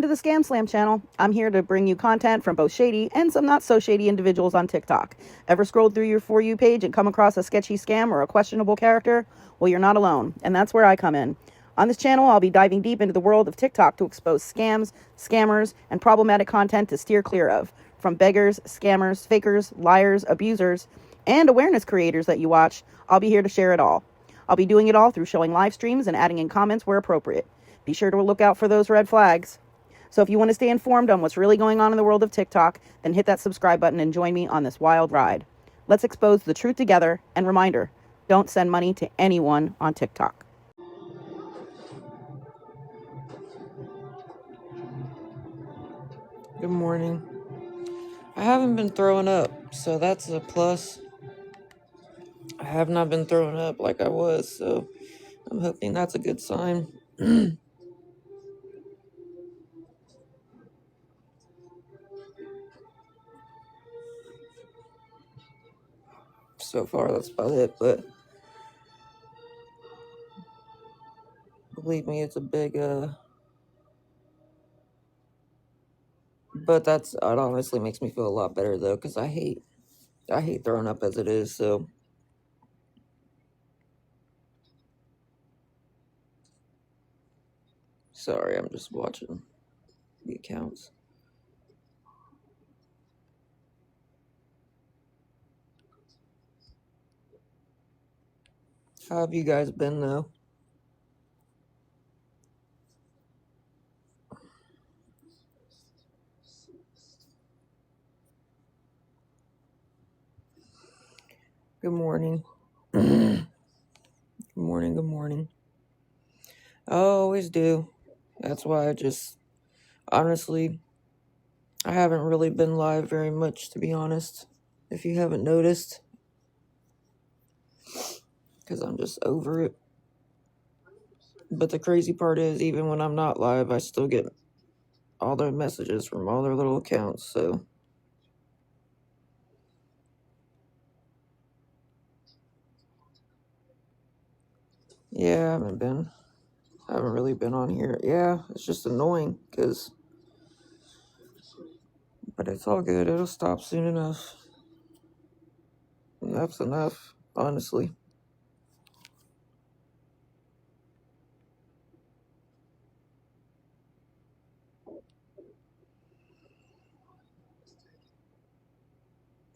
to the ScamSlam channel. I'm here to bring you content from both shady and some not so shady individuals on TikTok. Ever scrolled through your For You page and come across a sketchy scam or a questionable character? Well, you're not alone, and that's where I come in. On this channel, I'll be diving deep into the world of TikTok to expose scams, scammers, and problematic content to steer clear of. From beggars, scammers, fakers, liars, abusers, and awareness creators that you watch, I'll be here to share it all. I'll be doing it all through showing live streams and adding in comments where appropriate. Be sure to look out for those red flags. So if you want to stay informed on what's really going on in the world of TikTok, then hit that subscribe button and join me on this wild ride. Let's expose the truth together, and reminder, don't send money to anyone on TikTok. Good morning. I haven't been throwing up, so that's a plus. I have not been throwing up like I was, so I'm hoping that's a good sign. So far, that's about it, but believe me, it's a big, but it honestly makes me feel a lot better, though, because I hate throwing up as it is, so. Sorry, I'm just watching the accounts. How have you guys been, though? Good morning. Good morning, good morning. I always do. That's why honestly, I haven't really been live very much, to be honest, if you haven't noticed, because I'm just over it. But the crazy part is, even when I'm not live, I still get all their messages from all their little accounts, so. Yeah, I haven't really been on here. Yeah, it's just annoying, but it's all good. It'll stop soon enough. Enough's enough, honestly.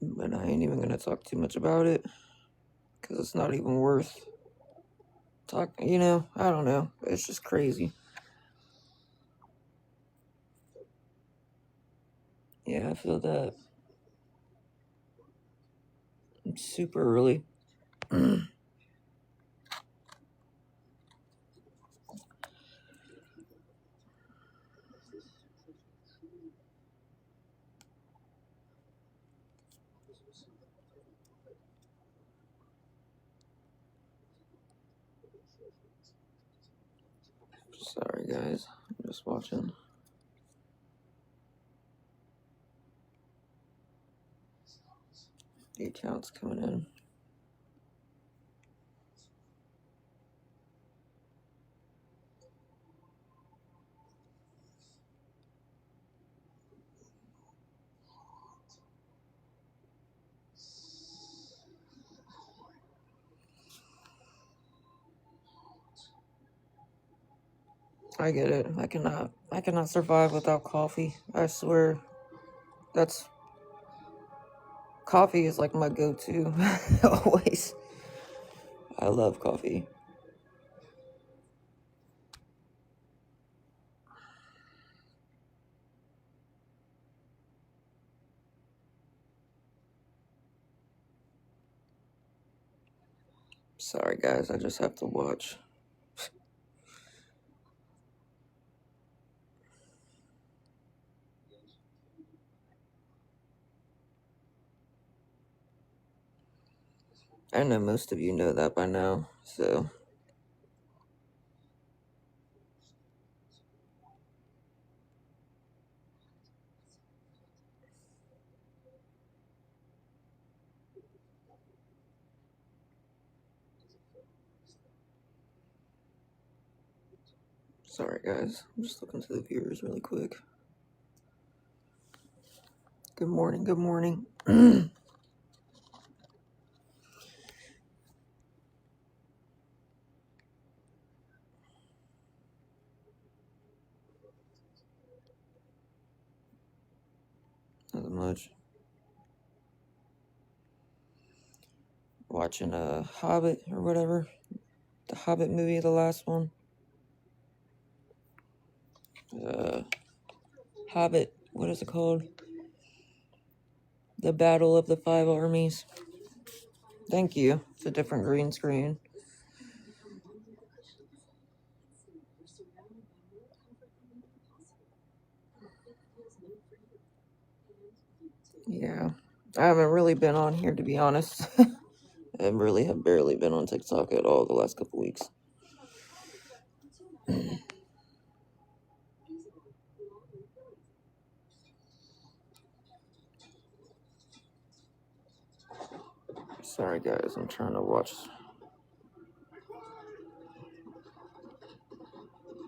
But I ain't even gonna talk too much about it, because it's not even worth talking. I don't know. It's just crazy. Yeah, I feel that. Super early. Sorry, guys. I'm just watching. The accounts coming in. I get it. I cannot survive without coffee. I swear. Coffee is like my go-to. Always. I love coffee. Sorry, guys. I just have to watch. I know most of you know that by now, so. Sorry, guys. I'm just looking to the viewers really quick. Good morning. Good morning. Nothing much. Watching a Hobbit or whatever. The Hobbit movie, the last one. Hobbit, what is it called? The Battle of the Five Armies. Thank you. It's a different green screen. Yeah. I haven't really been on here, to be honest. I really have barely been on TikTok at all the last couple weeks. Sorry, guys. I'm trying to watch.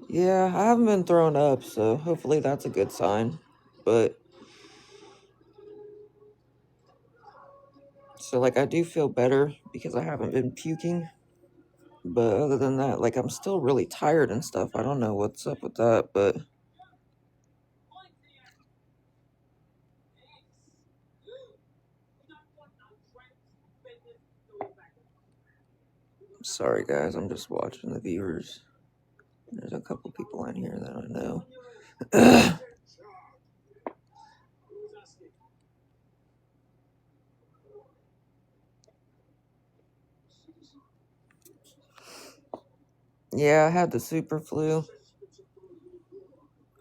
Yeah, I haven't been thrown up, so hopefully that's a good sign. But so like I do feel better because I haven't been puking. But other than that, like I'm still really tired and stuff. I don't know what's up with that, but sorry guys, I'm just watching the viewers. There's a couple people in here that I know. Yeah, I had the super flu.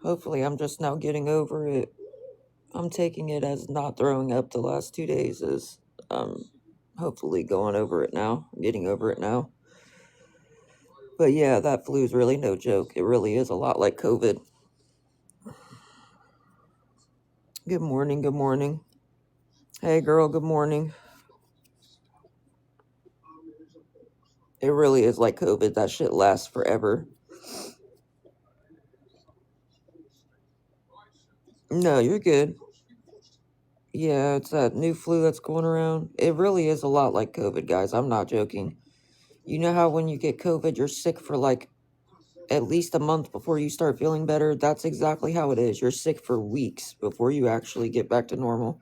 Hopefully I'm just now getting over it. I'm taking it as not throwing up the last 2 days as hopefully going over it now, getting over it now. But yeah, that flu is really no joke. It really is a lot like COVID. Good morning, good morning. Hey girl, good morning. It really is like COVID. That shit lasts forever. No, you're good. Yeah, it's that new flu that's going around. It really is a lot like COVID, guys. I'm not joking. You know how when you get COVID, you're sick for like at least a month before you start feeling better? That's exactly how it is. You're sick for weeks before you actually get back to normal.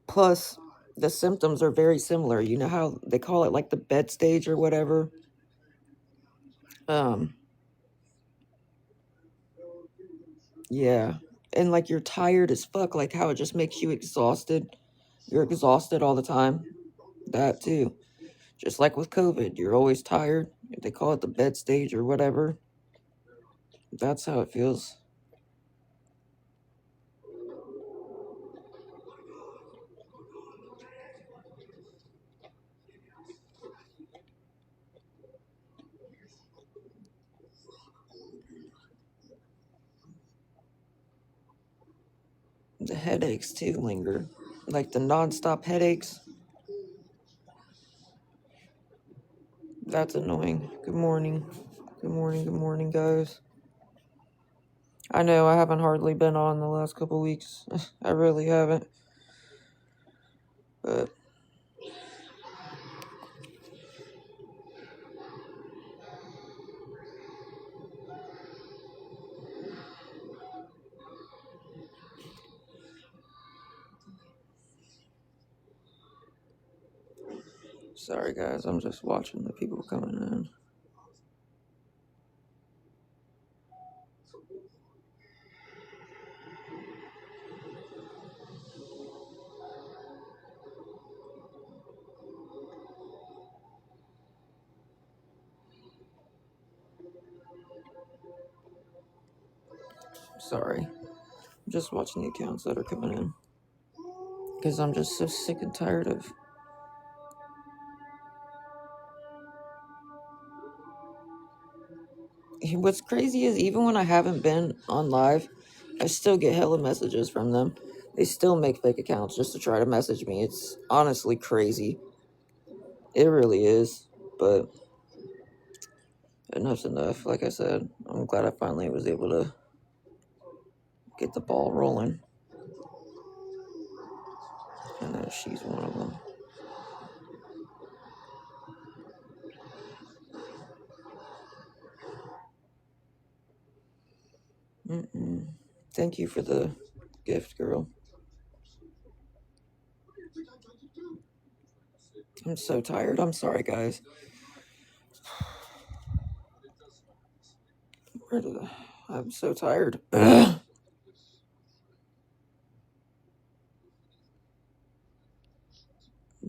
Plus, the symptoms are very similar. You know how they call it like the bed stage or whatever? Um, yeah. And like you're tired as fuck, like how it just makes you exhausted. You're exhausted all the time. That too. Just like with COVID, you're always tired. They call it the bed stage or whatever. That's how it feels. The headaches too linger. Like the nonstop headaches. That's annoying. Good morning. Good morning, good morning, guys. I know I haven't hardly been on the last couple weeks. I really haven't. But sorry, guys. I'm just watching the people coming in. Sorry. I'm just watching the accounts that are coming in. Because I'm just so sick and tired of. What's crazy is even when I haven't been on live, I still get hella messages from them. They still make fake accounts just to try to message me. It's honestly crazy. It really is. But enough's enough. Like I said, I'm glad I finally was able to get the ball rolling. And she's one of them. Thank you for the gift, girl. I'm so tired. I'm sorry, guys. I'm so tired. I'm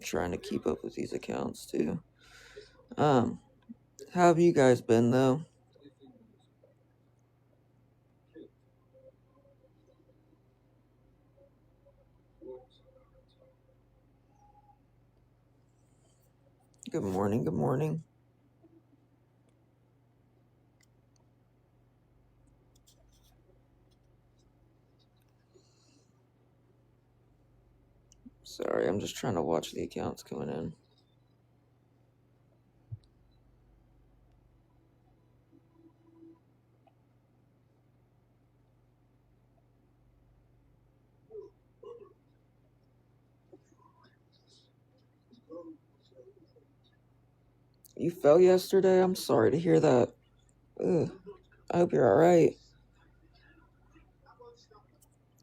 trying to keep up with these accounts too. How have you guys been though? Good morning. Good morning. Sorry, I'm just trying to watch the accounts coming in. You fell yesterday? I'm sorry to hear that. Ugh. I hope you're alright.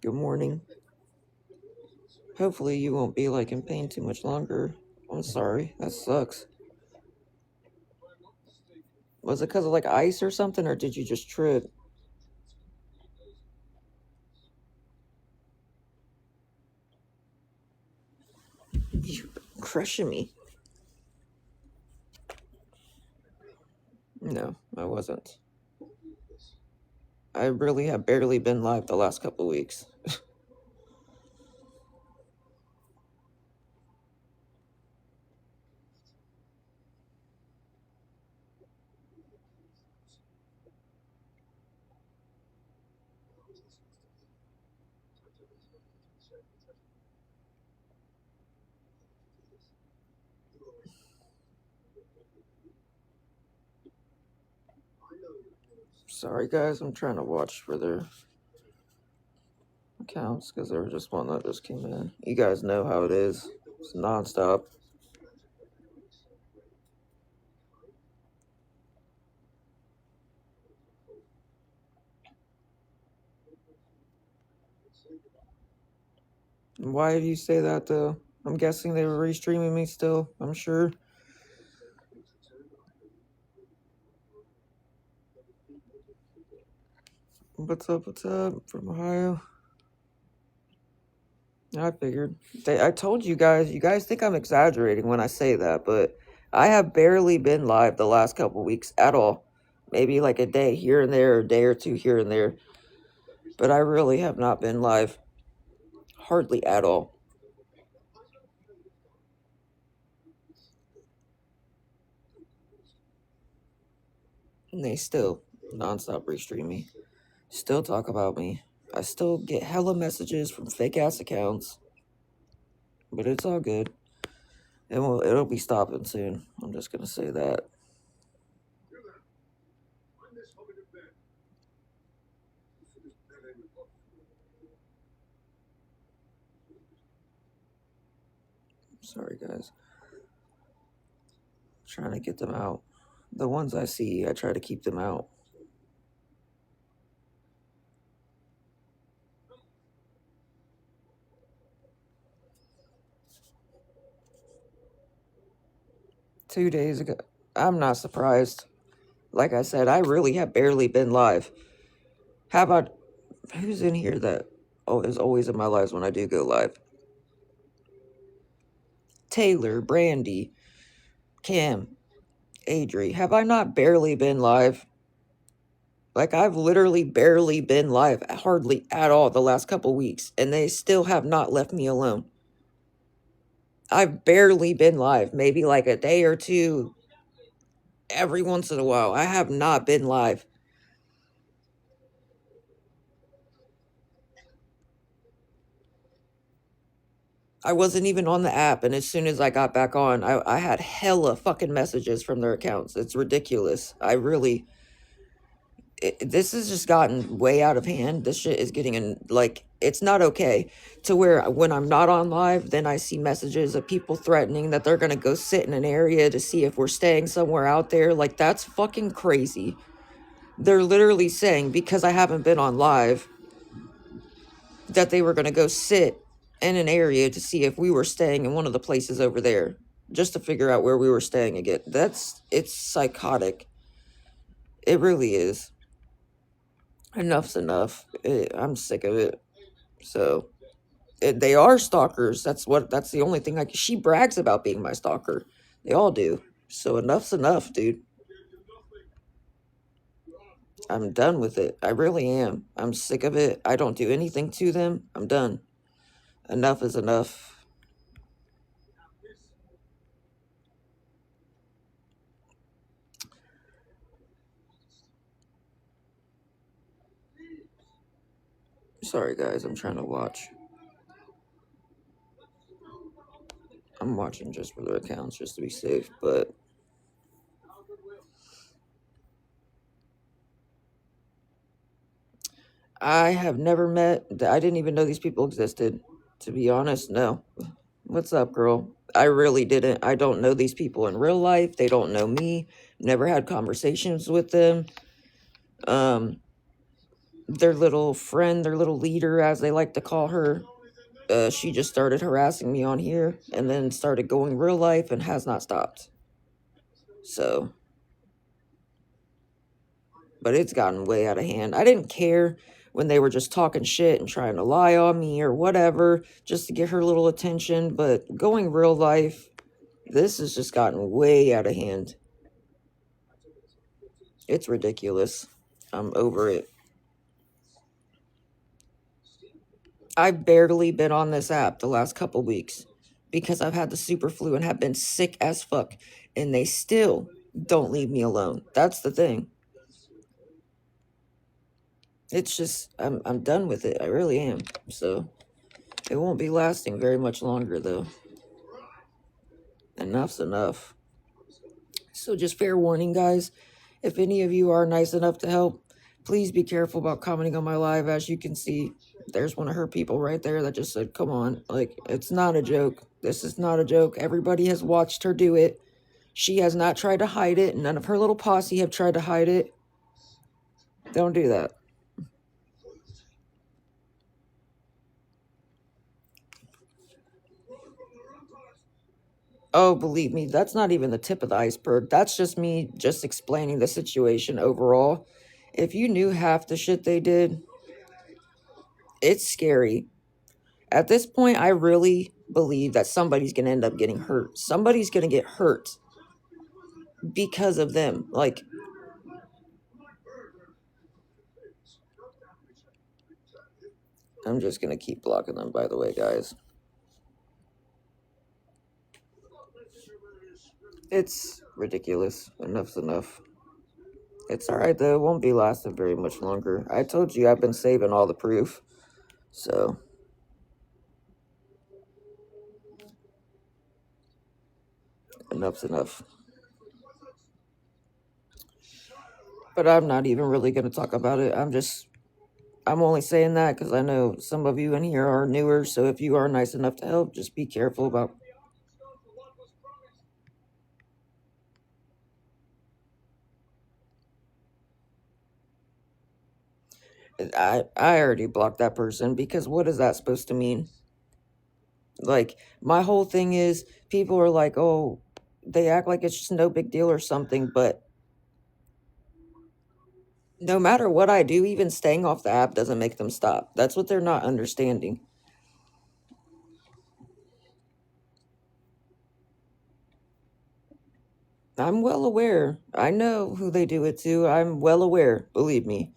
Good morning. Hopefully you won't be like in pain too much longer. I'm sorry. That sucks. Was it because of like ice or something, or did you just trip? You're crushing me. No, I wasn't. I really have barely been live the last couple of weeks. Sorry, guys. I'm trying to watch for their accounts because there was just one that just came in. You guys know how it is. It's nonstop. Why do you say that though? I'm guessing they were restreaming me still. I'm sure. What's up? What's up from Ohio? I figured. I told you guys. You guys think I'm exaggerating when I say that, but I have barely been live the last couple weeks at all. Maybe like a day here and there, a day or two here and there. But I really have not been live hardly at all. And they still nonstop restream me. Still talk about me. I still get hella messages from fake ass accounts. But it's all good. It'll be stopping soon. I'm just gonna say that. Sorry guys. Trying to get them out. The ones I see, I try to keep them out. Two days ago. I'm not surprised. Like I said, I really have barely been live. How about who's in here that is always in my lives when I do go live? Taylor, Brandy, Cam, Adri. Have I not barely been live? Like I've literally barely been live, hardly at all the last couple weeks, and they still have not left me alone. I've barely been live, maybe like a day or two every once in a while. I have not been live. I wasn't even on the app, and as soon as I got back on, I had hella fucking messages from their accounts. It's ridiculous. This has just gotten way out of hand. This shit is getting in, like, it's not okay. To where when I'm not on live, then I see messages of people threatening that they're gonna go sit in an area to see if we're staying somewhere out there. Like, that's fucking crazy. They're literally saying, because I haven't been on live, that they were gonna go sit in an area to see if we were staying in one of the places over there, just to figure out where we were staying again. It's psychotic. It really is. Enough's enough. I'm sick of it. So they are stalkers. That's the only thing. She brags about being my stalker. They all do. So enough's enough, dude. I'm done with it. I really am. I'm sick of it. I don't do anything to them. I'm done. Enough is enough. Sorry, guys. I'm trying to watch. I'm watching just for their accounts, just to be safe, but I have never met, I didn't even know these people existed. To be honest, no. What's up, girl? I really didn't. I don't know these people in real life. They don't know me. Never had conversations with them. Their little friend, their little leader, as they like to call her, she just started harassing me on here and then started going real life and has not stopped. So, but it's gotten way out of hand. I didn't care when they were just talking shit and trying to lie on me or whatever just to get her little attention, but going real life, this has just gotten way out of hand. It's ridiculous. I'm over it. I've barely been on this app the last couple weeks because I've had the super flu and have been sick as fuck, and they still don't leave me alone. That's the thing. It's just I'm done with it. I really am. So it won't be lasting very much longer though. Enough's enough. So just fair warning, guys. If any of you are nice enough to help, please be careful about commenting on my live. As you can see, there's one of her people right there that just said, come on. Like, it's not a joke. This is not a joke. Everybody has watched her do it. She has not tried to hide it. None of her little posse have tried to hide it. Don't do that. Oh, believe me, that's not even the tip of the iceberg. That's just me just explaining the situation overall. If you knew half the shit they did, it's scary. At this point, I really believe that somebody's going to end up getting hurt. Somebody's going to get hurt because of them. Like, I'm just going to keep blocking them, by the way, guys. It's ridiculous. Enough's enough. It's alright, though. It won't be lasting very much longer. I told you I've been saving all the proof. So, enough's enough. But I'm not even really going to talk about it. I'm only saying that because I know some of you in here are newer. So if you are nice enough to help, just be careful about. I already blocked that person because what is that supposed to mean? Like, my whole thing is people are like, oh, they act like it's just no big deal or something, but no matter what I do, even staying off the app doesn't make them stop. That's what they're not understanding. I'm well aware. I know who they do it to. I'm well aware, believe me.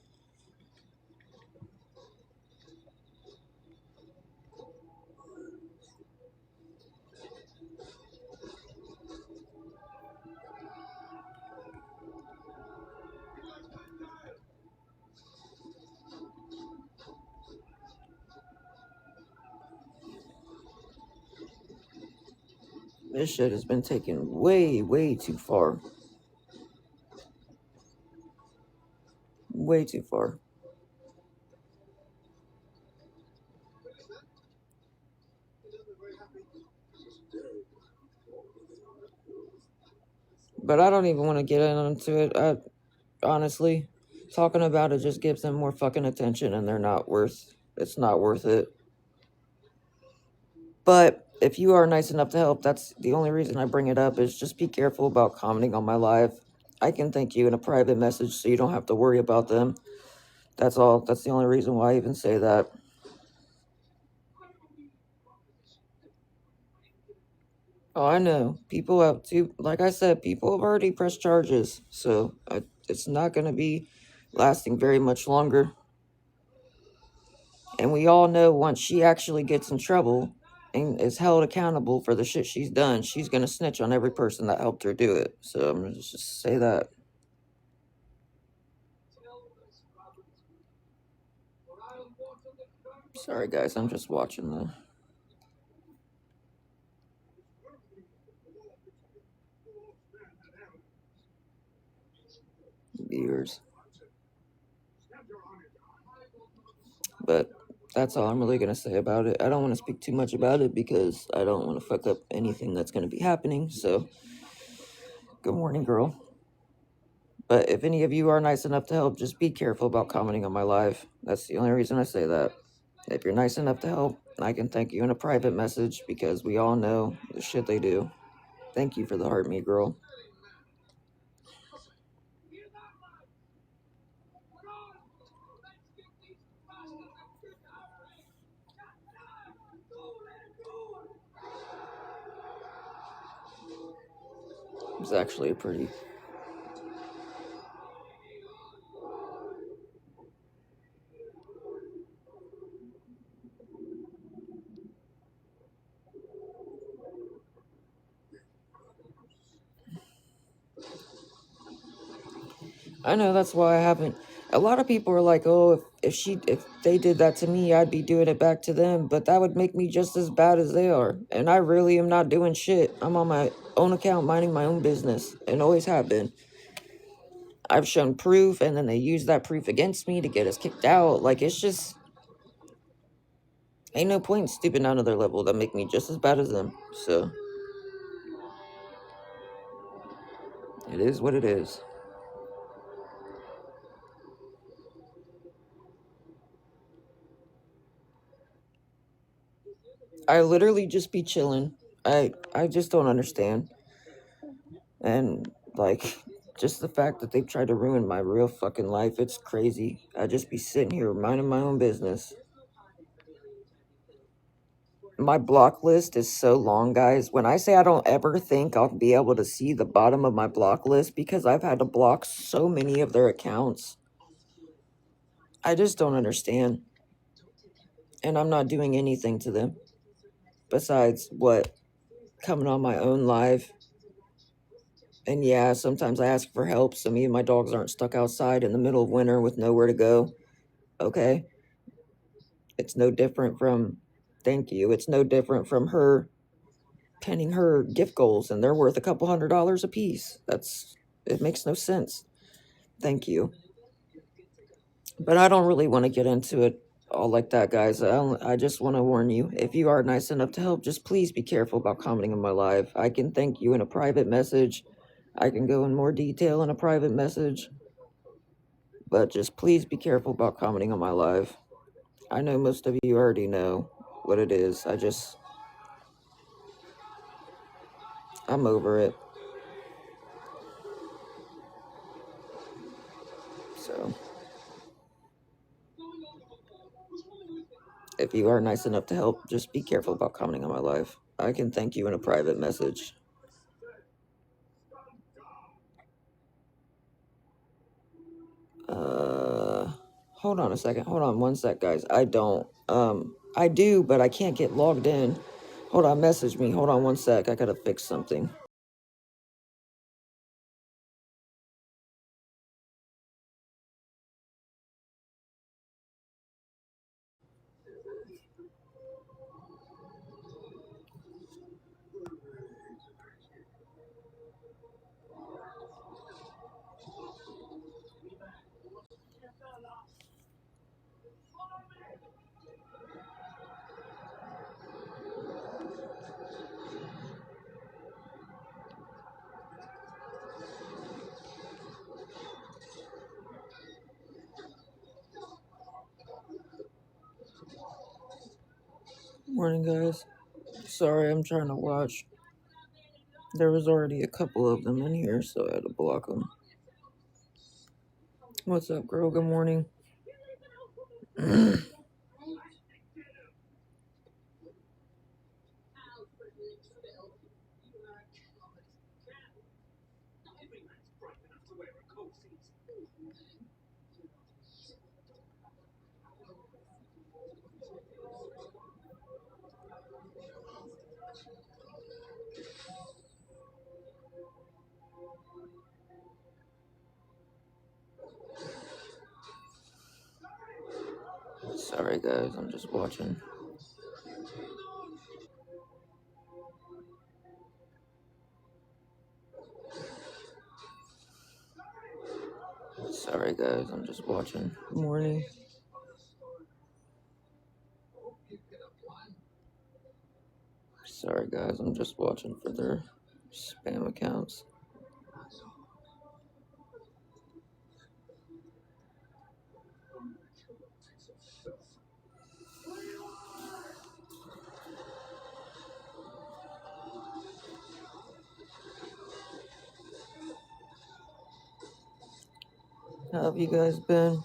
This shit has been taken way, way too far. Way too far. But I don't even want to get into it. Honestly, talking about it just gives them more fucking attention, and it's not worth it. But if you are nice enough to help, that's the only reason I bring it up, is just be careful about commenting on my live. I can thank you in a private message so you don't have to worry about them. That's all. That's the only reason why I even say that. Oh, I know. People have to, like I said, people have already pressed charges, so it's not going to be lasting very much longer. And we all know once she actually gets in trouble and is held accountable for the shit she's done, she's going to snitch on every person that helped her do it. So I'm going to just say that. Sorry, guys, I'm just watching the viewers. But that's all I'm really going to say about it. I don't want to speak too much about it because I don't want to fuck up anything that's going to be happening. So, good morning, girl. But if any of you are nice enough to help, just be careful about commenting on my live. That's the only reason I say that. If you're nice enough to help, I can thank you in a private message because we all know the shit they do. Thank you for the heart, me girl. It's actually a pretty... I know, that's why I haven't... A lot of people are like, oh, if they did that to me, I'd be doing it back to them. But that would make me just as bad as they are. And I really am not doing shit. I'm on my own account, minding my own business. And always have been. I've shown proof, and then they use that proof against me to get us kicked out. Like, it's just... Ain't no point in stooping down to their level. That make me just as bad as them. So... It is what it is. I literally just be chilling. I just don't understand. And like just the fact that they've tried to ruin my real fucking life, it's crazy. I just be sitting here minding my own business. My block list is so long, guys. When I say I don't ever think I'll be able to see the bottom of my block list because I've had to block so many of their accounts, I just don't understand. And I'm not doing anything to them besides what, coming on my own live. And yeah, sometimes I ask for help so me and my dogs aren't stuck outside in the middle of winter with nowhere to go. Okay? It's no different from, thank you, it's no different from her pinning her gift goals and they're worth a couple $100s a piece. It makes no sense. Thank you. But I don't really want to get into it all like that, guys. I just want to warn you, if you are nice enough to help, just please be careful about commenting on my live. I can thank you in a private message. I can go in more detail in a private message. But just please be careful about commenting on my live. I know most of you already know what it is. I'm over it. So, if you are nice enough to help, just be careful about commenting on my live. I can thank you in a private message. Hold on a second. Hold on one sec, guys. I do, but I can't get logged in. Hold on, message me. Hold on one sec. I gotta fix something. Morning, guys. Sorry, I'm trying to watch. There was already a couple of them in here, so I had to block them. What's up, girl? Good morning. Sorry, guys. I'm just watching. Sorry, guys. I'm just watching. Good morning. Sorry, guys. I'm just watching for their spam accounts. How have you guys been?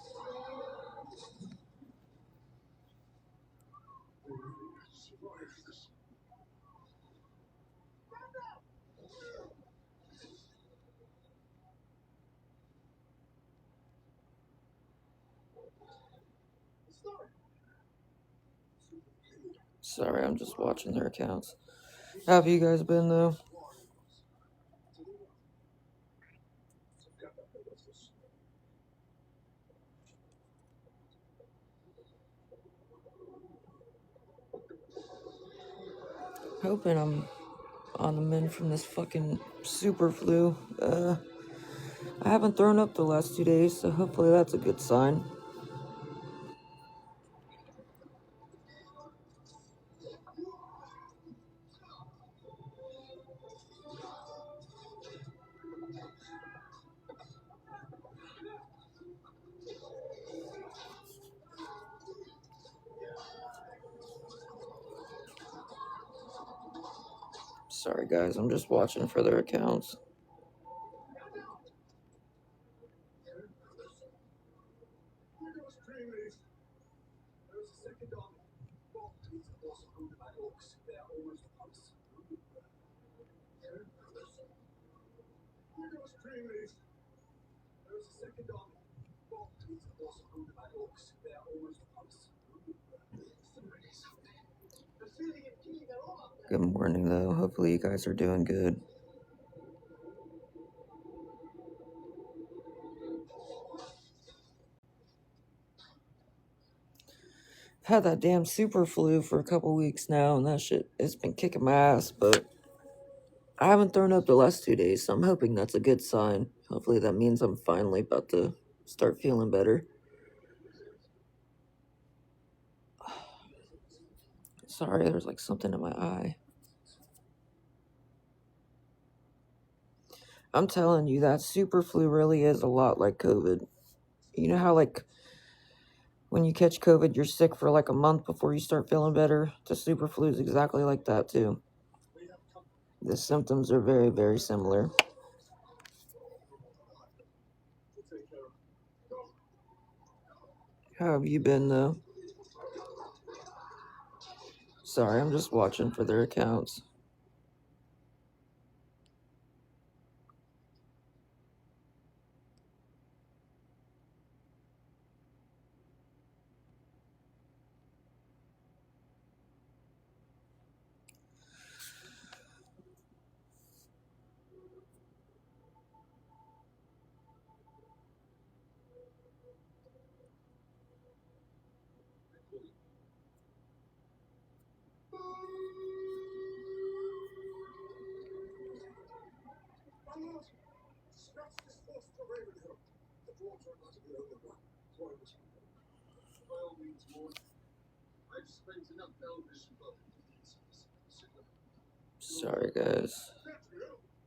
Sorry, I'm just watching their accounts. How have you guys been, though? Hoping I'm on the mend from this fucking super flu. I haven't thrown up the last 2 days, so hopefully that's a good sign. Sorry, guys, I'm just watching for their accounts. Good morning, though. Hopefully you guys are doing good. I've had that damn super flu for a couple weeks now, and that shit, it's been kicking my ass, but I haven't thrown up the last 2 days, so I'm hoping that's a good sign. Hopefully that means I'm finally about to start feeling better. Sorry, there's like something in my eye. I'm telling you, that super flu really is a lot like COVID. You know how, like, when you catch COVID, you're sick for like a month before you start feeling better? The super flu is exactly like that, too. The symptoms are very, very similar. How have you been, though? Sorry, I'm just watching for their accounts. Sorry, guys.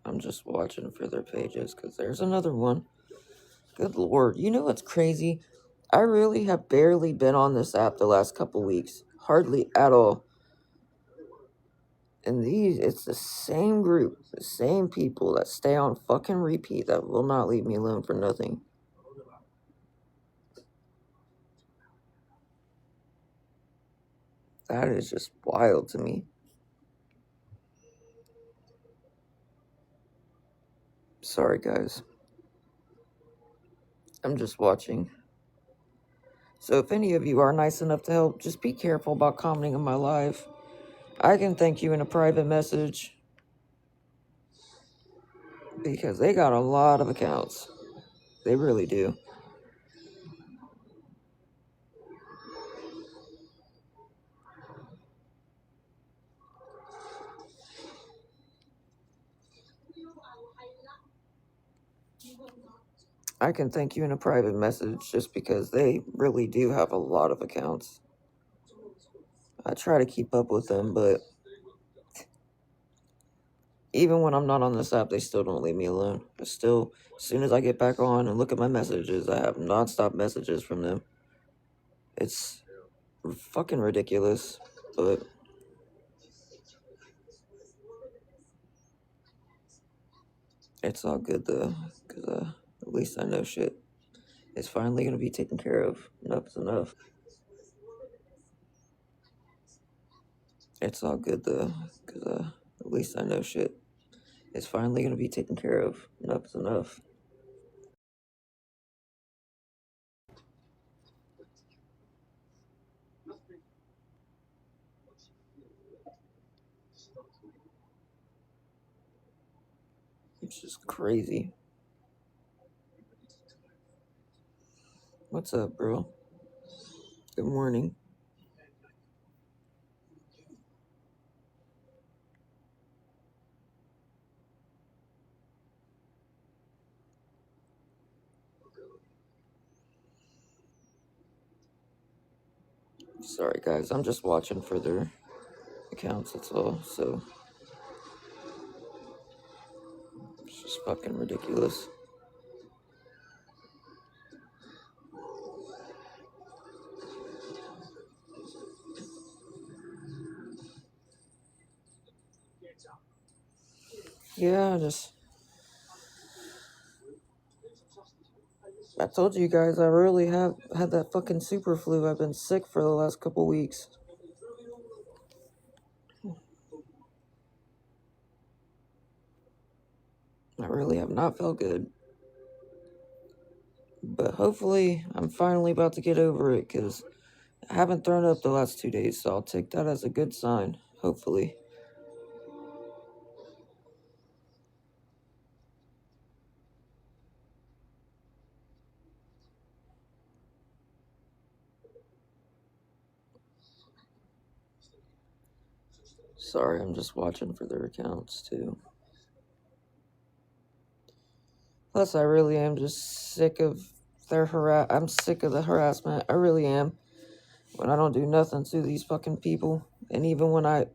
I'm just watching for their pages because there's another one. Good lord. You know what's crazy? I really have barely been on this app the last couple weeks. Hardly at all. And it's the same group, the same people that stay on fucking repeat that will not leave me alone for nothing. That is just wild to me. Sorry, guys. I'm just watching. So if any of you are nice enough to help, just be careful about commenting on my live. I can thank you in a private message because they got a lot of accounts. They really do. I can thank you in a private message just because they really do have a lot of accounts. I try to keep up with them, but even when I'm not on this app, they still don't leave me alone. As soon as I get back on and look at my messages, I have nonstop messages from them. It's fucking ridiculous, but it's all good though, because at least I know shit is finally going to be taken care of. Enough is enough. It's all good though, because at least I know shit is finally going to be taken care of. Enough is enough. It's just crazy. What's up, bro? Good morning. Sorry, guys. I'm just watching for their accounts, that's all. So, it's just fucking ridiculous. Yeah, I told you guys I really have had that fucking super flu. I've been sick for the last couple weeks. I really have not felt good. But hopefully, I'm finally about to get over it because I haven't thrown up the last 2 days, so I'll take that as a good sign. Hopefully. Sorry, I'm just watching for their accounts too. Plus, I really am just sick of I'm sick of the harassment. I really am. When I don't do nothing to these fucking people. And even when I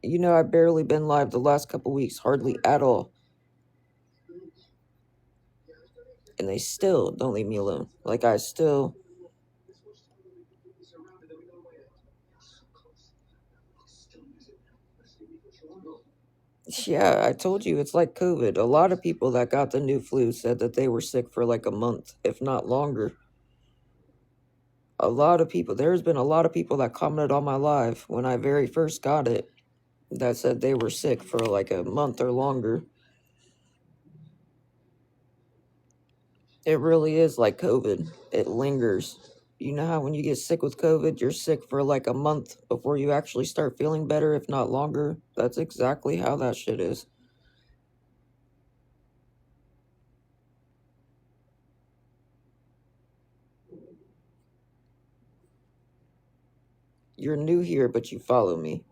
barely been live the last couple weeks, hardly at all. And they still don't leave me alone. Like, yeah, I told you, it's like COVID. A lot of people that got the new flu said that they were sick for like a month, if not longer. There's been a lot of people that commented on my live when I very first got it that said they were sick for like a month or longer. It really is like COVID. It lingers. You know how when you get sick with COVID, you're sick for like a month before you actually start feeling better, if not longer? That's exactly how that shit is. You're new here, but you follow me.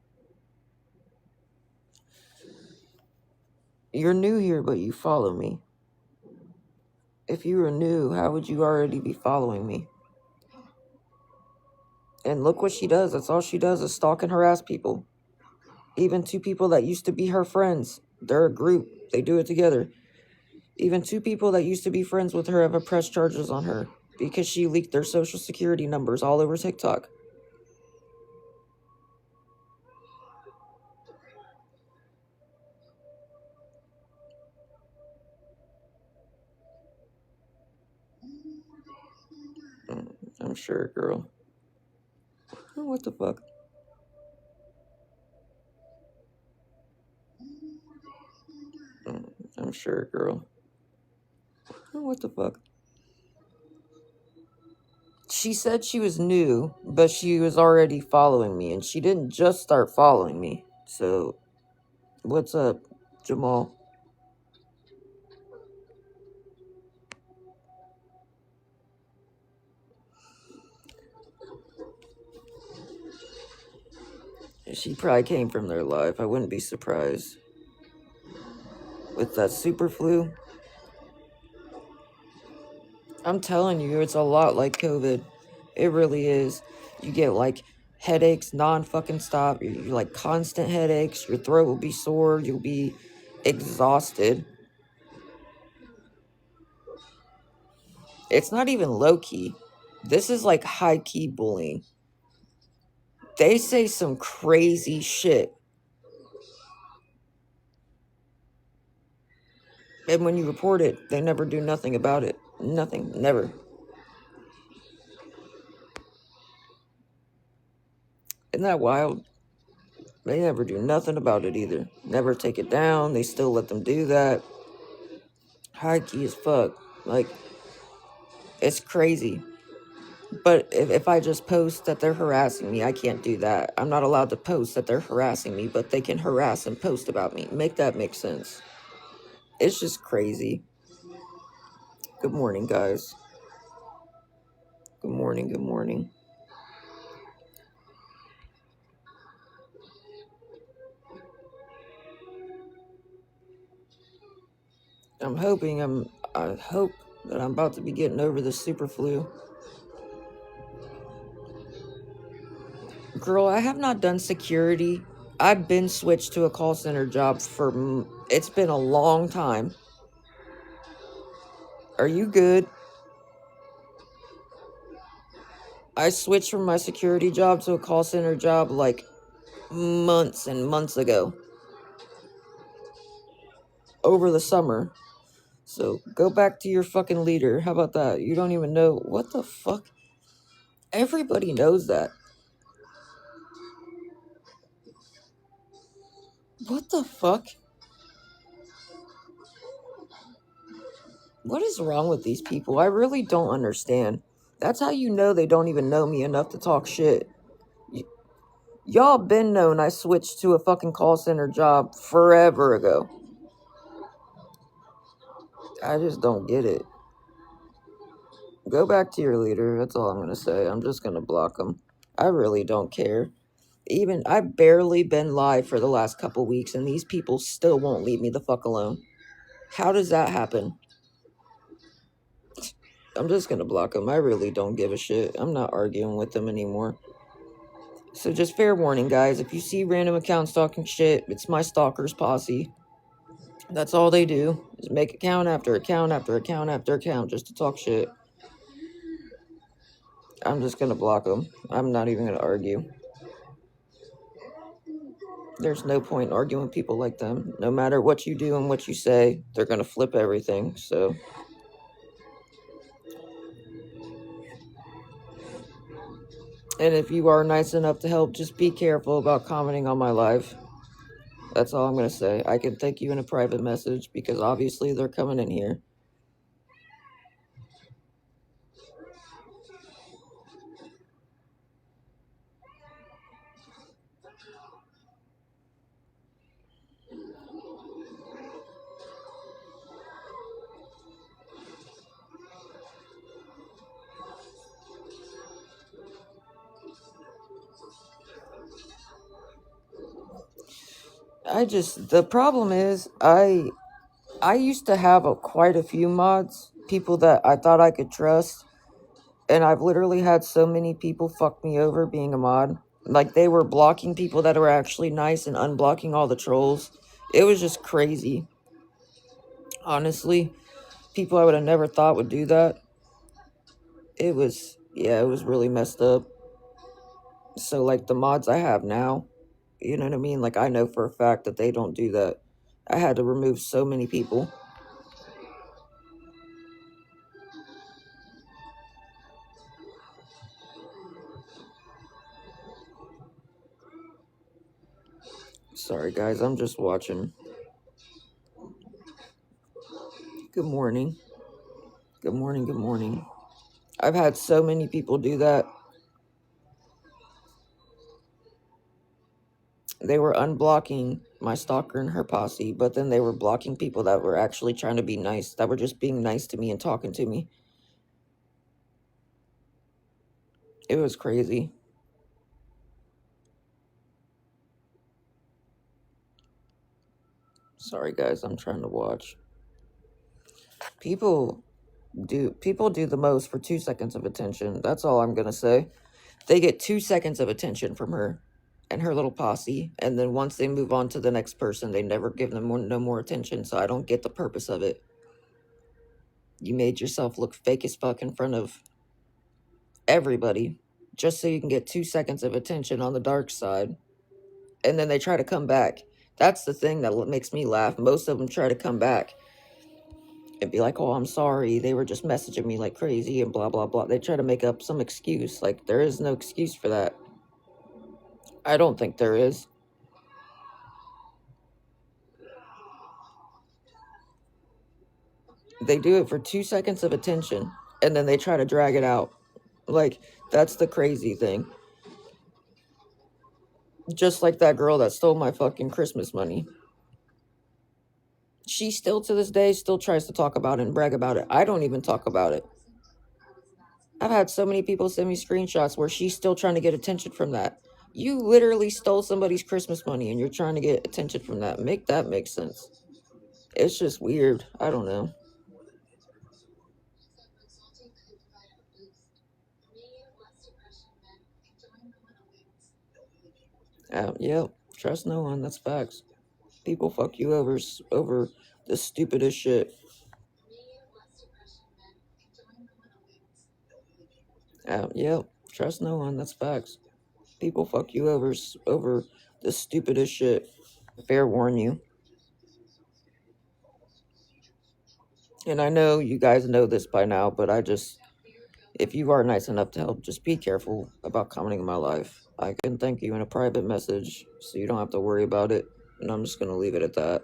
You're new here, but you follow me. If you were new, how would you already be following me? And look what she does. That's all she does is stalk and harass people. Even two people that used to be her friends. They're a group. They do it together. Even two people that used to be friends with her have pressed charges on her because she leaked their social security numbers all over TikTok. I'm sure, girl. Oh, what the fuck? I'm sure, girl. Oh, what the fuck? She said she was new, but she was already following me, and she didn't just start following me. So, what's up, Jamal? She probably came from their live. I wouldn't be surprised. With that super flu, I'm telling you, it's a lot like COVID. It really is. You get like headaches non-fucking stop. You like constant headaches. Your throat will be sore. You'll be exhausted. It's not even low-key. This is like high-key bullying. They say some crazy shit. And when you report it, they never do nothing about it. Nothing. Never. Isn't that wild? They never do nothing about it either. Never take it down. They still let them do that. High key as fuck. Like, it's crazy. But if I just post that they're harassing me, I can't do that. I'm not allowed to post that they're harassing me, but they can harass and post about me. Make that make sense. It's just crazy. Good morning, guys. Good morning, good morning. I hope that I'm about to be getting over the super flu. Girl, I have not done security. I've been switched to a call center job for, it's been a long time. Are you good? I switched from my security job to a call center job like months and months ago. Over the summer. So go back to your fucking leader. How about that? You don't even know. What the fuck? Everybody knows that. What the fuck? What is wrong with these people? I really don't understand. That's how you know they don't even know me enough to talk shit. Y'all been known I switched to a fucking call center job forever ago. I just don't get it. Go back to your leader. That's all I'm going to say. I'm just going to block them. I really don't care. Even I've barely been live for the last couple weeks, and these people still won't leave me the fuck alone. How does that happen? I'm just going to block them. I really don't give a shit. I'm not arguing with them anymore. So just fair warning, guys. If you see random accounts talking shit, it's my stalkers posse. That's all they do, is make account after account after account after account just to talk shit. I'm just gonna block them. I'm not even gonna argue. There's no point in arguing with people like them. No matter what you do and what you say, they're gonna flip everything, so. And if you are nice enough to help, just be careful about commenting on my live. That's all I'm gonna say. I can thank you in a private message, because obviously they're coming in here. The problem is, I used to have quite a few mods, people that I thought I could trust, and I've literally had so many people fuck me over being a mod. Like, they were blocking people that were actually nice and unblocking all the trolls. It was just crazy. Honestly, people I would have never thought would do that. It was really messed up. So, like, the mods I have now, you know what I mean? Like, I know for a fact that they don't do that. I had to remove so many people. Sorry, guys, I'm just watching. Good morning. Good morning, good morning. I've had so many people do that. They were unblocking my stalker and her posse, but then they were blocking people that were actually trying to be nice, that were just being nice to me and talking to me. It was crazy. Sorry, guys, I'm trying to watch. People do the most for 2 seconds of attention. That's all I'm gonna say. They get 2 seconds of attention from her and her little posse, and then once they move on to the next person, they never give them no more attention. So I don't get the purpose of it. You made yourself look fake as fuck in front of everybody just so you can get 2 seconds of attention on the dark side, and then they try to come back. That's the thing that makes me laugh. Most of them try to come back and be like, oh, I'm sorry, they were just messaging me like crazy and blah blah blah. They try to make up some excuse. Like, there is no excuse for that. I don't think there is. They do it for 2 seconds of attention, and then they try to drag it out. Like, that's the crazy thing. Just like that girl that stole my fucking Christmas money. She still, to this day, still tries to talk about it and brag about it. I don't even talk about it. I've had so many people send me screenshots where she's still trying to get attention from that. You literally stole somebody's Christmas money and you're trying to get attention from that. Make that make sense. It's just weird. I don't know. Yep. Trust no one. That's facts. People fuck you over the stupidest shit. Yep. Trust no one. That's facts. People fuck you over the stupidest shit. Fair warn you. And I know you guys know this by now, but if you are nice enough to help, just be careful about commenting in my life. I can thank you in a private message, so you don't have to worry about it. And I'm just going to leave it at that.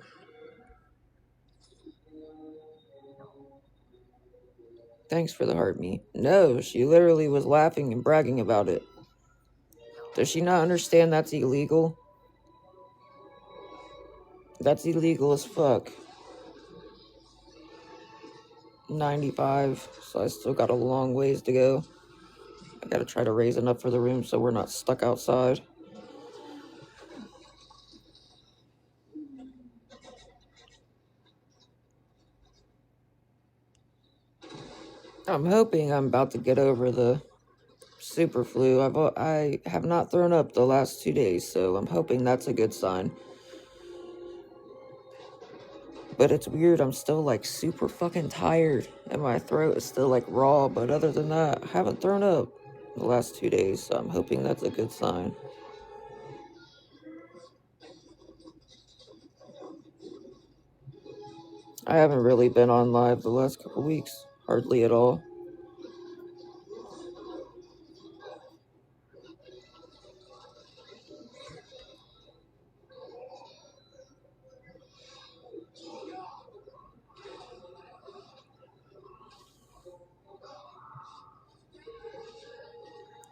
Thanks for the heart, me. No, she literally was laughing and bragging about it. Does she not understand that's illegal? That's illegal as fuck. 95, so I still got a long ways to go. I gotta try to raise enough for the room so we're not stuck outside. I'm hoping I'm about to get over the super flu. I have not thrown up the last 2 days, so I'm hoping that's a good sign. But it's weird, I'm still like super fucking tired, and my throat is still like raw, but other than that, I haven't thrown up the last 2 days, so I'm hoping that's a good sign. I haven't really been on live the last couple weeks, hardly at all.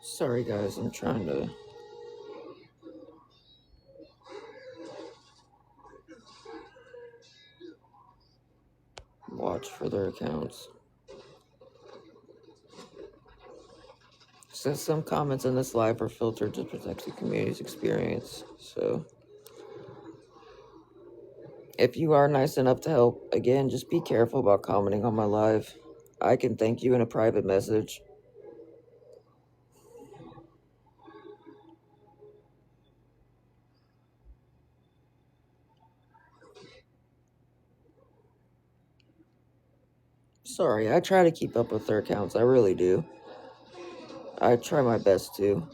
Sorry guys, I'm trying to watch for their accounts. Since some comments in this live are filtered to protect the community's experience, so if you are nice enough to help, again, just be careful about commenting on my live. I can thank you in a private message. Sorry, I try to keep up with their accounts, I really do. I try my best to.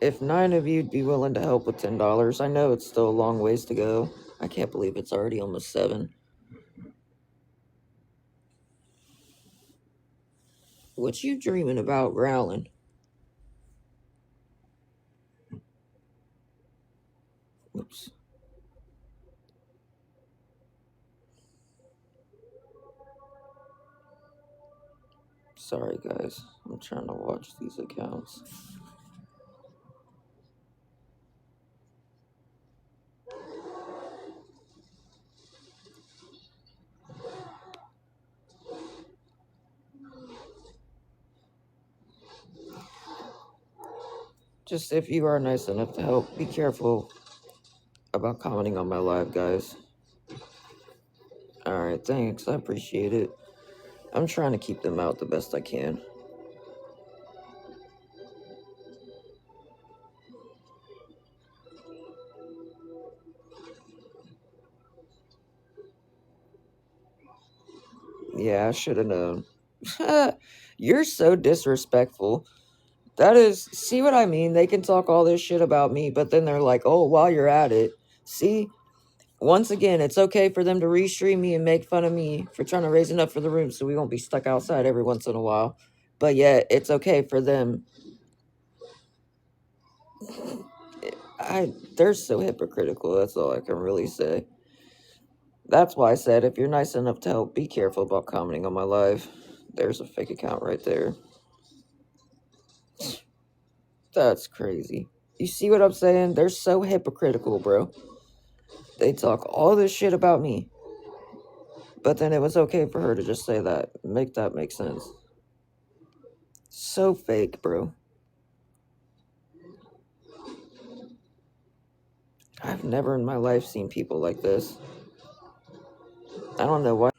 If 9 of you'd be willing to help with $10, I know it's still a long ways to go. I can't believe it's already almost 7. What you dreaming about, growling? Oops. Sorry, guys. I'm trying to watch these accounts. Just if you are nice enough to help, be careful about commenting on my live, guys. Alright, thanks. I appreciate it. I'm trying to keep them out the best I can. Yeah, I should have known. You're so disrespectful. That is, see what I mean? They can talk all this shit about me, but then they're like, oh, while you're at it, see? Once again, it's okay for them to restream me and make fun of me for trying to raise enough for the room so we won't be stuck outside every once in a while. But yet, it's okay for them. They're so hypocritical, that's all I can really say. That's why I said, if you're nice enough to help, be careful about commenting on my live. There's a fake account right there. That's crazy. You see what I'm saying? They're so hypocritical, bro. They talk all this shit about me. But then it was okay for her to just say that. Make that make sense. So fake, bro. I've never in my life seen people like this. I don't know why.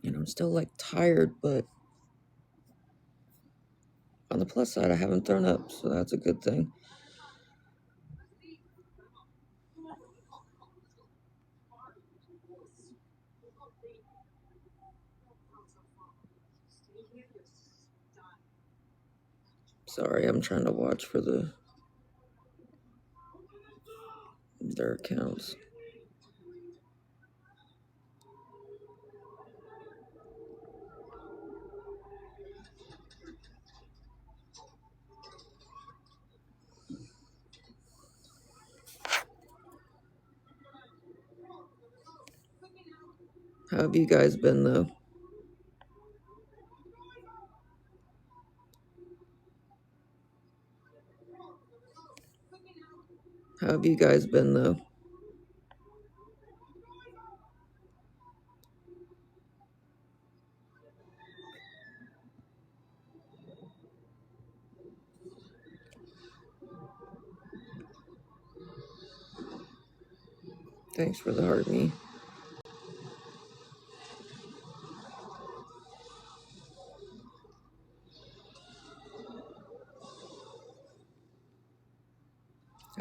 And I'm still like tired, but on the plus side, I haven't thrown up, so that's a good thing. Sorry, I'm trying to watch for their accounts. How have you guys been, though? How have you guys been, though? Thanks for the heart, me.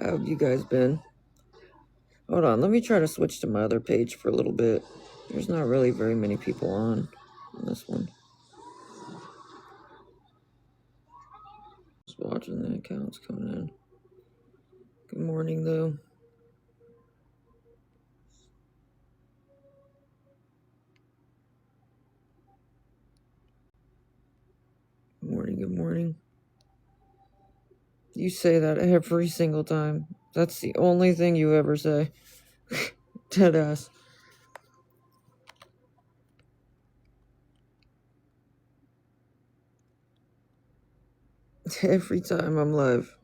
How have you guys been? Hold on, let me try to switch to my other page for a little bit. There's not really very many people on this one. Just watching the accounts coming in. Good morning, though. Good morning, good morning. You say that every single time. That's the only thing you ever say. Deadass. Every time I'm live.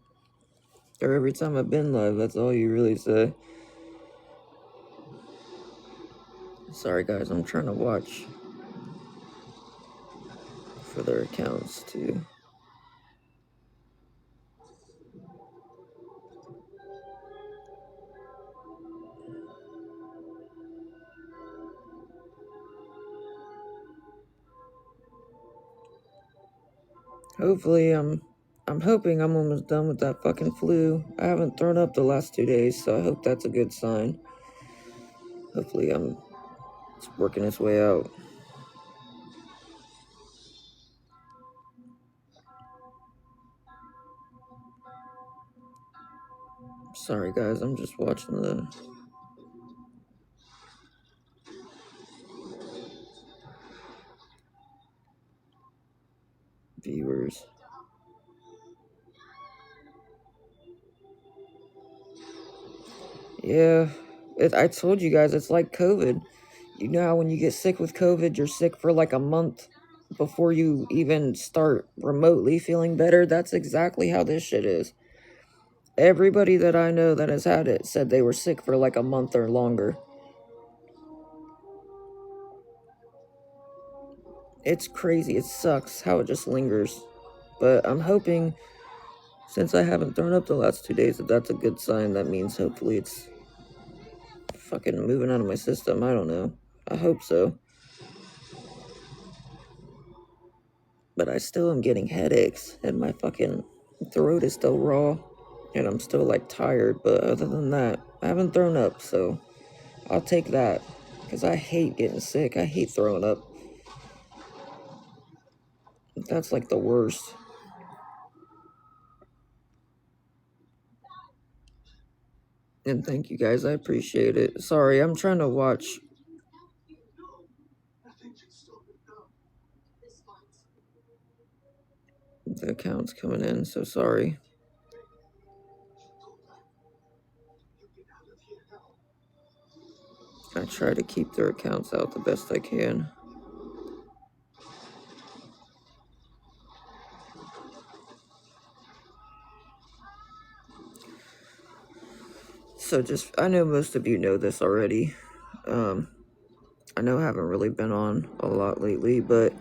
Or every time I've been live, that's all you really say. Sorry guys, I'm trying to watch for their accounts too. Hopefully, I'm hoping I'm almost done with that fucking flu. I haven't thrown up the last 2 days, so I hope that's a good sign. Hopefully it's working its way out. Sorry guys, I'm just watching the... viewers. Yeah, I told you guys, it's like COVID. You know how when you get sick with COVID, you're sick for like a month before you even start remotely feeling better? That's exactly how this shit is. Everybody that I know that has had it said they were sick for like a month or longer. It's crazy. It sucks how it just lingers. But I'm hoping, since I haven't thrown up the last 2 days, that's a good sign. That means hopefully it's fucking moving out of my system. I don't know. I hope so. But I still am getting headaches, and my fucking throat is still raw, and I'm still like tired. But other than that, I haven't thrown up, so I'll take that. Because I hate getting sick. I hate throwing up. That's like the worst. And thank you guys, I appreciate it. Sorry, I'm trying to watch the accounts coming in, so sorry. I try to keep their accounts out the best I can. So just, I know most of you know this already. I know I haven't really been on a lot lately, but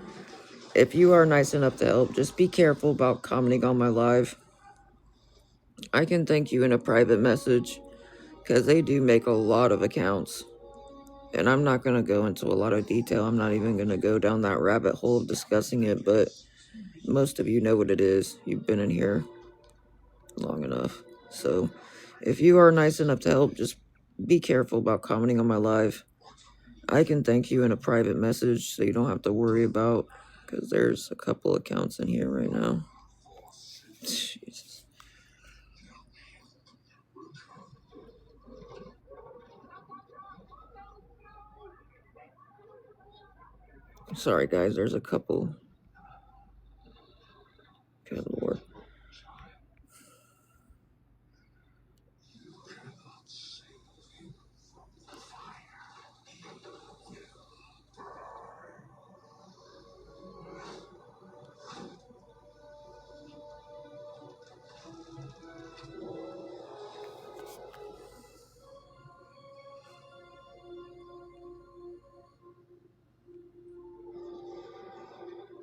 if you are nice enough to help, just be careful about commenting on my live. I can thank you in a private message, because they do make a lot of accounts. And I'm not going to go into a lot of detail. I'm not even going to go down that rabbit hole of discussing it, but most of you know what it is. You've been in here long enough. So if you are nice enough to help, just be careful about commenting on my live. I can thank you in a private message, so you don't have to worry about, because there's a couple accounts in here right now. Jesus. Sorry guys, there's a couple. Good lord.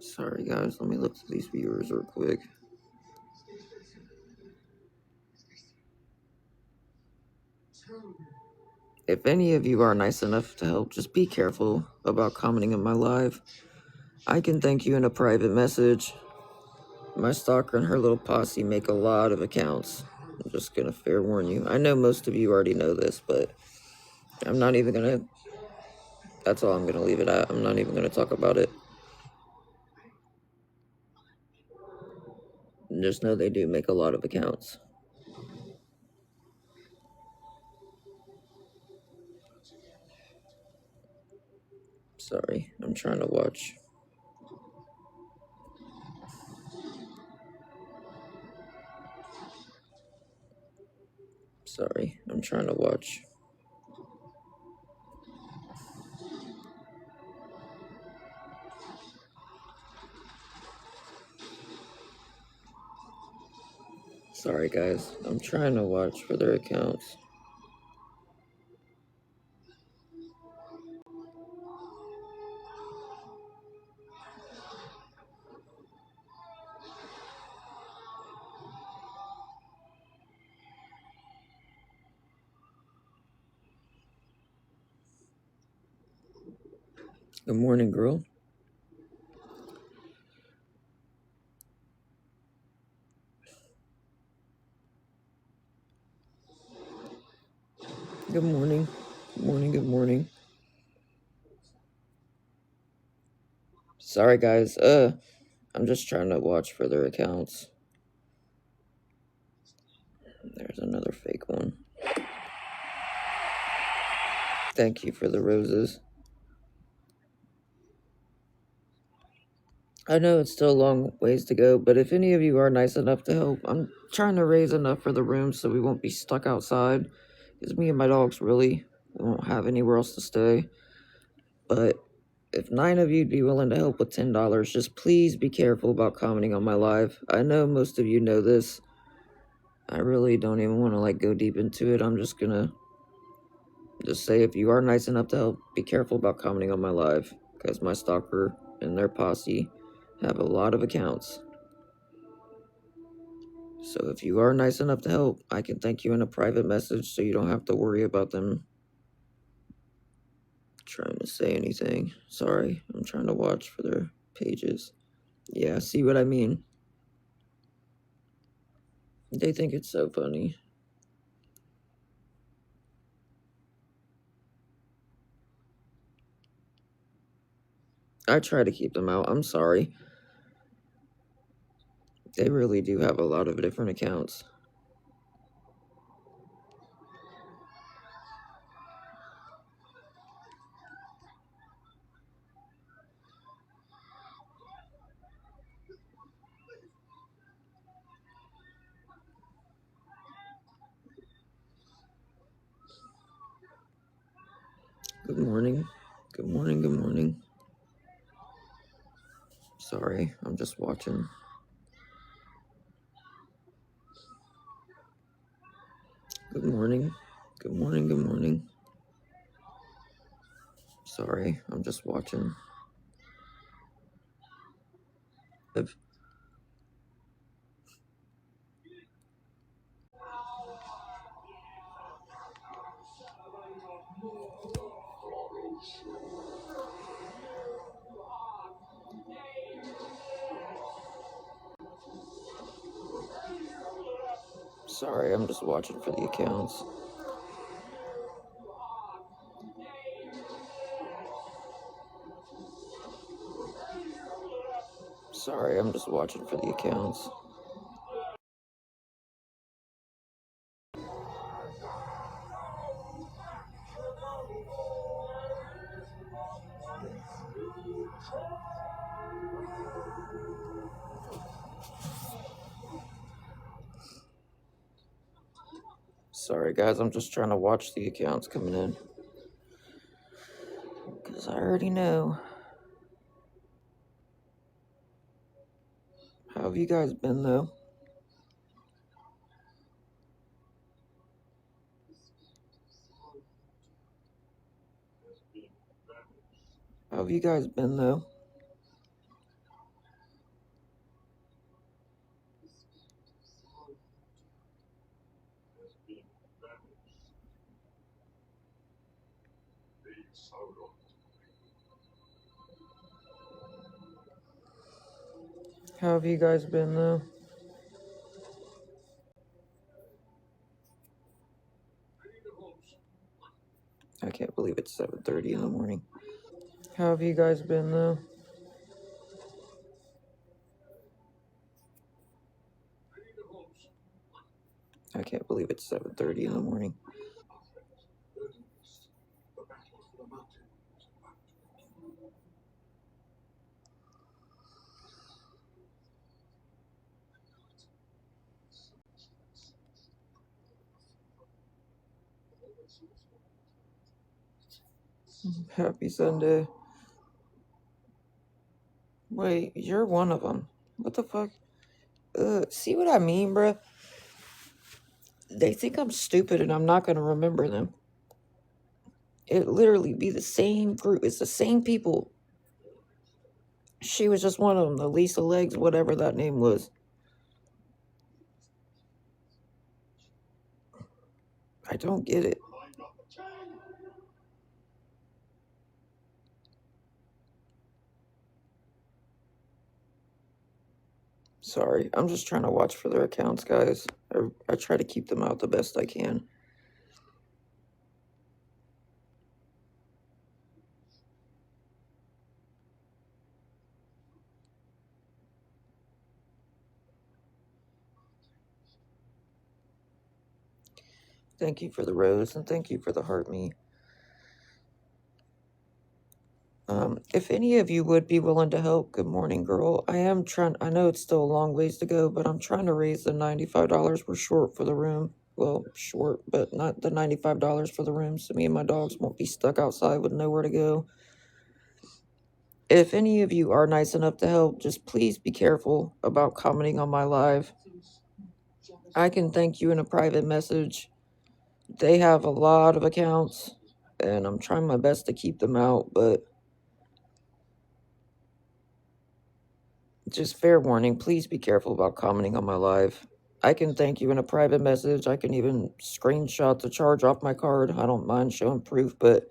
Sorry guys, let me look through these viewers real quick. If any of you are nice enough to help, just be careful about commenting on my live. I can thank you in a private message. My stalker and her little posse make a lot of accounts. I'm just gonna fair warn you. I know most of you already know this, but I'm not even gonna... That's all I'm gonna leave it at. I'm not even gonna talk about it. Just know they do make a lot of accounts. Sorry, I'm trying to watch. Sorry, I'm trying to watch. Sorry guys, I'm trying to watch for their accounts. Good morning, girl. Good morning. Good morning, good morning. Sorry guys, I'm just trying to watch for their accounts. There's another fake one. Thank you for the roses. I know it's still a long ways to go, but if any of you are nice enough to help, I'm trying to raise enough for the room so we won't be stuck outside. Because me and my dogs really won't have anywhere else to stay. But if 9 of you'd be willing to help with $10, just please be careful about commenting on my live. I know most of you know this. I really don't even want to go deep into it. I'm just gonna say if you are nice enough to help, be careful about commenting on my live. Because my stalker and their posse have a lot of accounts. So if you are nice enough to help, I can thank you in a private message so you don't have to worry about them trying to say anything. Sorry, I'm trying to watch for their pages. Yeah, see what I mean? They think it's so funny. I try to keep them out. I'm sorry. They really do have a lot of different accounts. Good morning. Good morning, good morning. Sorry, I'm just watching. Good morning. Good morning, good morning. Sorry, I'm just watching. Sorry, I'm just watching for the accounts. Sorry, I'm just watching for the accounts. Sorry, guys, I'm just trying to watch the accounts coming in. Because I already know. How have you guys been, though? How have you guys been, though? How have you guys been, though? I can't believe it's 7:30 in the morning. How have you guys been, though? I can't believe it's 7:30 in the morning. Happy Sunday. Wait, you're one of them. What the fuck? See what I mean, bruh? They think I'm stupid and I'm not gonna remember them. It literally be the same group. It's the same people. She was just one of them. The Lisa Legs, whatever that name was. I don't get it. Sorry, I'm just trying to watch for their accounts, guys. I try to keep them out the best I can. Thank you for the rose, and thank you for the heart me. If any of you would be willing to help, good morning, girl. I know it's still a long ways to go, but I'm trying to raise the $95 we're short for the room. Well, short, but not the $95 for the room, so me and my dogs won't be stuck outside with nowhere to go. If any of you are nice enough to help, just please be careful about commenting on my live. I can thank you in a private message. They have a lot of accounts, and I'm trying my best to keep them out, but just fair warning, please be careful about commenting on my live. I can thank you in a private message. I can even screenshot the charge off my card. I don't mind showing proof, but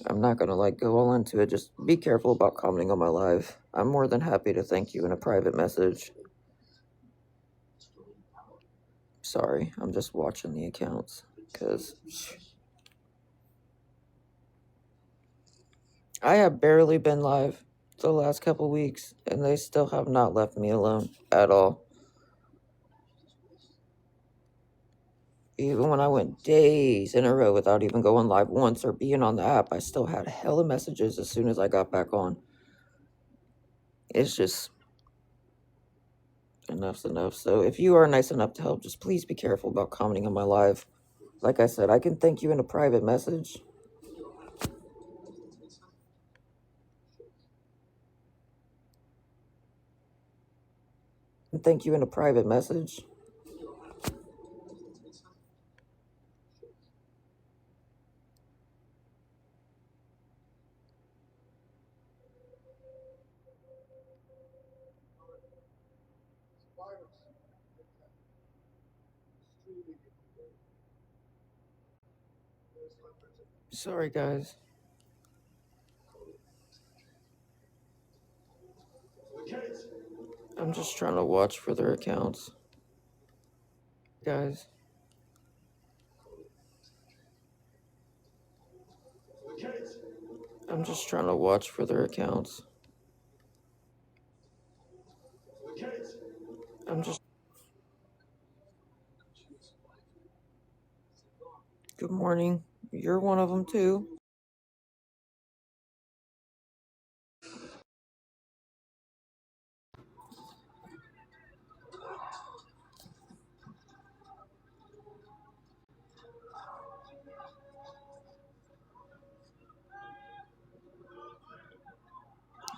I'm not going to go all into it. Just be careful about commenting on my live. I'm more than happy to thank you in a private message. Sorry, I'm just watching the accounts because I have barely been live the last couple weeks, and they still have not left me alone at all. Even when I went days in a row without even going live once or being on the app, I still had hella messages as soon as I got back on. It's just enough's enough. So if you are nice enough to help, just please be careful about commenting on my live. Like I said, I can thank you in a private message. Thank you in a private message. Sorry, guys. I'm just trying to watch for their accounts. Guys. I'm just trying to watch for their accounts. Good morning. You're one of them too.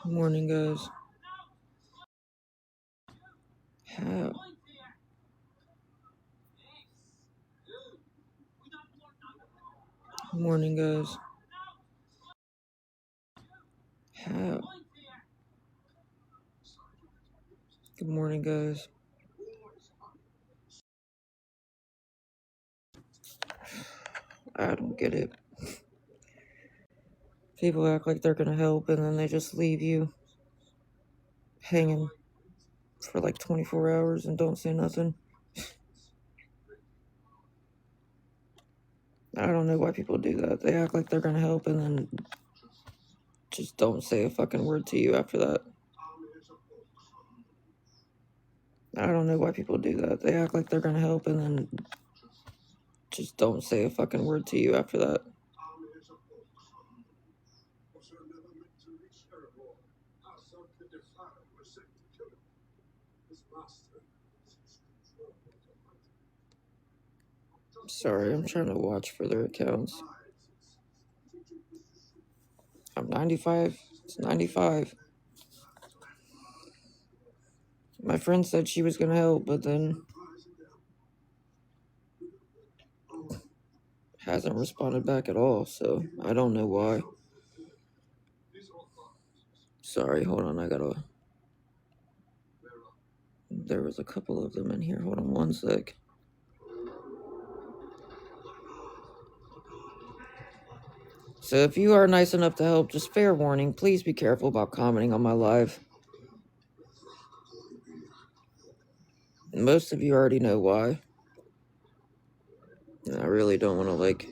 Good morning, guys. How? Good morning, guys. How? Good morning, guys. I don't get it. People act like they're gonna help and then they just leave you hanging for 24 hours and don't say nothing. I don't know why people do that. They act like they're gonna help and then just don't say a fucking word to you after that. I don't know why people do that. They act like they're gonna help and then just don't say a fucking word to you after that. Sorry, I'm trying to watch for their accounts. I'm 95. It's 95. My friend said she was gonna help, but then hasn't responded back at all, so I don't know why. Sorry, hold on, there was a couple of them in here. Hold on one sec. So if you are nice enough to help, just fair warning, please be careful about commenting on my live. Most of you already know why. And I really don't want to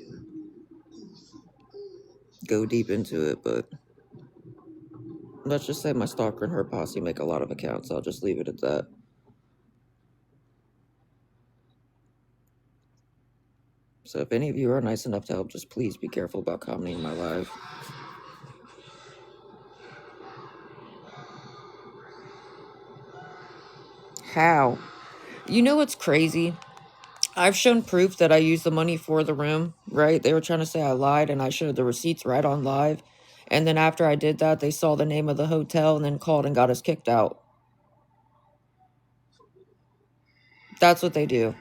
go deep into it, but let's just say my stalker and her posse make a lot of accounts. I'll just leave it at that. So if any of you are nice enough to help, just please be careful about commenting on my live. How? You know what's crazy? I've shown proof that I used the money for the room, right? They were trying to say I lied, and I showed the receipts right on live. And then after I did that, they saw the name of the hotel and then called and got us kicked out. That's what they do.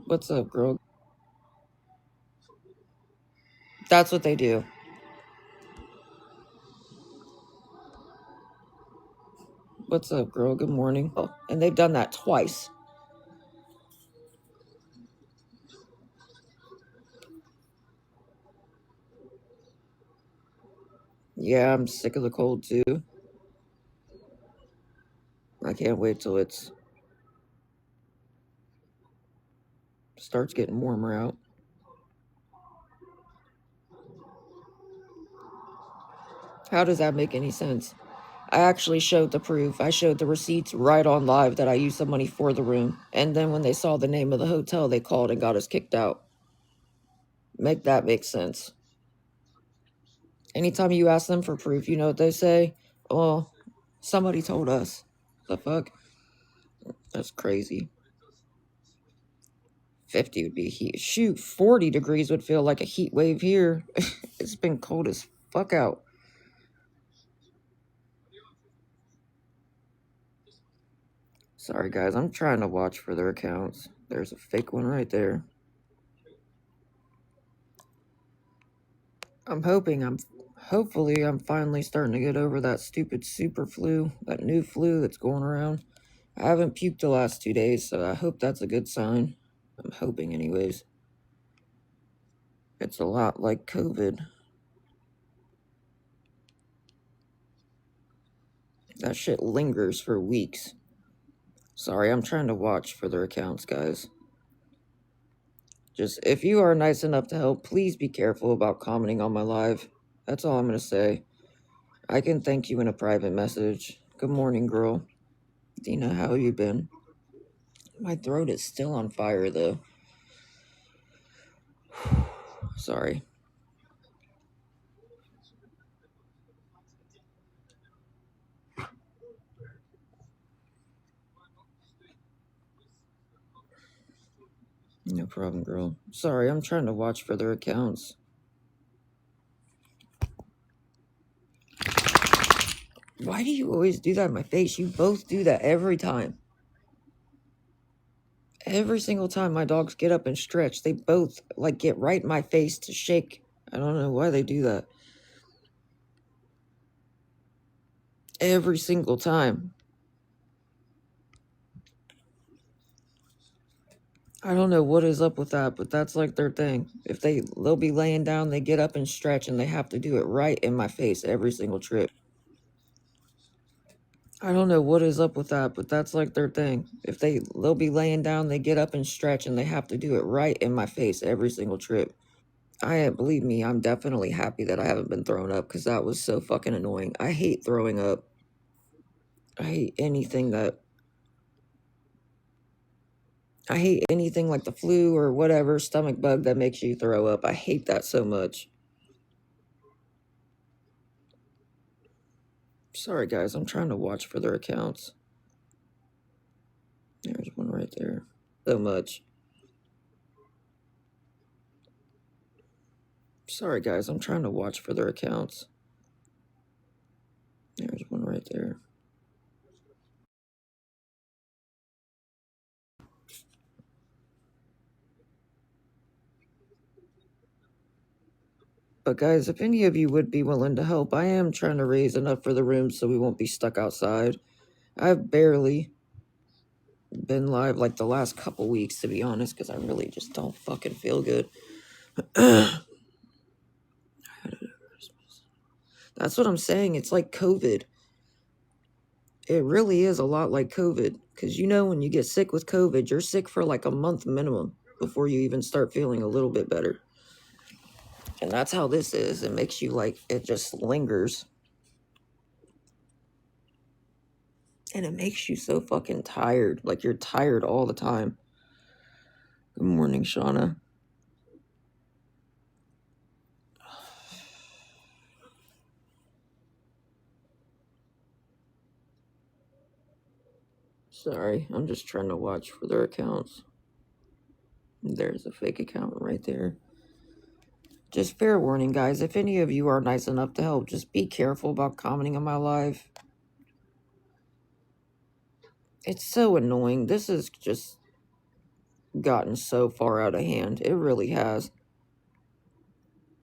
What's up, girl? That's what they do. What's up, girl? Good morning. Oh, and they've done that twice. Yeah, I'm sick of the cold too. I can't wait till it starts getting warmer out. How does that make any sense? I actually showed the proof. I showed the receipts right on live that I used the money for the room. And then when they saw the name of the hotel, they called and got us kicked out. Make that make sense. Anytime you ask them for proof, you know what they say? Oh, somebody told us. The fuck? That's crazy. 50 would be heat. Shoot, 40 degrees would feel like a heat wave here. It's been cold as fuck out. Sorry, guys. I'm trying to watch for their accounts. There's a fake one right there. Hopefully, I'm finally starting to get over that stupid super flu, that new flu that's going around. I haven't puked the last 2 days, so I hope that's a good sign. I'm hoping, anyways. It's a lot like COVID. That shit lingers for weeks. Sorry, I'm trying to watch for their accounts, guys. Just, if you are nice enough to help, please be careful about commenting on my live. That's all I'm going to say. I can thank you in a private message. Good morning, girl. Dina, how you been? My throat is still on fire, though. Sorry. No problem, girl. Sorry, I'm trying to watch for their accounts. Why do you always do that in my face? You both do that every time. Every single time my dogs get up and stretch, they both, like, get right in my face to shake. I don't know why they do that. Every single time. I don't know what is up with that, but that's like their thing. If they'll be laying down, they get up and stretch, and they have to do it right in my face every single trip. I don't know what is up with that, but that's like their thing. If they'll be laying down, they get up and stretch, and they have to do it right in my face every single trip. Believe me, I'm definitely happy that I haven't been thrown up, because that was so fucking annoying. I hate throwing up. I hate anything like the flu or whatever stomach bug that makes you throw up. I hate that so much. Sorry, guys. I'm trying to watch for their accounts. There's one right there. So much. Sorry, guys. I'm trying to watch for their accounts. There's one right there. But guys, if any of you would be willing to help, I am trying to raise enough for the room so we won't be stuck outside. I've barely been live like the last couple weeks, to be honest, because I really just don't fucking feel good. That's what I'm saying. It's like COVID. It really is a lot like COVID. Because you know, when you get sick with COVID, you're sick for like a month minimum before you even start feeling a little bit better. And that's how this is. It makes you like, it just lingers. And it makes you so fucking tired. Like you're tired all the time. Good morning, Shauna. Sorry, I'm just trying to watch for their accounts. There's a fake account right there. Just fair warning, guys. If any of you are nice enough to help, just be careful about commenting on my live. It's so annoying. This has just gotten so far out of hand. It really has.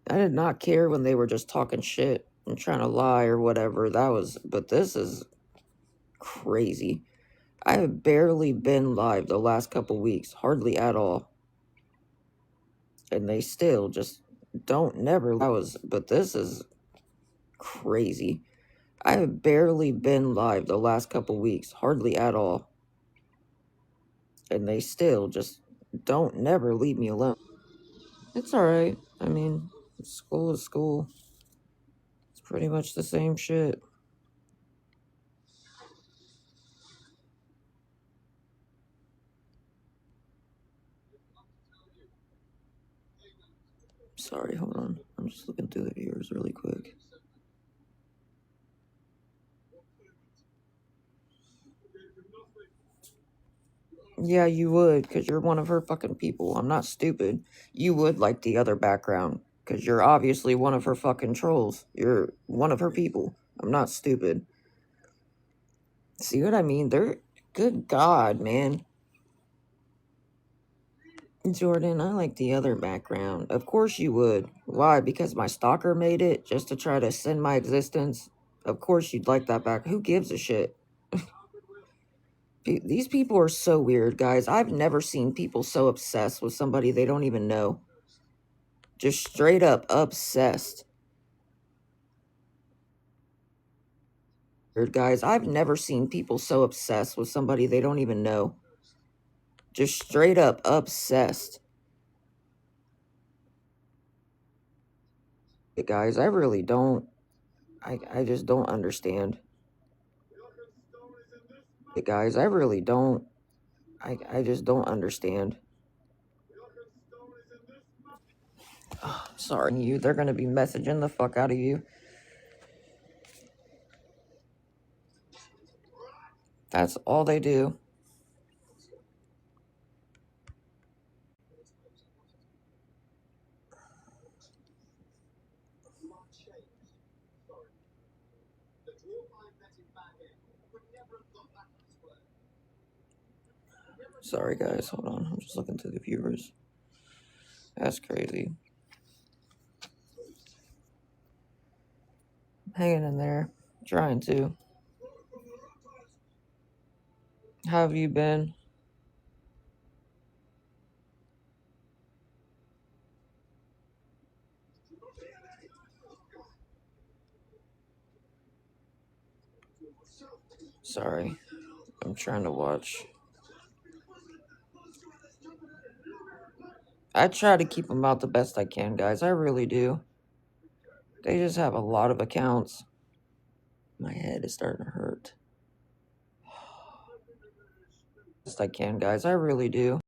I did not care when they were just talking shit and trying to lie or whatever. But this is crazy. I have barely been live the last couple weeks, hardly at all. And they still just don't never. But this is crazy. I have barely been live the last couple weeks, hardly at all. And they still just don't never leave me alone. It's alright. I mean, school is school. It's pretty much the same shit. Sorry, hold on. I'm just looking through the viewers really quick. Yeah, you would, because you're one of her fucking people. I'm not stupid. You would like the other background, because you're obviously one of her fucking trolls. You're one of her people. I'm not stupid. See what I mean? Good God, man. Jordan, I like the other background. Of course you would. Why? Because my stalker made it just to try to send my existence? Of course you'd like that back. Who gives a shit? These people are so weird, guys. I've never seen people so obsessed with somebody they don't even know. Just straight up obsessed. Weird, guys. I've never seen people so obsessed with somebody they don't even know. Just straight up obsessed. Guys, I really don't. I just don't understand. Guys, I really don't. I just don't understand. Oh, sorry, you. They're gonna be messaging the fuck out of you. That's all they do. Sorry, guys. Hold on. I'm just looking through the viewers. That's crazy. Hanging in there. Trying to. How have you been? Sorry. I'm trying to watch. I try to keep them out the best I can, guys. I really do. They just have a lot of accounts. My head is starting to hurt. Best I can, guys. I really do.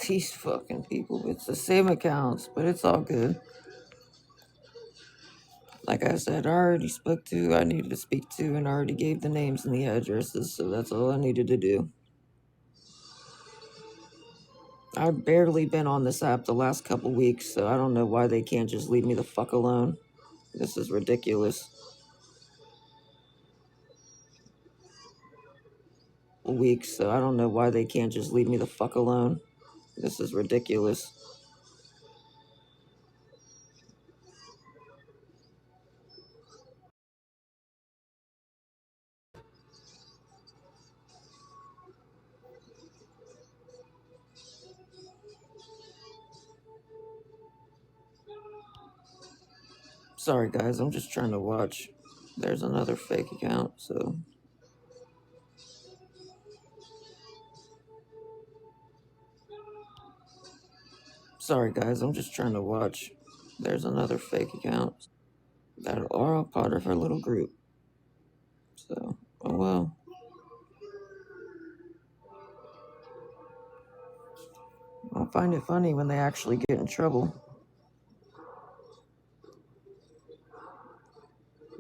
These fucking people. It's the same accounts, but it's all good. Like I said, I already spoke to who I needed to speak to, and I already gave the names and the addresses, so that's all I needed to do. I've barely been on this app the last couple weeks, so I don't know why they can't just leave me the fuck alone. This is ridiculous. Weeks, so I don't know why they can't just leave me the fuck alone. This is ridiculous. Sorry, guys, I'm just trying to watch. There's another fake account, so. Sorry, guys, I'm just trying to watch. There's another fake account that are all part of her little group. So, oh well. I find it funny when they actually get in trouble.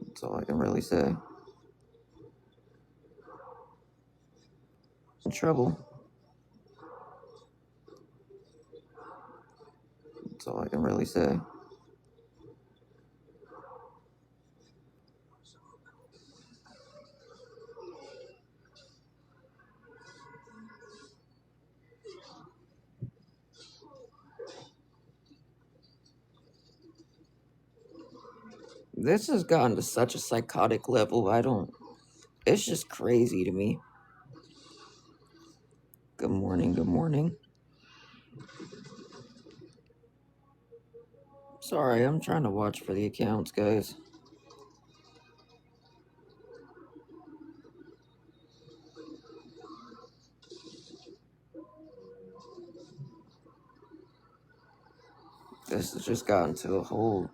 That's all I can really say. In trouble. That's all I can really say. This has gotten to such a psychotic level. It's just crazy to me. Good morning, good morning. Sorry, I'm trying to watch for the accounts, guys. This has just gotten to a whole,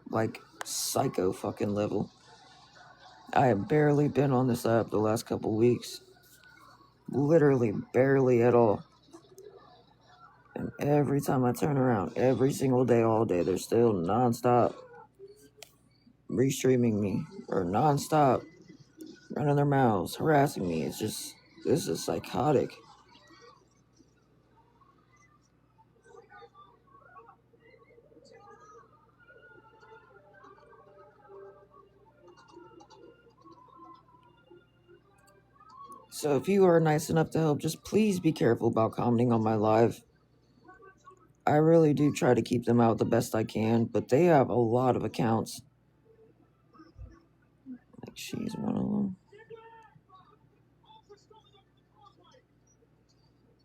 psycho fucking level. I have barely been on this app the last couple weeks. Literally barely at all. And every time I turn around, every single day, all day, they're still nonstop restreaming me or nonstop running their mouths, harassing me. This is psychotic. So if you are nice enough to help, just please be careful about commenting on my live. I really do try to keep them out the best I can, but they have a lot of accounts. Like she's one of them.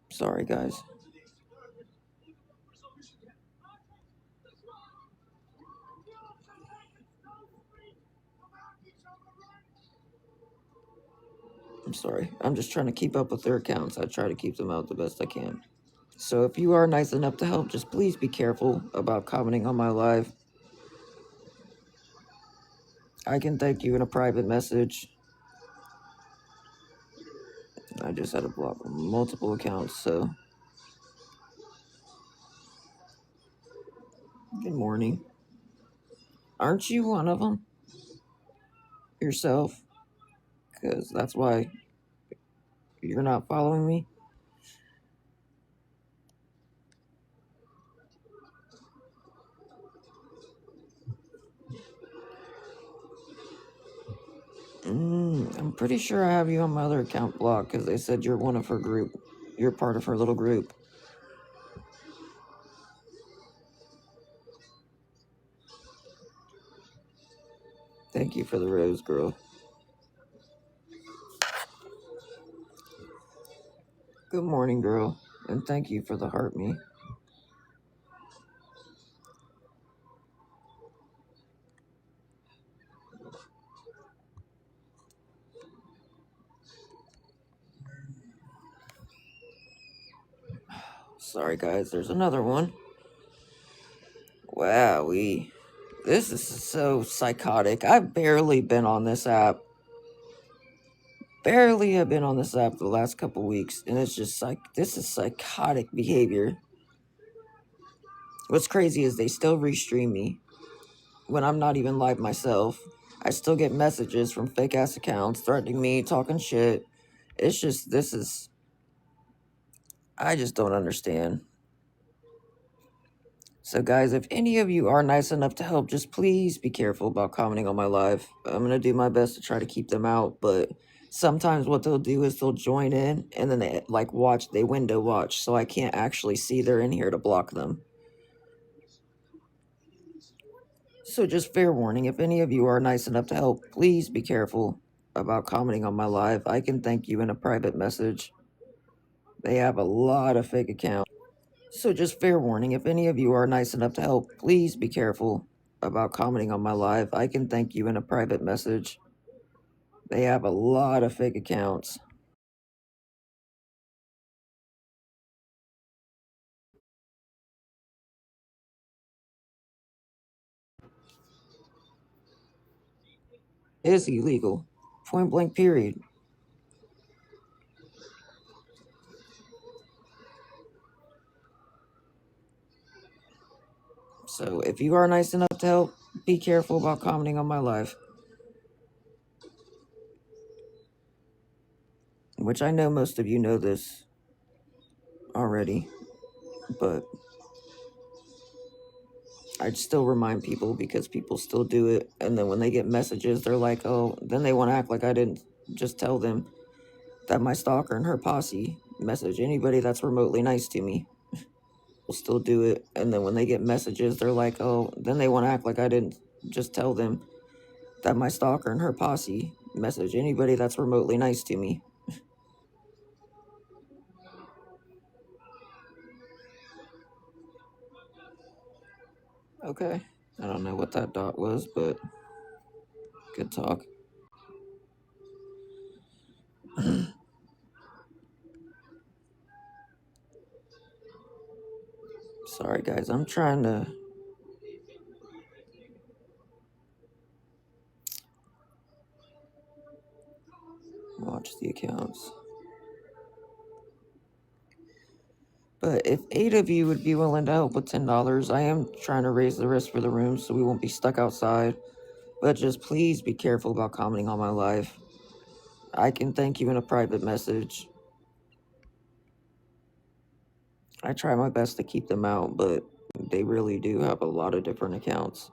Sorry, guys. I'm sorry. I'm just trying to keep up with their accounts. I try to keep them out the best I can. So if you are nice enough to help, just please be careful about commenting on my live. I can thank you in a private message. I just had to block multiple accounts, so. Good morning. Aren't you one of them? Yourself? Because that's why you're not following me. I'm pretty sure I have you on my other account blocked because they said you're one of her group. You're part of her little group. Thank you for the rose, girl. Good morning, girl. And thank you for the heart me. Sorry, guys. There's another one. Wow, this is so psychotic. I've barely been on this app. Barely have been on this app the last couple weeks, and it's just this is psychotic behavior. What's crazy is they still restream me when I'm not even live myself. I still get messages from fake ass accounts threatening me, talking shit. It's just I just don't understand. So guys, if any of you are nice enough to help, just please be careful about commenting on my live. I'm going to do my best to try to keep them out, but sometimes what they'll do is they'll join in and then they window watch, so I can't actually see they're in here to block them. So just fair warning, if any of you are nice enough to help, please be careful about commenting on my live. I can thank you in a private message. They have a lot of fake accounts. So just fair warning, if any of you are nice enough to help, please be careful about commenting on my live. I can thank you in a private message. They have a lot of fake accounts. It is illegal. Point blank period. So if you are nice enough to help, be careful about commenting on my live. Which I know most of you know this already, but I'd still remind people because people still do it. And then when they get messages, they're like, oh, then they want to act like I didn't just tell them that my stalker and her posse message anybody that's remotely nice to me. Will still do it. And then when they get messages, they're like, oh, then they want to act like I didn't just tell them that my stalker and her posse message anybody that's remotely nice to me. Okay. I don't know what that dot was, but good talk. Sorry, guys. I'm trying to watch the accounts. But if 8 of you would be willing to help with $10, I am trying to raise the risk for the room so we won't be stuck outside. But just please be careful about commenting on my live. I can thank you in a private message. I try my best to keep them out, but they really do have a lot of different accounts.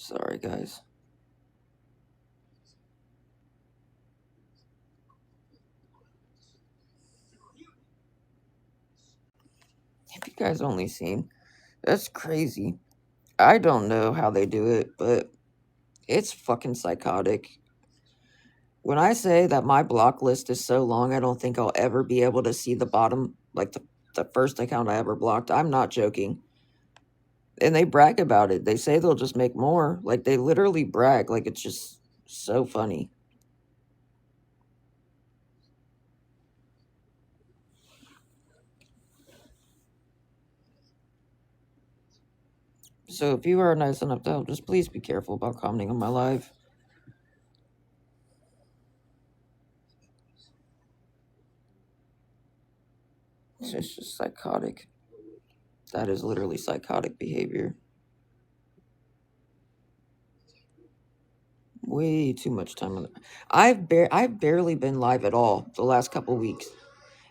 Sorry, guys. Have you guys only seen? That's crazy. I don't know how they do it, but it's fucking psychotic. When I say that my block list is so long, I don't think I'll ever be able to see the bottom, like the first account I ever blocked. I'm not joking. And they brag about it. They say they'll just make more. Like, they literally brag. Like, it's just so funny. So if you are nice enough to help, just please be careful about commenting on my live. It's just psychotic. That is literally psychotic behavior. Way too much time on it. I've barely been live at all the last couple weeks.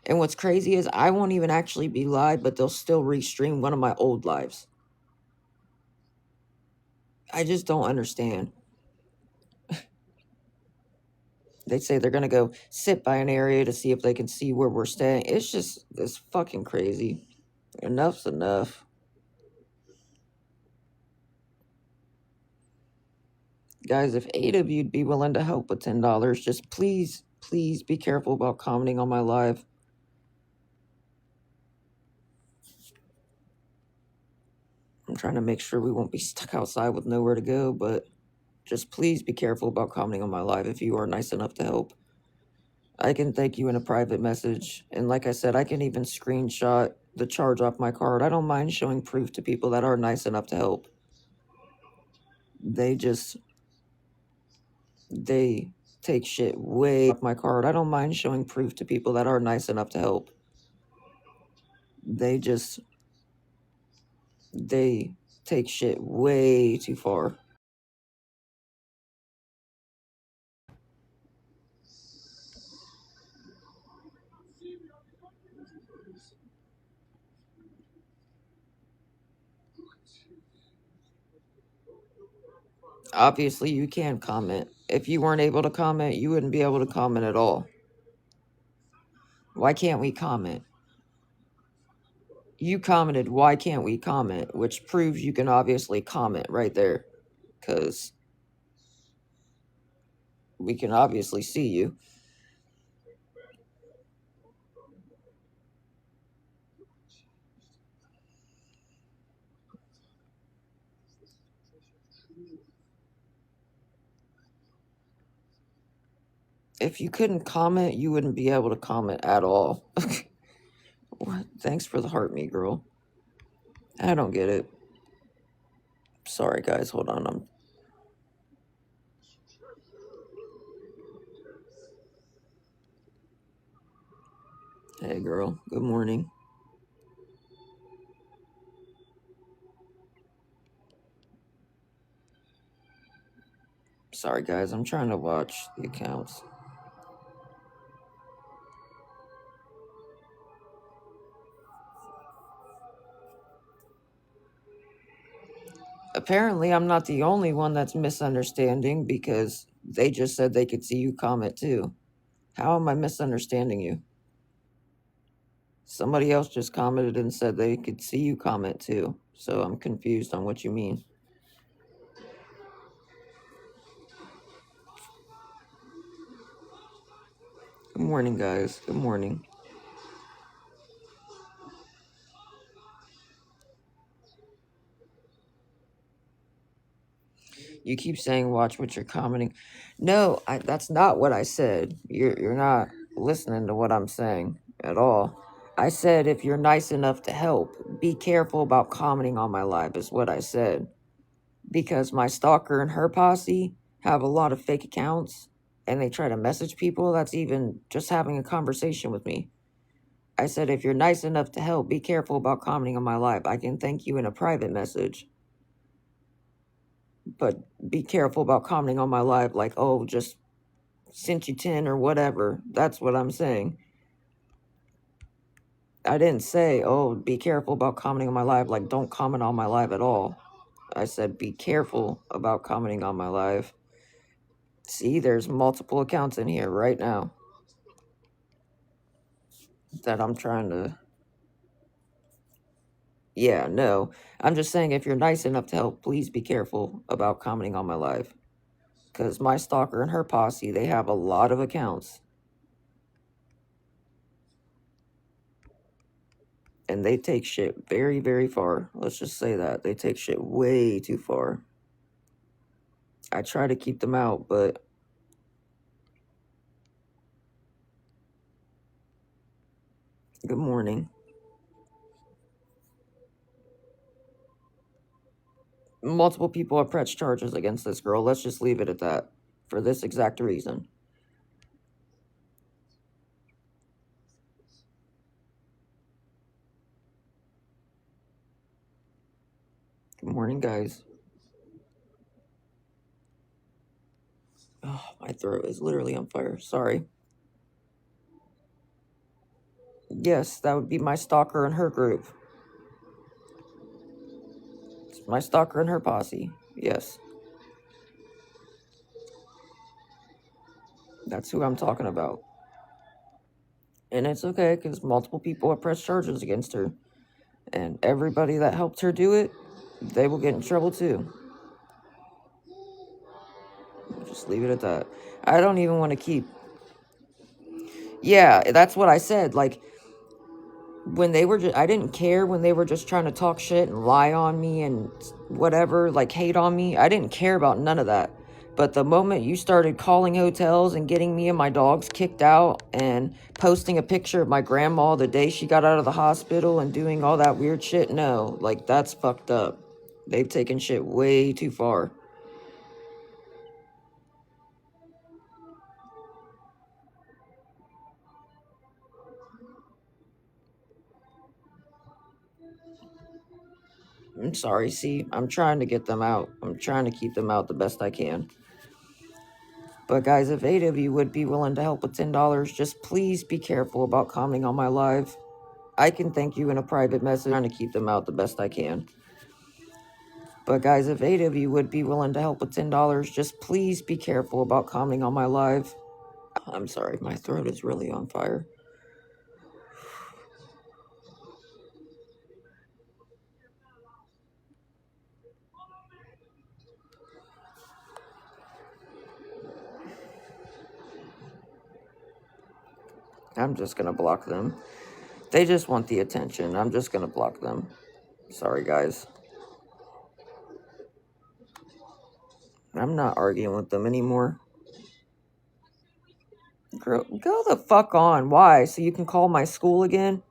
And what's crazy is I won't even actually be live, but they'll still restream one of my old lives. I just don't understand. They say they're gonna go sit by an area to see if they can see where we're staying. It's fucking crazy. Enough's enough. Guys, if 8 of you'd be willing to help with $10, just please be careful about commenting on my live. I'm trying to make sure we won't be stuck outside with nowhere to go, but just please be careful about commenting on my live if you are nice enough to help. I can thank you in a private message. And like I said, I can even screenshot the charge off my card. I don't mind showing proof to people that are nice enough to help. They take shit way off my card. I don't mind showing proof to people that are nice enough to help. They take shit way too far. Obviously, you can comment. If you weren't able to comment, you wouldn't be able to comment at all. Why can't we comment? You commented, why can't we comment? Which proves you can obviously comment right there. Because we can obviously see you. If you couldn't comment, you wouldn't be able to comment at all. What? Thanks for the heart, me girl. I don't get it. Sorry, guys. Hold on. Hey, girl. Good morning. Sorry, guys. I'm trying to watch the accounts. Apparently, I'm not the only one that's misunderstanding because they just said they could see you comment too. How am I misunderstanding you? Somebody else just commented and said they could see you comment too. So I'm confused on what you mean. Good morning, guys. Good morning. You keep saying watch what you're commenting. No, that's not what I said. You're not listening to what I'm saying at all. I said if you're nice enough to help, be careful about commenting on my live is what I said. Because my stalker and her posse have a lot of fake accounts and they try to message people that's even just having a conversation with me. I said if you're nice enough to help, be careful about commenting on my live. I can thank you in a private message. But be careful about commenting on my live like, oh, just sent you 10 or whatever. That's what I'm saying. I didn't say, oh, be careful about commenting on my live, like don't comment on my live at all. I said be careful about commenting on my live. See, there's multiple accounts in here right now that I'm trying to... Yeah, no. I'm just saying if you're nice enough to help, please be careful about commenting on my live. Because my stalker and her posse, they have a lot of accounts. And they take shit very, very far. Let's just say that. They take shit way too far. I try to keep them out, but... Good morning. Multiple people have pressed charges against this girl. Let's just leave it at that. For this exact reason. Good morning, guys. Oh, my throat is literally on fire. Sorry. Yes, that would be my stalker and her group. It's my stalker and her posse. Yes. That's who I'm talking about. And it's okay, because multiple people have pressed charges against her. And everybody that helped her do it, they will get in trouble too. Just leave it at that. I don't even want to keep... Yeah, that's what I said. Like, when they were just... I didn't care when they were just trying to talk shit and lie on me and whatever, like hate on me. I didn't care about none of that. But the moment you started calling hotels and getting me and my dogs kicked out and posting a picture of my grandma the day she got out of the hospital and doing all that weird shit, no, like that's fucked up. They've taken shit way too far. I'm sorry, see, I'm trying to get them out. I'm trying to keep them out the best I can. But guys, if 8 of you would be willing to help with $10, just please be careful about commenting on my live. I can thank you in a private message. I'm trying to keep them out the best I can. But guys, if 8 of you would be willing to help with $10, just please be careful about commenting on my live. I'm sorry, my throat is really on fire. I'm just gonna block them. They just want the attention. I'm just gonna block them. Sorry, guys. I'm not arguing with them anymore. Girl, go the fuck on. Why? So you can call my school again?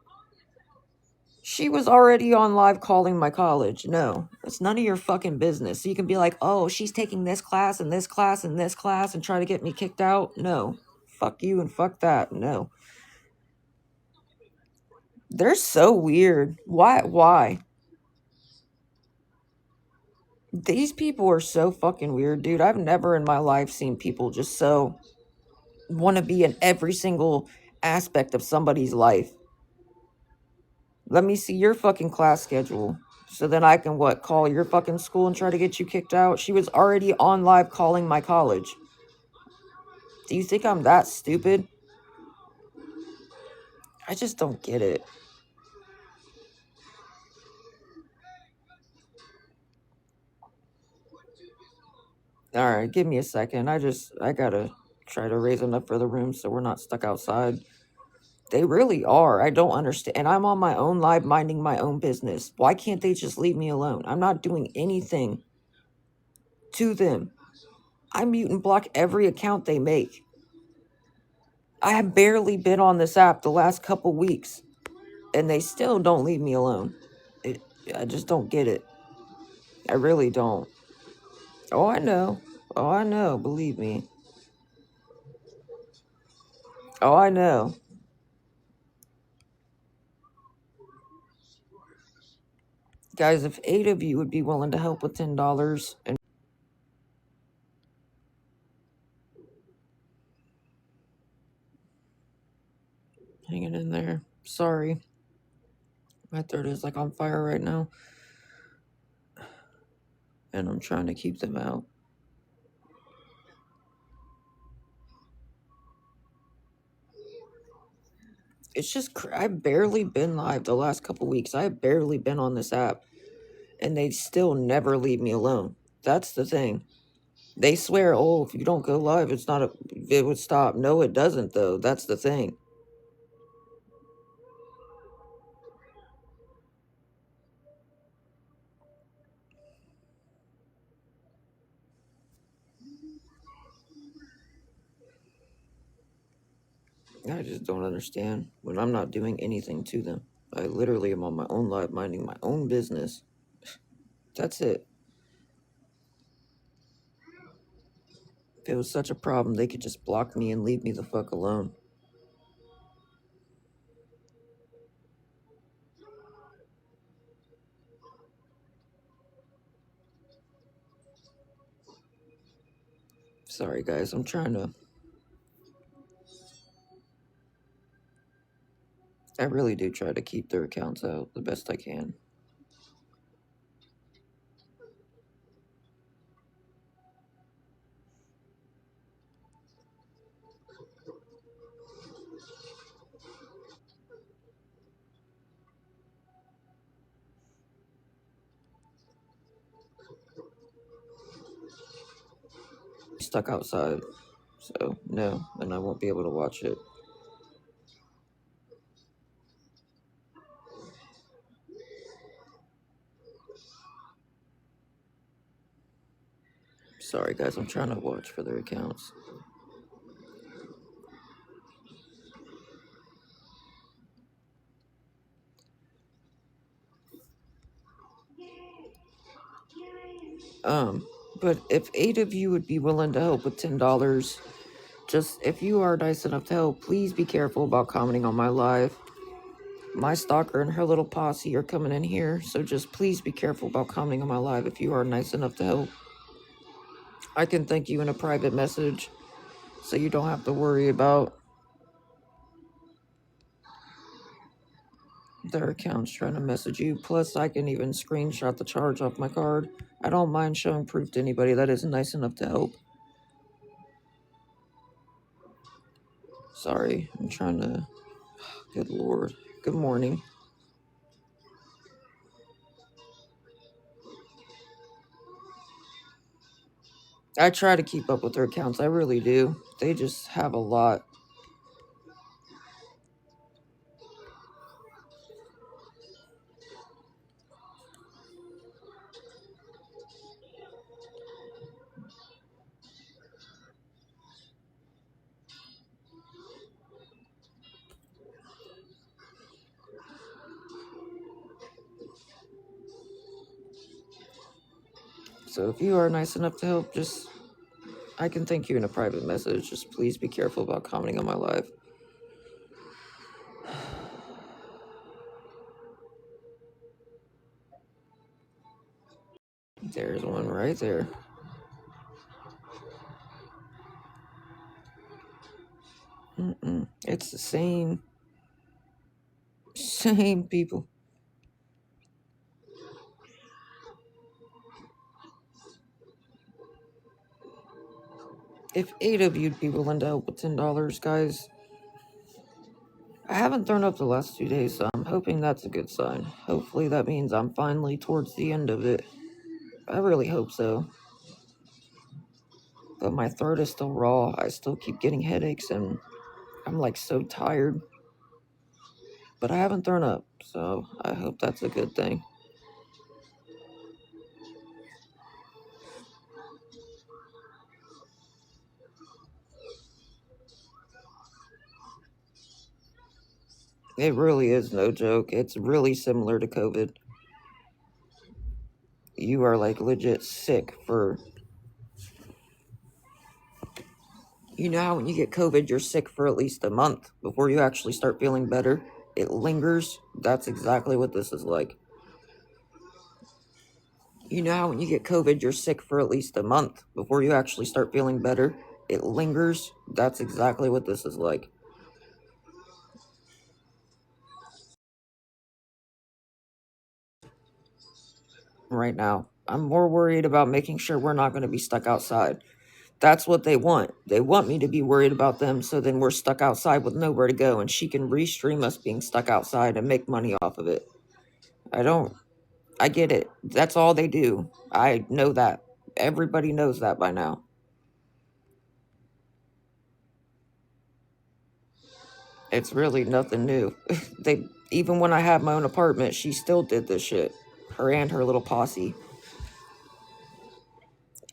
She was already on live calling my college. No, it's none of your fucking business. So you can be like, oh, she's taking this class and this class and this class and try to get me kicked out. No. Fuck you and fuck that. No. They're so weird. Why? These people are so fucking weird, dude. I've never in my life seen people just so want to be in every single aspect of somebody's life. Let me see your fucking class schedule. So then I can, what, call your fucking school and try to get you kicked out? She was already on live calling my college. Do you think I'm that stupid? I just don't get it. Alright, give me a second. I gotta try to raise enough for the room so we're not stuck outside. They really are. I don't understand. And I'm on my own live minding my own business. Why can't they just leave me alone? I'm not doing anything to them. I mute and block every account they make. I have barely been on this app the last couple weeks, and they still don't leave me alone. I just don't get it. I really don't. Oh, I know. Oh, I know. Believe me. Oh, I know. Guys, if 8 of you would be willing to help with $10 and hanging in there. Sorry. My throat is like on fire right now. And I'm trying to keep them out. It's just, I've barely been live the last couple weeks. I've barely been on this app. And they still never leave me alone. That's the thing. They swear, oh, if you don't go live, it would stop. No, it doesn't, though. That's the thing. I just don't understand when I'm not doing anything to them. I literally am on my own live minding my own business. That's it. If it was such a problem, they could just block me and leave me the fuck alone. Sorry, guys. I'm trying to... I really do try to keep their accounts out the best I can. Stuck outside. So, no. And I won't be able to watch it. Sorry, guys. I'm trying to watch for their accounts. But if 8 of you would be willing to help with $10, just if you are nice enough to help, please be careful about commenting on my live. My stalker and her little posse are coming in here, so just please be careful about commenting on my live if you are nice enough to help. I can thank you in a private message, so you don't have to worry about their accounts trying to message you. Plus, I can even screenshot the charge off my card. I don't mind showing proof to anybody that is nice enough to help. Sorry, I'm trying to... Good Lord. Good morning. I try to keep up with their accounts. I really do. They just have a lot. So if you are nice enough to help, just, I can thank you in a private message. Just please be careful about commenting on my live. There's one right there. It's the same people. If 8 of you'd be willing to help with $10, guys. I haven't thrown up the last 2 days, so I'm hoping that's a good sign. Hopefully that means I'm finally towards the end of it. I really hope so. But my throat is still raw. I still keep getting headaches and I'm like so tired. But I haven't thrown up, so I hope that's a good thing. It really is no joke. It's really similar to COVID. You are like legit sick for... You know how when you get COVID, you're sick for at least a month before you actually start feeling better? It lingers. That's exactly what this is like. You know how when you get COVID, you're sick for at least a month before you actually start feeling better? It lingers. That's exactly what this is like. Right now, I'm more worried about making sure we're not going to be stuck outside. That's what they want. They want me to be worried about them, so then we're stuck outside with nowhere to go, and she can restream us being stuck outside and make money off of it. I get it. That's all they do. I know that. Everybody knows that by now. It's really nothing new. Even when I had my own apartment, she still did this shit. Her and her little posse.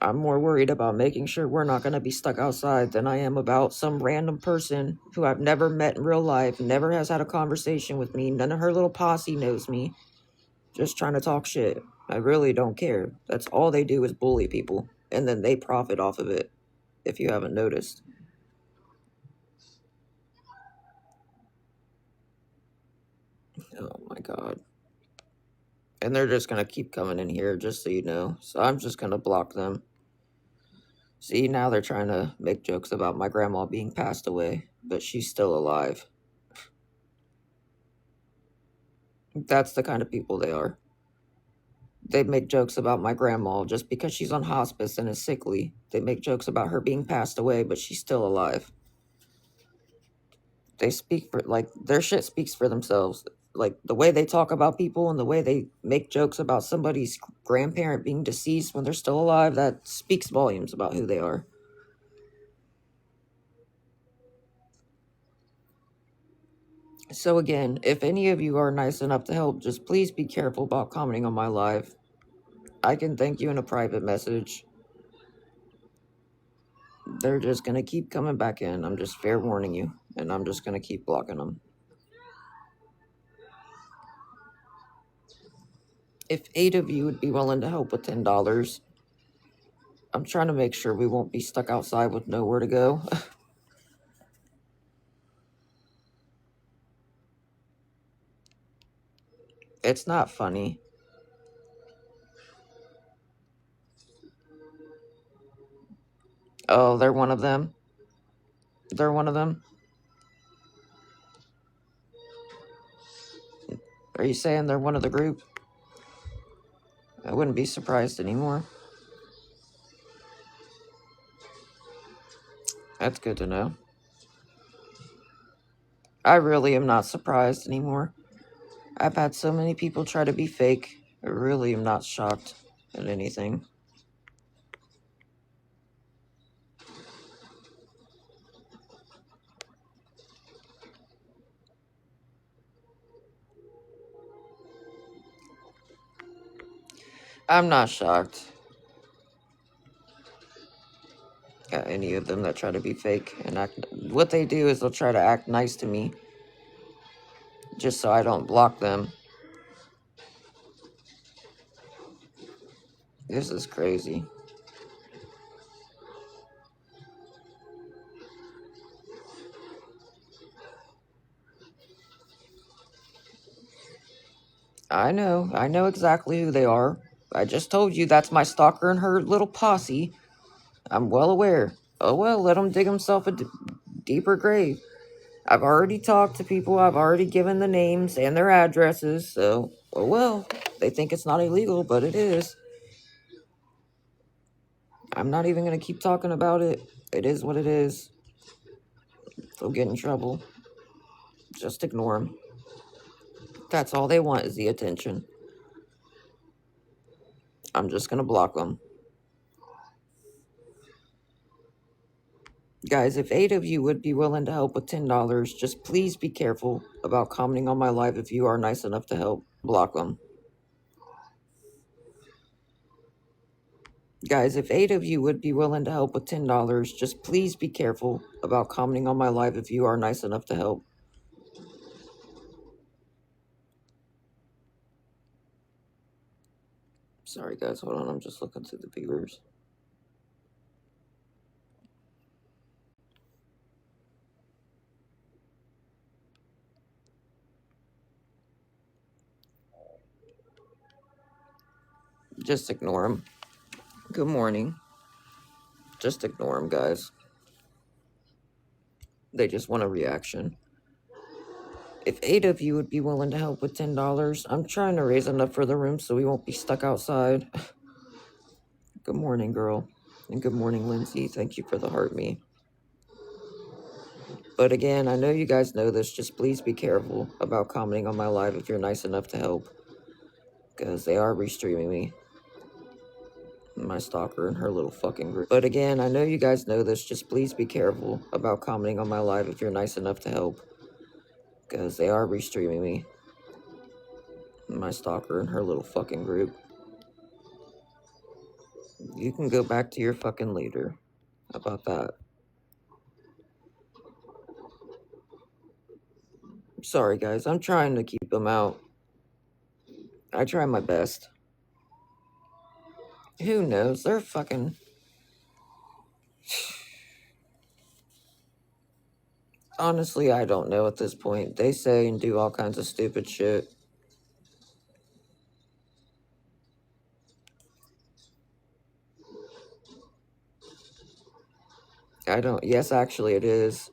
I'm more worried about making sure we're not going to be stuck outside than I am about some random person who I've never met in real life, never has had a conversation with me, none of her little posse knows me, just trying to talk shit. I really don't care. That's all they do is bully people, and then they profit off of it, if you haven't noticed. Oh my god. And they're just going to keep coming in here, just so you know. So I'm just going to block them. See, now they're trying to make jokes about my grandma being passed away, but she's still alive. That's the kind of people they are. They make jokes about my grandma just because she's on hospice and is sickly. They make jokes about her being passed away, but she's still alive. They speak for, like, their shit speaks for themselves. Like, the way they talk about people and the way they make jokes about somebody's grandparent being deceased when they're still alive, that speaks volumes about who they are. So again, if any of you are nice enough to help, just please be careful about commenting on my live. I can thank you in a private message. They're just going to keep coming back in. I'm just fair warning you. And I'm just going to keep blocking them. If 8 of you would be willing to help with $10, I'm trying to make sure we won't be stuck outside with nowhere to go. It's not funny. Oh, they're one of them? They're one of them? Are you saying they're one of the group? I wouldn't be surprised anymore. That's good to know. I really am not surprised anymore. I've had so many people try to be fake. I really am not shocked at anything. I'm not shocked at any of them that try to be fake and act. What they do is they'll try to act nice to me just so I don't block them. This is crazy. I know exactly who they are. I just told you that's my stalker and her little posse. I'm well aware. Oh well, let him dig himself a deeper grave. I've already talked to people, I've already given the names and their addresses, so, oh well, they think it's not illegal, but it is. I'm not even gonna keep talking about it. It is what it is. They'll get in trouble. Just ignore them. That's all they want is the attention. I'm just gonna block them. Guys, if 8 of you would be willing to help with $10, just please be careful about commenting on my live if you are nice enough to help. Block them. Guys, if 8 of you would be willing to help with $10, just please be careful about commenting on my live if you are nice enough to help. Sorry guys, hold on, I'm just looking through the viewers. Just ignore them. Good morning. Just ignore them, guys. They just want a reaction. If 8 of you would be willing to help with $10, I'm trying to raise enough for the room so we won't be stuck outside. Good morning, girl. And good morning, Lindsay. Thank you for the heart me. But again, I know you guys know this. Just please be careful about commenting on my live if you're nice enough to help. Because they are restreaming me. My stalker and her little fucking group. But again, I know you guys know this. Just please be careful about commenting on my live if you're nice enough to help. Because they are restreaming me. My stalker and her little fucking group. You can go back to your fucking leader. How about that? Sorry guys, I'm trying to keep them out. I try my best. Who knows? They're fucking... Honestly, I don't know at this point. They say and do all kinds of stupid shit. I don't... Yes, actually it is.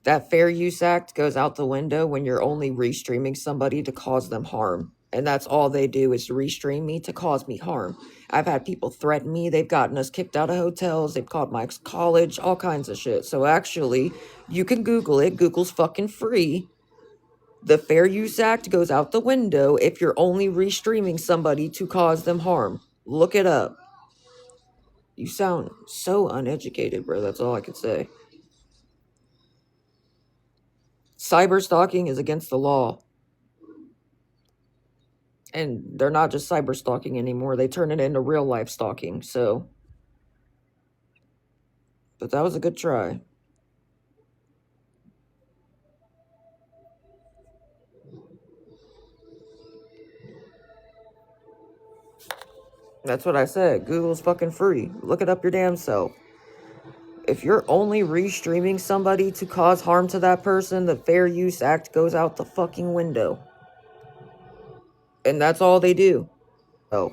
That Fair Use Act goes out the window when you're only restreaming somebody to cause them harm. And that's all they do is restream me to cause me harm. I've had people threaten me. They've gotten us kicked out of hotels. They've called my college. All kinds of shit. So actually, you can Google it. Google's fucking free. The Fair Use Act goes out the window if you're only restreaming somebody to cause them harm. Look it up. You sound so uneducated, bro. That's all I could say. Cyber stalking is against the law. And they're not just cyber stalking anymore. They turn it into real life stalking. So, but that was a good try. That's what I said. Google's fucking free. Look it up your damn self. If you're only restreaming somebody to cause harm to that person, the Fair Use Act goes out the fucking window. And that's all they do. Oh.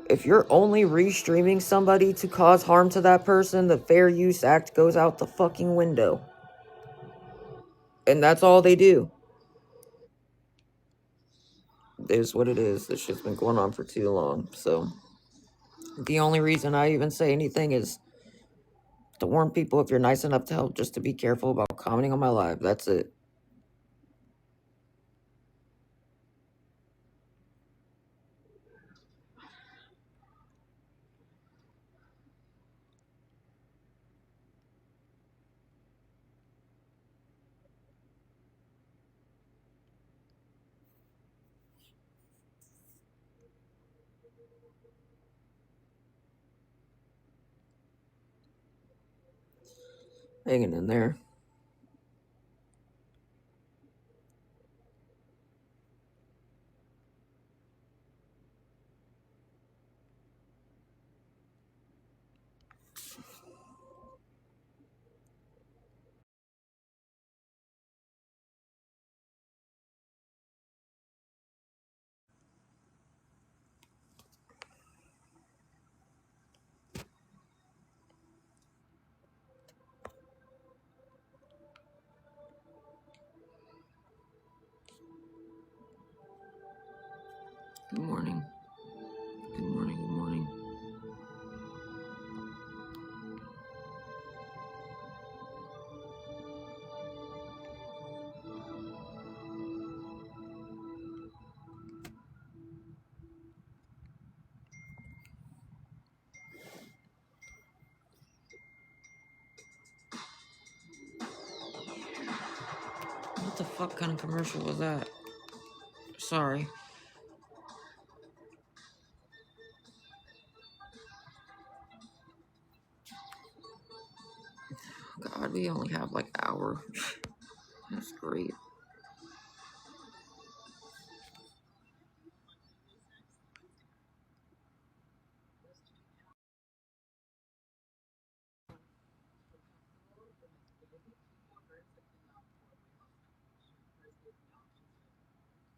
If you're only restreaming somebody to cause harm to that person, the Fair Use Act goes out the fucking window. And that's all they do. It is what it is. This shit's been going on for too long. So, the only reason I even say anything is to warn people if you're nice enough to help, just to be careful about commenting on my live. That's it. Hanging in there. Good morning. Good morning. Good morning. What the fuck kind of commercial was that? Sorry. God, we only have like an hour. That's great.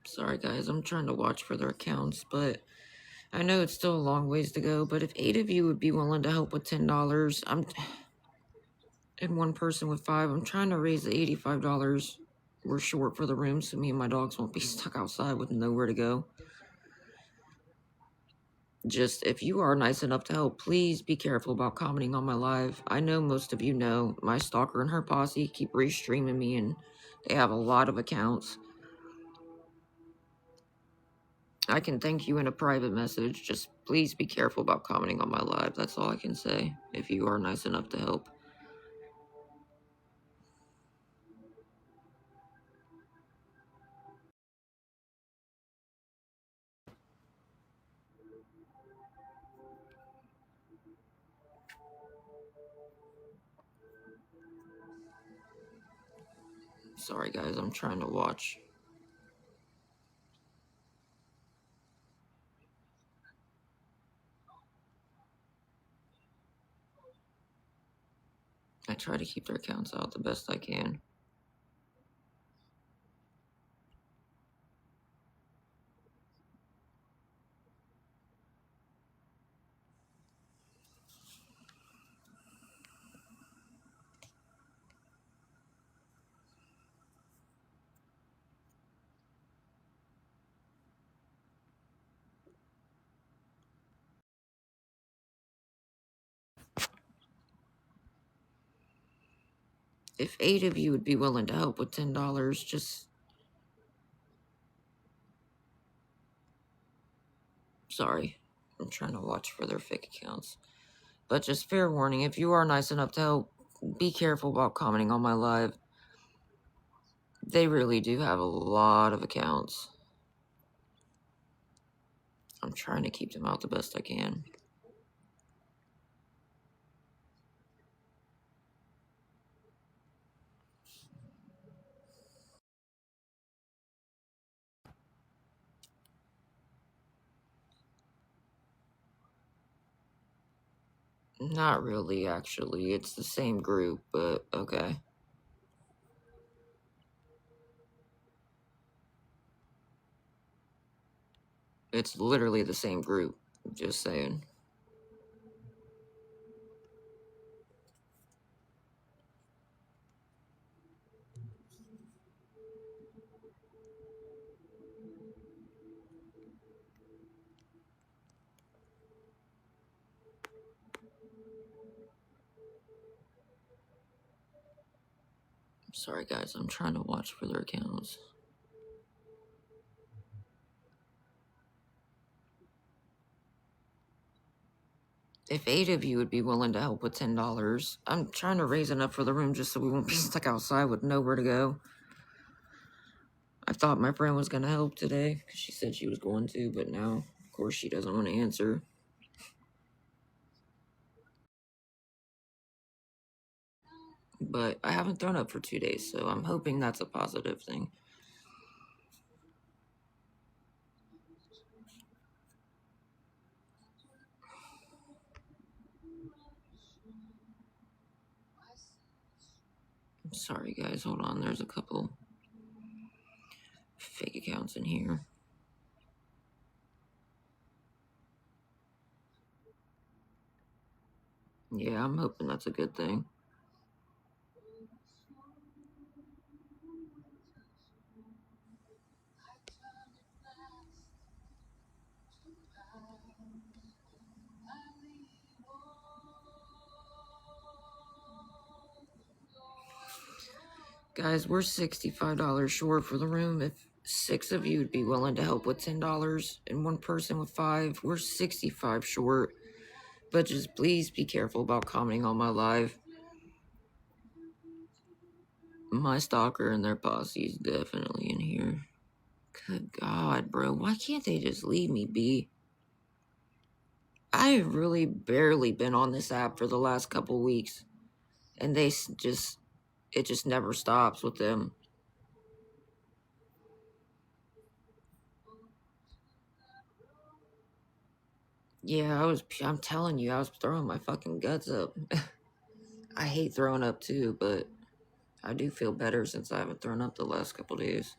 Sorry, guys, I'm trying to watch for their accounts, but I know it's still a long ways to go. But if 8 of you would be willing to help with $10, and one person with 5, I'm trying to raise the $85. We're short for the room, so me and my dogs won't be stuck outside with nowhere to go. Just, if you are nice enough to help, please be careful about commenting on my live. I know most of you know my stalker and her posse keep restreaming me, and they have a lot of accounts. I can thank you in a private message. Just please be careful about commenting on my live. That's all I can say, if you are nice enough to help. Sorry, guys, I'm trying to watch. I try to keep their accounts out the best I can. If 8 of you would be willing to help with $10, just... Sorry, I'm trying to watch for their fake accounts. But just fair warning, if you are nice enough to help, be careful about commenting on my live. They really do have a lot of accounts. I'm trying to keep them out the best I can. Not really, actually. It's the same group, but okay. It's literally the same group. Just saying. Sorry, guys. I'm trying to watch for their accounts. If 8 of you would be willing to help with $10, I'm trying to raise enough for the room just so we won't be stuck outside with nowhere to go. I thought my friend was going to help today, because she said she was going to, but now, of course, she doesn't want to answer. But I haven't thrown up for 2 days, so I'm hoping that's a positive thing. I'm sorry, guys. Hold on. There's a couple fake accounts in here. Yeah, I'm hoping that's a good thing. Guys, we're $65 short for the room. If 6 of you would be willing to help with $10 and 1 person with 5, we're 65 short. But just please be careful about commenting on my live. My stalker and their posse is definitely in here. Good God, bro. Why can't they just leave me be? I've really barely been on this app for the last couple weeks. And it just never stops with them. Yeah, I'm telling you, I was throwing my fucking guts up. I hate throwing up too, but I do feel better since I haven't thrown up the last couple days.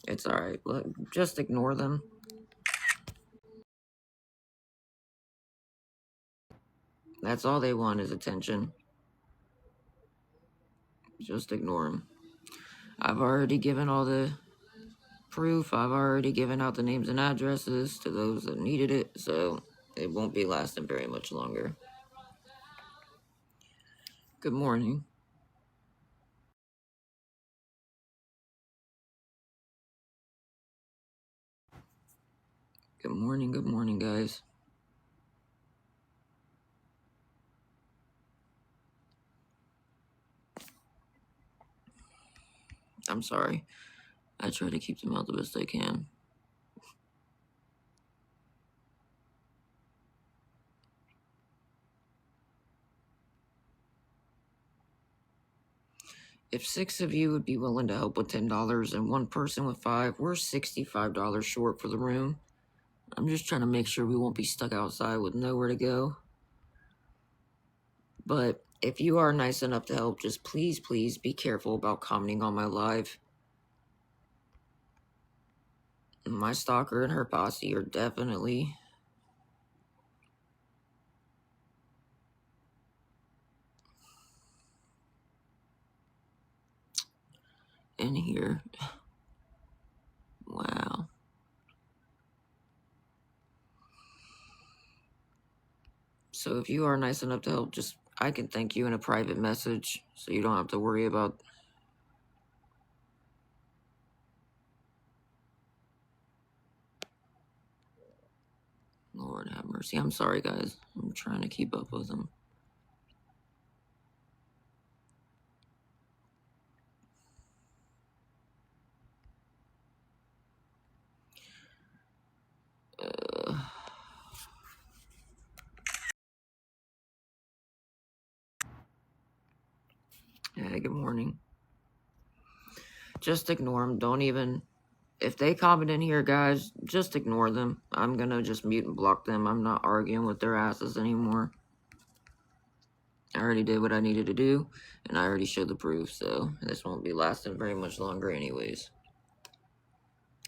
It's alright. Look, just ignore them. That's all they want is attention. Just ignore them. I've already given all the proof. I've already given out the names and addresses to those that needed it, so it won't be lasting very much longer. Good morning. Good morning, guys. I'm sorry. I try to keep them out the best I can. If 6 of you would be willing to help with $10 and 1 person with 5, we're $65 short for the room. I'm just trying to make sure we won't be stuck outside with nowhere to go. But if you are nice enough to help, just please be careful about commenting on my live. My stalker and her posse are definitely in here. Wow. So if you are nice enough to help, I can thank you in a private message so you don't have to worry about. Lord have mercy. I'm sorry, guys. I'm trying to keep up with them. Hey, good morning. Just ignore them. Don't even... If they comment in here, guys, just ignore them. I'm gonna just mute and block them. I'm not arguing with their asses anymore. I already did what I needed to do, and I already showed the proof, so this won't be lasting very much longer anyways.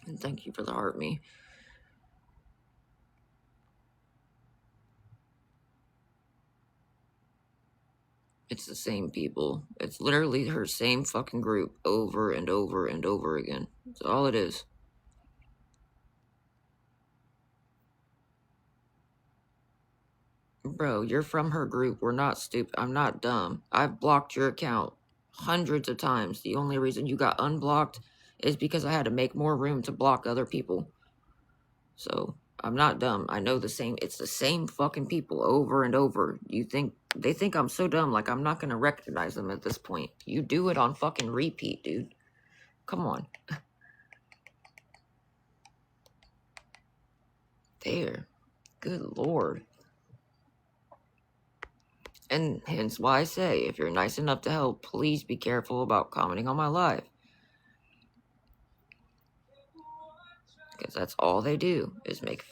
And thank you for the heart me. It's the same people. It's literally her same fucking group over and over and over again. That's all it is. Bro, you're from her group. We're not stupid. I'm not dumb. I've blocked your account hundreds of times. The only reason you got unblocked is because I had to make more room to block other people. So, I'm not dumb. I know it's the same fucking people over and over. They think I'm so dumb, like I'm not gonna recognize them at this point. You do it on fucking repeat, dude. Come on. There. Good lord. And hence why I say, if you're nice enough to help, please be careful about commenting on my live. Because that's all they do, is make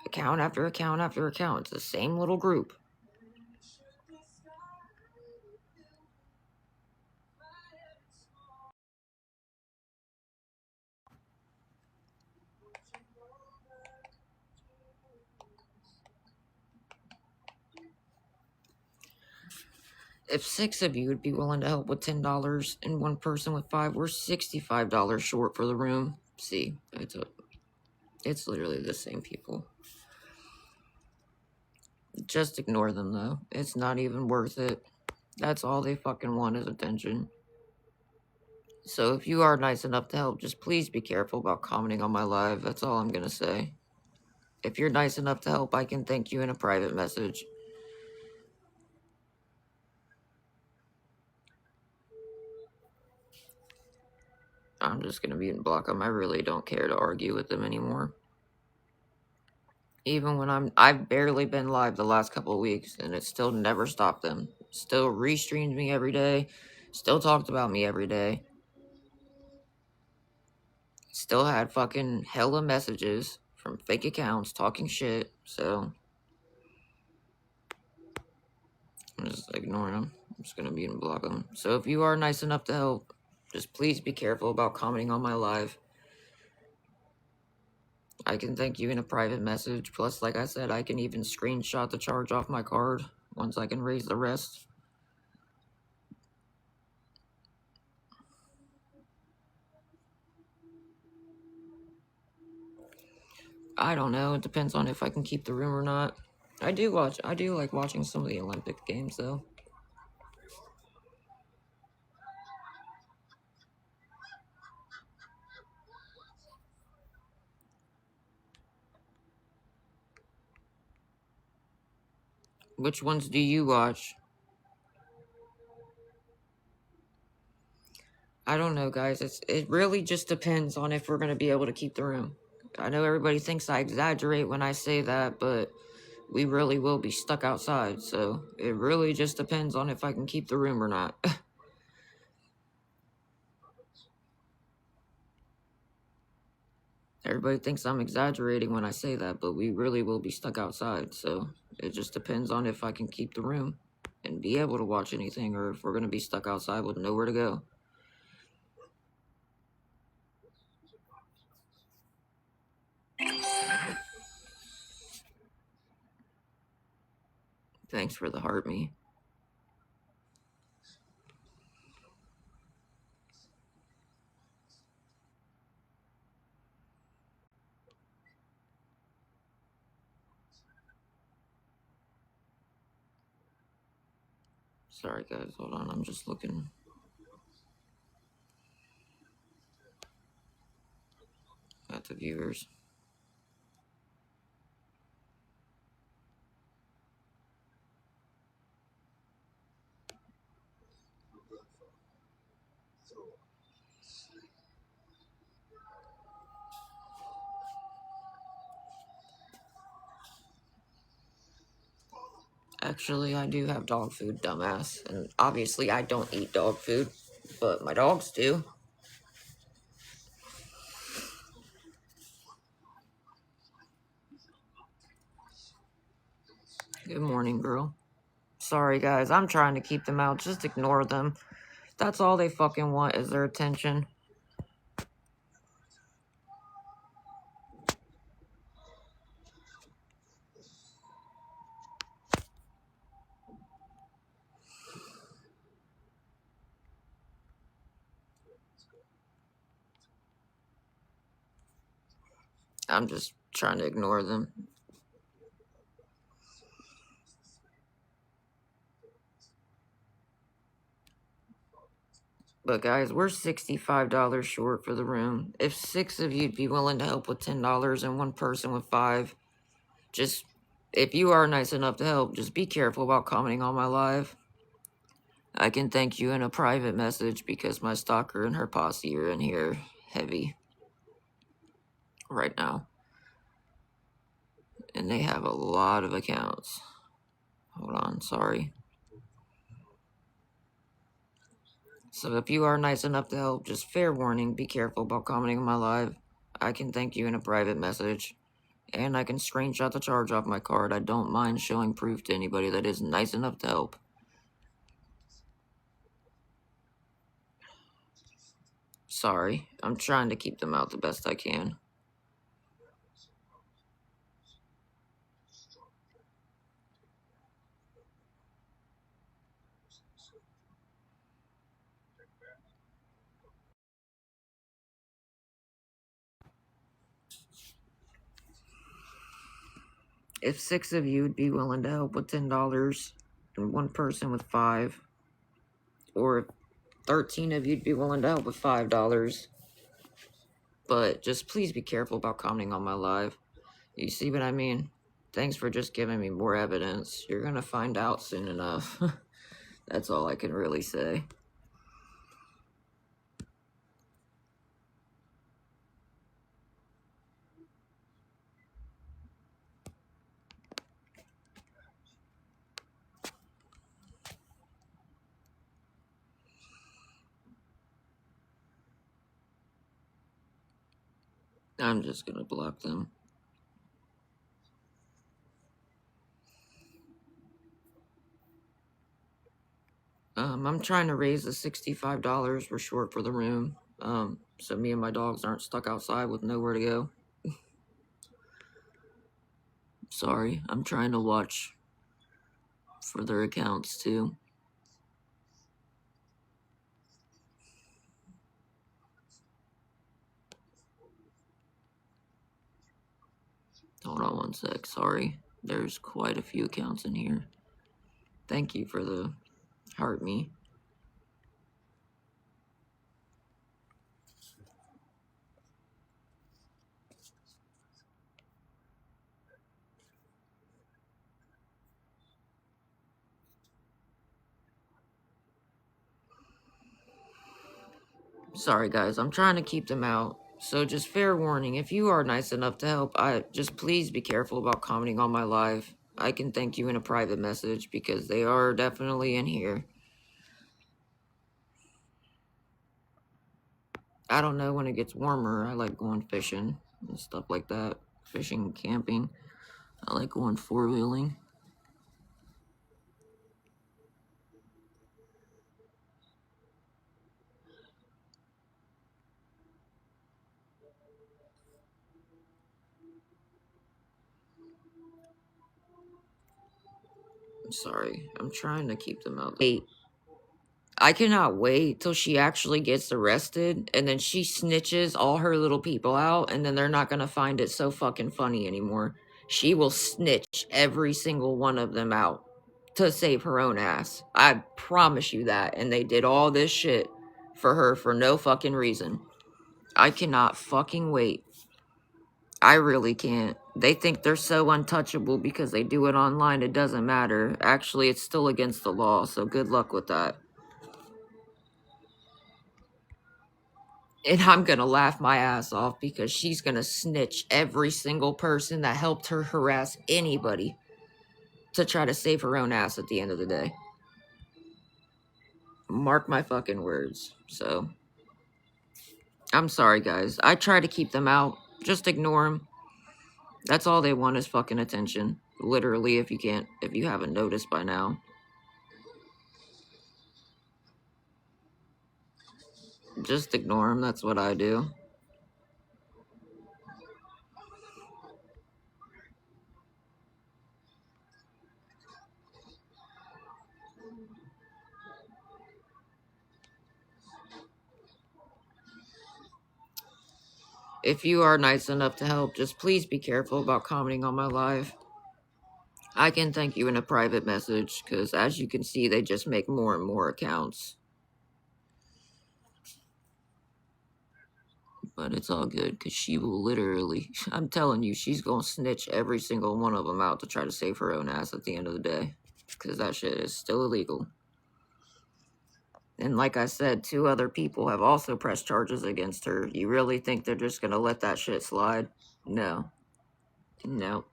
account after account after account. It's the same little group. If 6 of you would be willing to help with $10 and 1 person with 5, we're $65 short for the room. See, it's literally the same people. Just ignore them, though. It's not even worth it. That's all they fucking want is attention. So if you are nice enough to help, just please be careful about commenting on my live. That's all I'm gonna say. If you're nice enough to help, I can thank you in a private message. I'm just gonna mute and block them. I really don't care to argue with them anymore. Even when I've barely been live the last couple of weeks, and it still never stopped them. Still restreamed me every day. Still talked about me every day. Still had fucking hella messages from fake accounts talking shit. So I'm just ignoring them. I'm just gonna mute and block them. So if you are nice enough to help, just please be careful about commenting on my live. I can thank you in a private message. Plus, like I said, I can even screenshot the charge off my card once I can raise the rest. I don't know. It depends on if I can keep the room or not. I do like watching some of the Olympic games, though. Which ones do you watch? I don't know, guys. It really just depends on if we're going to be able to keep the room. I know everybody thinks I exaggerate when I say that, but we really will be stuck outside, so it really just depends on if I can keep the room or not. Everybody thinks I'm exaggerating when I say that, but we really will be stuck outside, so it just depends on if I can keep the room and be able to watch anything, or if we're going to be stuck outside with nowhere to go. Thanks for the heart, me. Sorry, guys, hold on, I'm just looking at the viewers. Actually, I do have dog food, dumbass, and obviously I don't eat dog food, but my dogs do. Good morning, girl. Sorry, guys, I'm trying to keep them out. Just ignore them. That's all they fucking want is their attention. I'm just trying to ignore them. But guys, we're $65 short for the room. If 6 of you'd be willing to help with $10 and one person with 5, just, if you are nice enough to help, just be careful about commenting on my live. I can thank you in a private message because my stalker and her posse are in here heavy right now. And they have a lot of accounts. Hold on, sorry. So if you are nice enough to help, just fair warning, be careful about commenting on my live. I can thank you in a private message. And I can screenshot the charge off my card. I don't mind showing proof to anybody that is nice enough to help. Sorry, I'm trying to keep them out the best I can. If 6 of you would be willing to help with $10 and one person with 5, or 13 of you'd be willing to help with $5. But just please be careful about commenting on my live. You see what I mean? Thanks for just giving me more evidence. You're gonna find out soon enough. That's all I can really say. I'm just gonna block them. I'm trying to raise the $65 we're short for the room. So me and my dogs aren't stuck outside with nowhere to go. Sorry, I'm trying to watch for their accounts too. Hold on one sec, sorry. There's quite a few accounts in here. Thank you for the heart me. Sorry guys, I'm trying to keep them out. So just fair warning, if you are nice enough to help, just please be careful about commenting on my live. I can thank you in a private message because they are definitely in here. I don't know, when it gets warmer, I like going fishing and stuff like that. Fishing, camping. I like going four-wheeling. I'm sorry, I'm trying to keep them out. I cannot wait till she actually gets arrested and then she snitches all her little people out and then they're not going to find it so fucking funny anymore. She will snitch every single one of them out to save her own ass. I promise you that. And they did all this shit for her for no fucking reason. I cannot fucking wait. I really can't. They think they're so untouchable because they do it online. It doesn't matter. Actually, it's still against the law, so good luck with that. And I'm gonna laugh my ass off because she's gonna snitch every single person that helped her harass anybody to try to save her own ass at the end of the day. Mark my fucking words. So, I'm sorry, guys. I try to keep them out. Just ignore them. That's all they want is fucking attention. Literally, if you haven't noticed by now. Just ignore them. That's what I do. If you are nice enough to help, just please be careful about commenting on my live. I can thank you in a private message, because as you can see, they just make more and more accounts. But it's all good, because she will literally, I'm telling you, she's going to snitch every single one of them out to try to save her own ass at the end of the day. Because that shit is still illegal. And like I said, 2 other people have also pressed charges against her. You really think they're just going to let that shit slide? No. No.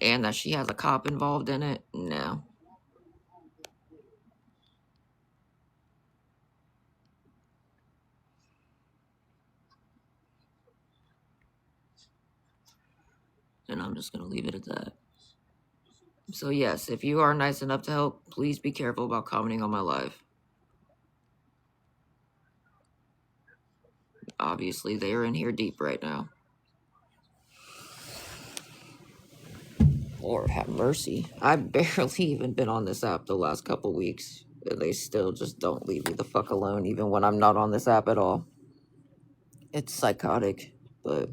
And that she has a cop involved in it? No. And I'm just going to leave it at that. So yes, if you are nice enough to help, please be careful about commenting on my live. Obviously, they are in here deep right now. Lord have mercy. I've barely even been on this app the last couple weeks. And they still just don't leave me the fuck alone, even when I'm not on this app at all. It's psychotic, but...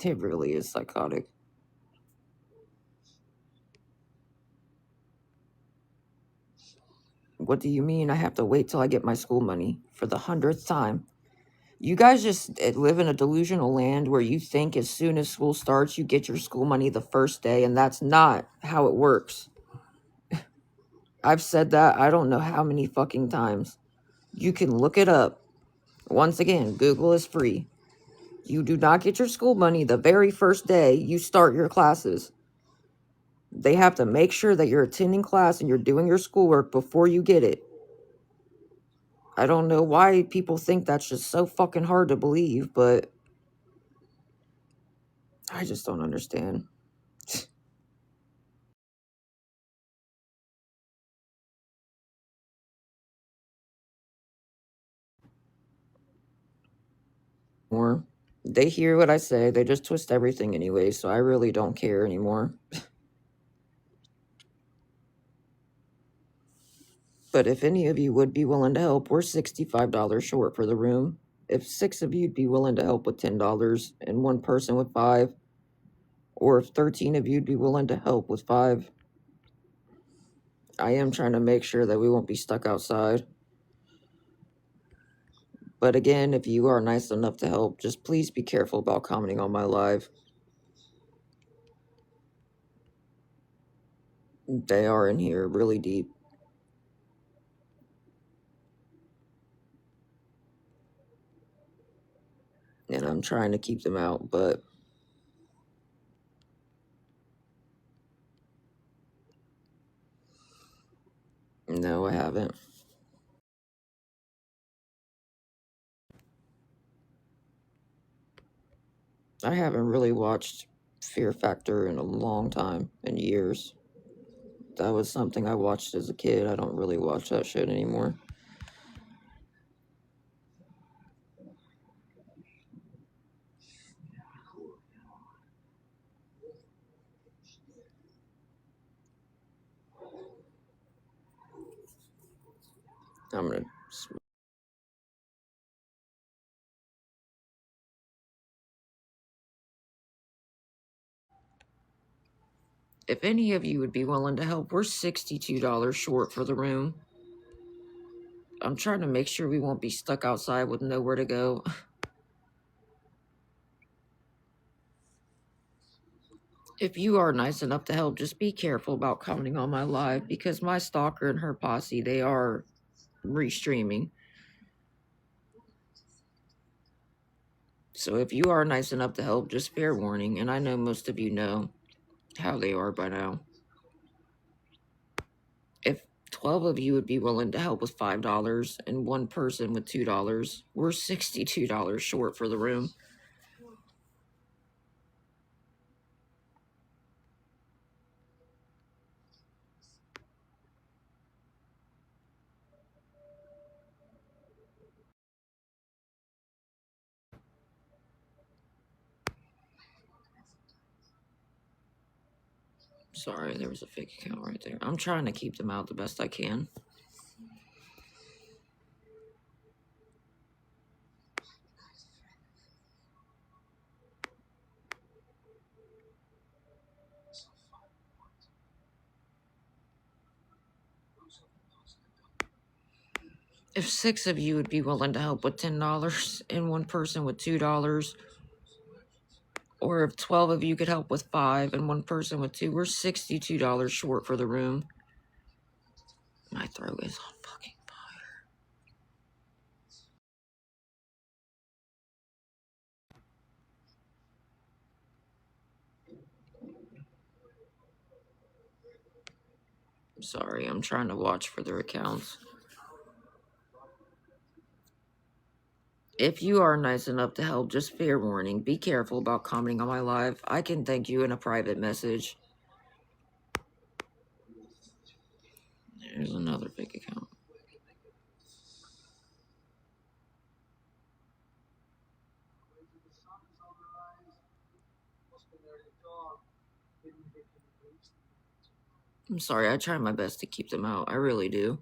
It really is psychotic. What do you mean I have to wait till I get my school money for the 100th time? You guys just live in a delusional land where you think as soon as school starts, you get your school money the first day, and that's not how it works. I've said that I don't know how many fucking times. You can look it up. Once again, Google is free. You do not get your school money the very first day you start your classes. They have to make sure that you're attending class and you're doing your schoolwork before you get it. I don't know why people think that's just so fucking hard to believe, but I just don't understand. More. They hear what I say, they just twist everything anyway, so I really don't care anymore. But if any of you would be willing to help, we're $65 short for the room. If 6 of you'd be willing to help with $10 and one person with 5, or if 13 of you'd be willing to help with 5, I am trying to make sure that we won't be stuck outside. But again, if you are nice enough to help, just please be careful about commenting on my live. They are in here really deep. And I'm trying to keep them out, but no, I haven't. I haven't really watched Fear Factor in a long time, in years. That was something I watched as a kid. I don't really watch that shit anymore. I'm gonna... If any of you would be willing to help, we're $62 short for the room. I'm trying to make sure we won't be stuck outside with nowhere to go. If you are nice enough to help, just be careful about commenting on my live, because my stalker and her posse, they are restreaming. So if you are nice enough to help, just fair warning, and I know most of you know how they are by now. If 12 of you would be willing to help with $5 and one person with $2, we're $62 short for the room. Sorry, there was a fake account right there. I'm trying to keep them out the best I can. If 6 of you would be willing to help with $10 and one person with $2, or if 12 of you could help with 5 and one person with 2, we're $62 short for the room. My throat is on fucking fire. Sorry, I'm trying to watch for their accounts. If you are nice enough to help, just fair warning, be careful about commenting on my live. I can thank you in a private message. There's another fake account. I'm sorry, I try my best to keep them out. I really do.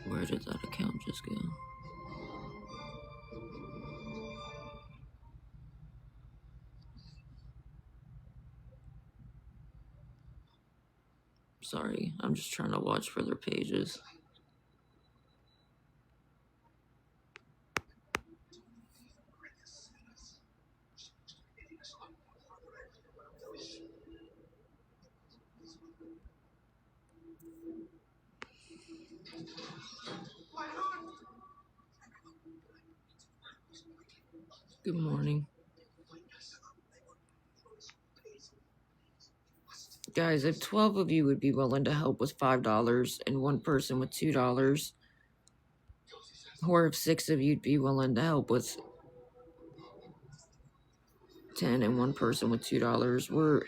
Where did that account just go? Sorry, I'm just trying to watch for their pages. Good morning. Guys, if 12 of you would be willing to help with $5 and one person with $2, or if 6 of you'd be willing to help with 10 and one person with $2, we're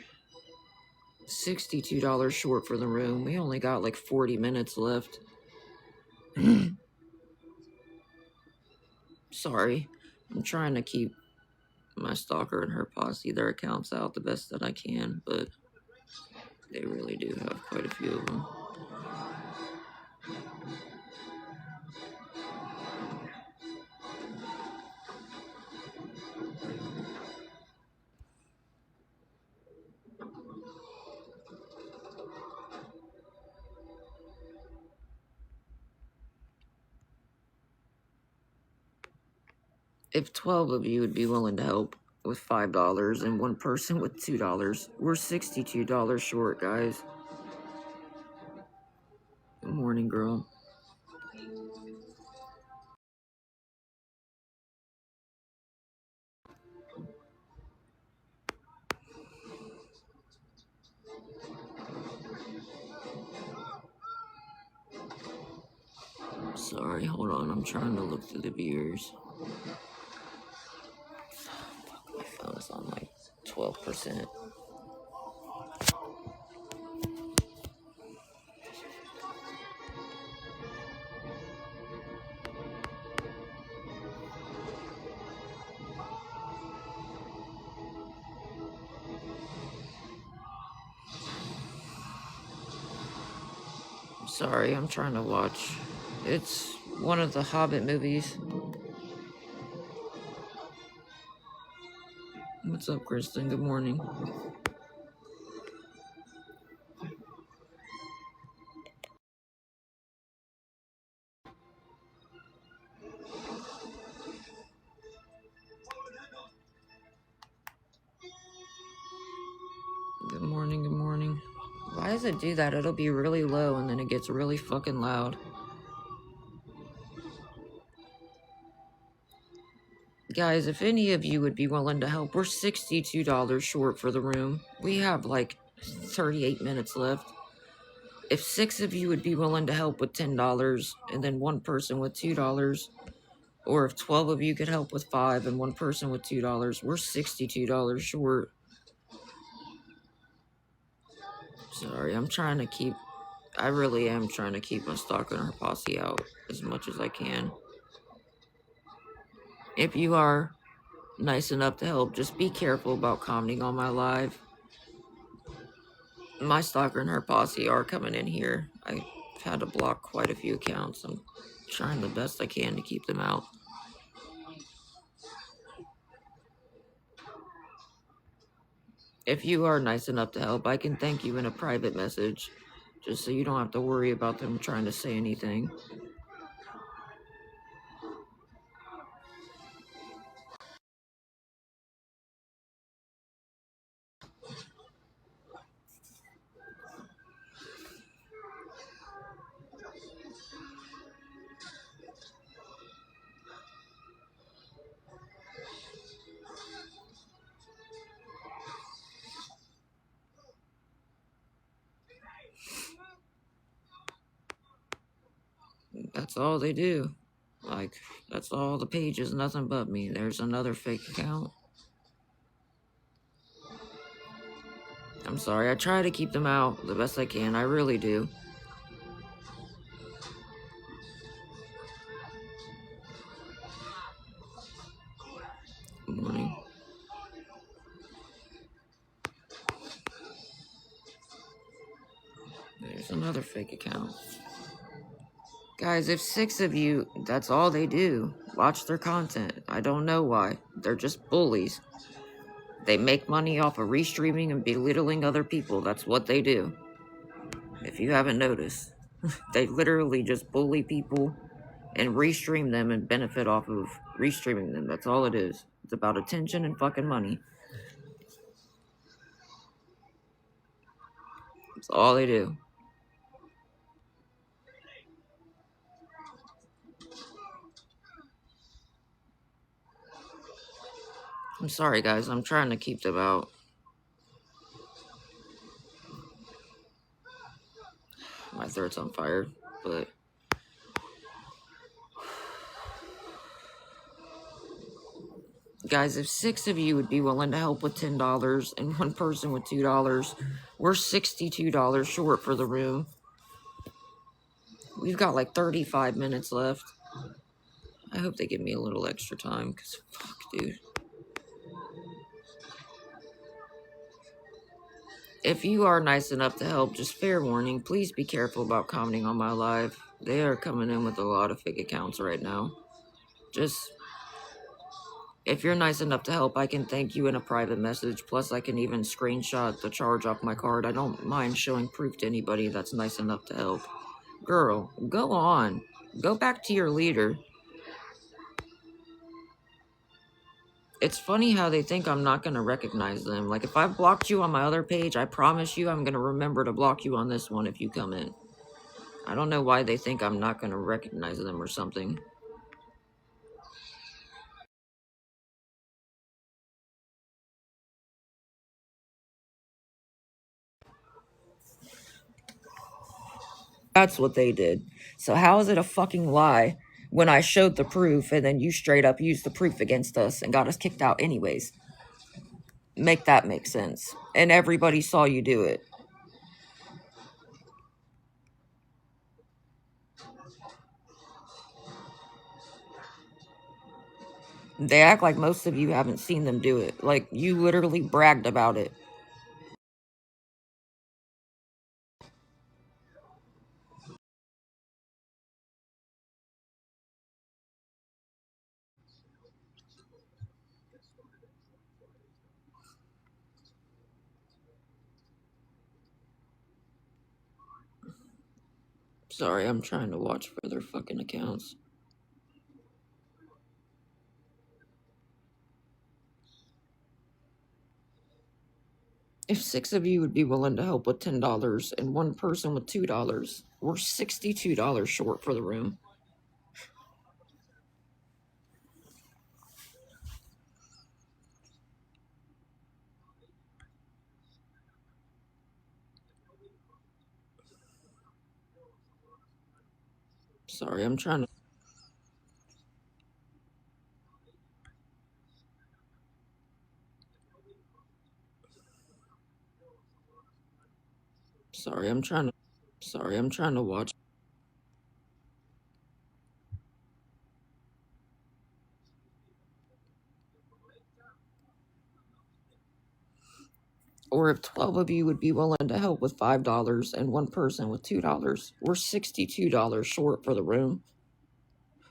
$62 short for the room. We only got like 40 minutes left. Sorry, I'm trying to keep my stalker and her posse, their accounts out the best that I can, but they really do have quite a few of them. If 12 of you would be willing to help with $5 and one person with $2, we're $62 short, guys. Good morning, girl. Sorry, hold on. I'm trying to look through the viewers. My phone is on like 12%. Sorry, I'm trying to watch. It's one of the Hobbit movies. What's up, Kristen? Good morning. Good morning, good morning. Why does it do that? It'll be really low and then it gets really fucking loud. Guys, if any of you would be willing to help, we're $62 short for the room. We have like 38 minutes left. If 6 of you would be willing to help with $10 and then one person with $2, or if 12 of you could help with 5 and one person with $2, we're $62 short. Sorry, I really am trying to keep my stalker and her posse out as much as I can. If you are nice enough to help, just be careful about commenting on my live. My stalker and her posse are coming in here. I've had to block quite a few accounts. I'm trying the best I can to keep them out. If you are nice enough to help, I can thank you in a private message, just so you don't have to worry about them trying to say anything. That's all they do. Like, that's all the page is, nothing but me. There's another fake account. I'm sorry, I try to keep them out the best I can. I really do. Good morning. There's There's another fake account. Guys, if 6 of you, that's all they do. Watch their content. I don't know why. They're just bullies. They make money off of restreaming and belittling other people. That's what they do. If you haven't noticed, they literally just bully people and restream them and benefit off of restreaming them. That's all it is. It's about attention and fucking money. That's all they do. I'm sorry, guys. I'm trying to keep them out. My throat's on fire, but... Guys, if 6 of you would be willing to help with $10 and 1 person with $2, we're $62 short for the room. We've got like 35 minutes left. I hope they give me a little extra time, because fuck, dude. If you are nice enough to help, just fair warning, please be careful about commenting on my live. They are coming in with a lot of fake accounts right now. Just, if you're nice enough to help, I can thank you in a private message. Plus, I can even screenshot the charge off my card. I don't mind showing proof to anybody that's nice enough to help. Girl, go on. Go back to your leader. It's funny how they think I'm not going to recognize them. Like, if I blocked you on my other page, I promise you I'm going to remember to block you on this one if you come in. I don't know why they think I'm not going to recognize them or something. That's what they did. So how is it a fucking lie when I showed the proof and then you straight up used the proof against us and got us kicked out anyways? Make that make sense. And everybody saw you do it. They act like most of you haven't seen them do it. Like, you literally bragged about it. Sorry, I'm trying to watch for their fucking accounts. If 6 of you would be willing to help with $10 and 1 person with $2, we're $62 short for the room. Sorry, I'm trying to... Sorry, I'm trying to watch. Or if 12 of you would be willing to help with $5 and 1 person with $2, we're $62 short for the room.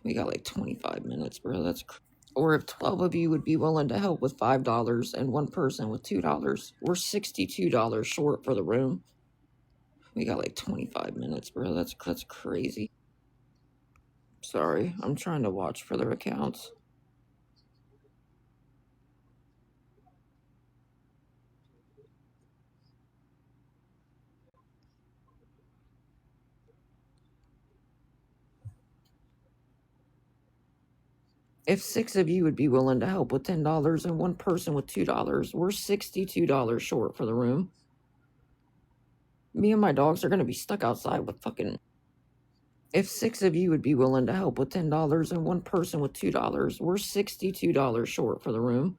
We got like 25 minutes, bro. That's crazy. Or if 12 of you would be willing to help with $5 and 1 person with $2, we're $62 short for the room. We got like 25 minutes, bro. That's crazy. Sorry, I'm trying to watch for their accounts. If 6 of you would be willing to help with $10 and 1 person with $2, we're $62 short for the room. Me and my dogs are going to be stuck outside with fucking... If 6 of you would be willing to help with $10 and 1 person with $2, we're $62 short for the room.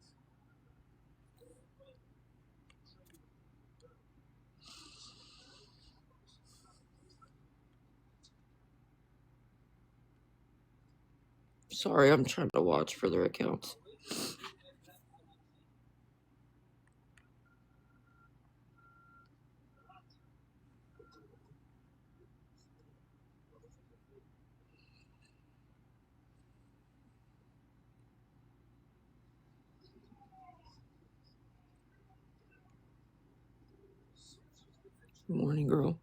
Sorry, I'm trying to watch for their accounts. Good morning, girl.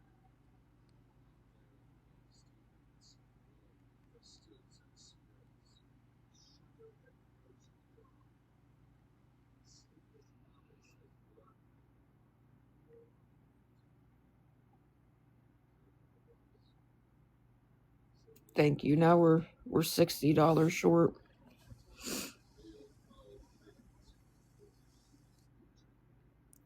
Thank you. Now we're $60 short.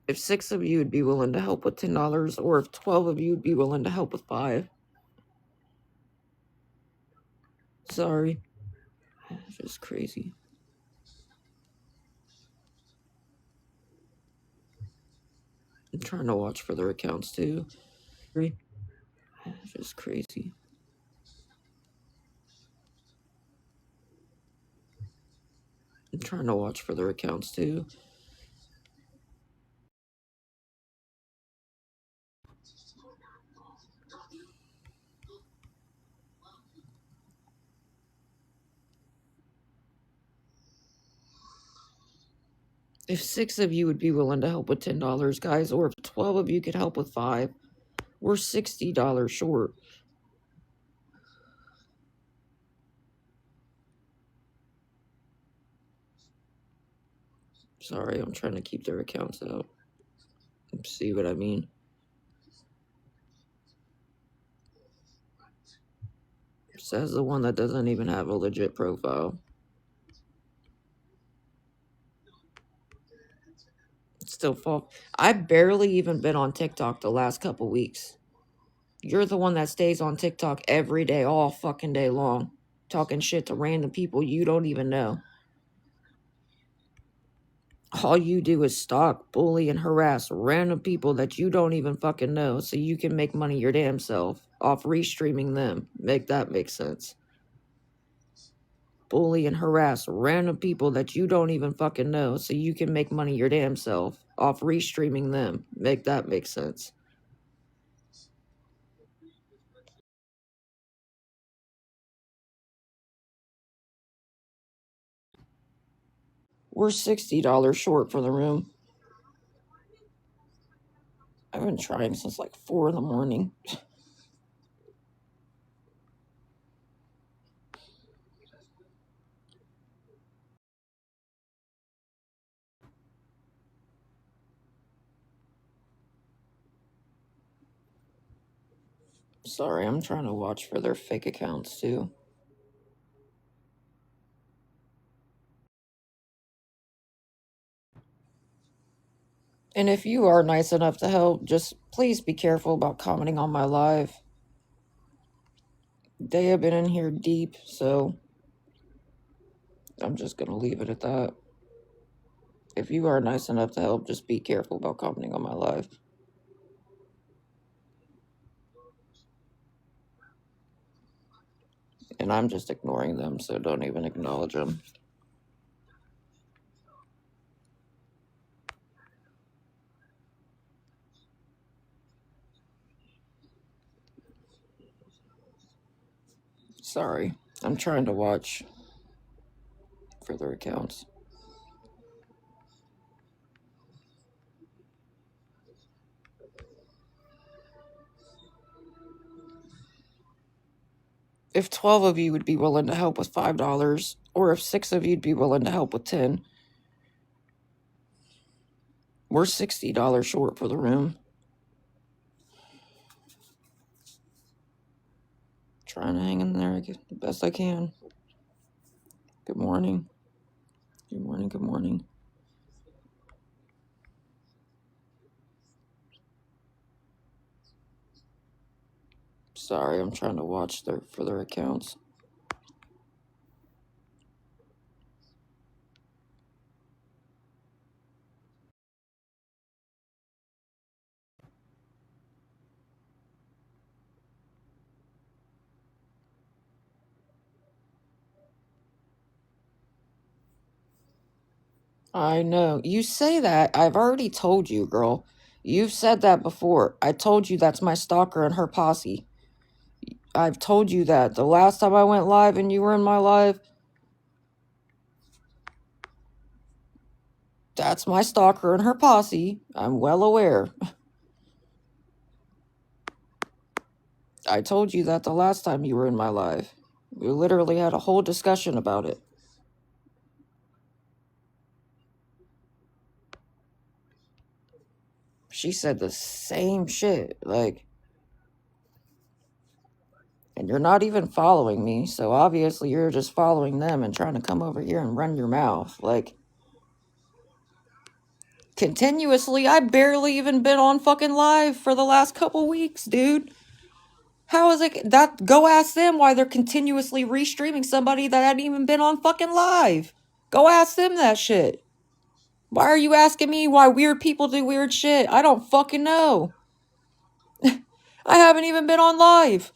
If 6 of you would be willing to help with $10, or if 12 of you would be willing to help with 5. Sorry. It's just crazy. I'm trying to watch for their accounts too. It's just crazy. I'm trying to watch for their accounts too. If 6 of you would be willing to help with $10, guys, or if 12 of you could help with 5, we're $60 short. Sorry, I'm trying to keep their accounts out. See what I mean? Says the one that doesn't even have a legit profile. Still fall. I've barely even been on TikTok the last couple weeks. You're the one that stays on TikTok every day, all fucking day long, talking shit to random people you don't even know. All you do is stalk, bully, and harass random people that you don't even fucking know so you can make money your damn self off restreaming them. Make that make sense. Bully and harass random people that you don't even fucking know so you can make money your damn self off restreaming them. Make that make sense. We're $60 short for the room. I've been trying since like 4 in the morning. Sorry, I'm trying to watch for their fake accounts too. And if you are nice enough to help, just please be careful about commenting on my live. They have been in here deep, so I'm just going to leave it at that. If you are nice enough to help, just be careful about commenting on my live. And I'm just ignoring them, so don't even acknowledge them. Sorry, I'm trying to watch for their accounts. If 12 of you would be willing to help with $5, or if 6 of you'd be willing to help with 10, we're $60 short for the room. Trying to hang in there the best I can. Good morning. Good morning, good morning. Sorry, I'm trying to watch for their accounts. I know. You say that. I've already told you, girl. You've said that before. I told you that's my stalker and her posse. I've told you that. The last time I went live and you were in my live, that's my stalker and her posse. I'm well aware. I told you that the last time you were in my live. We literally had a whole discussion about it. She said the same shit. Like, and you're not even following me, so obviously you're just following them and trying to come over here and run your mouth. Like, continuously, I barely even been on fucking live for the last couple weeks, dude. How is it that? Go ask them why they're continuously restreaming somebody that hadn't even been on fucking live. Go ask them that shit. Why are you asking me why weird people do weird shit? I don't fucking know. I haven't even been on live.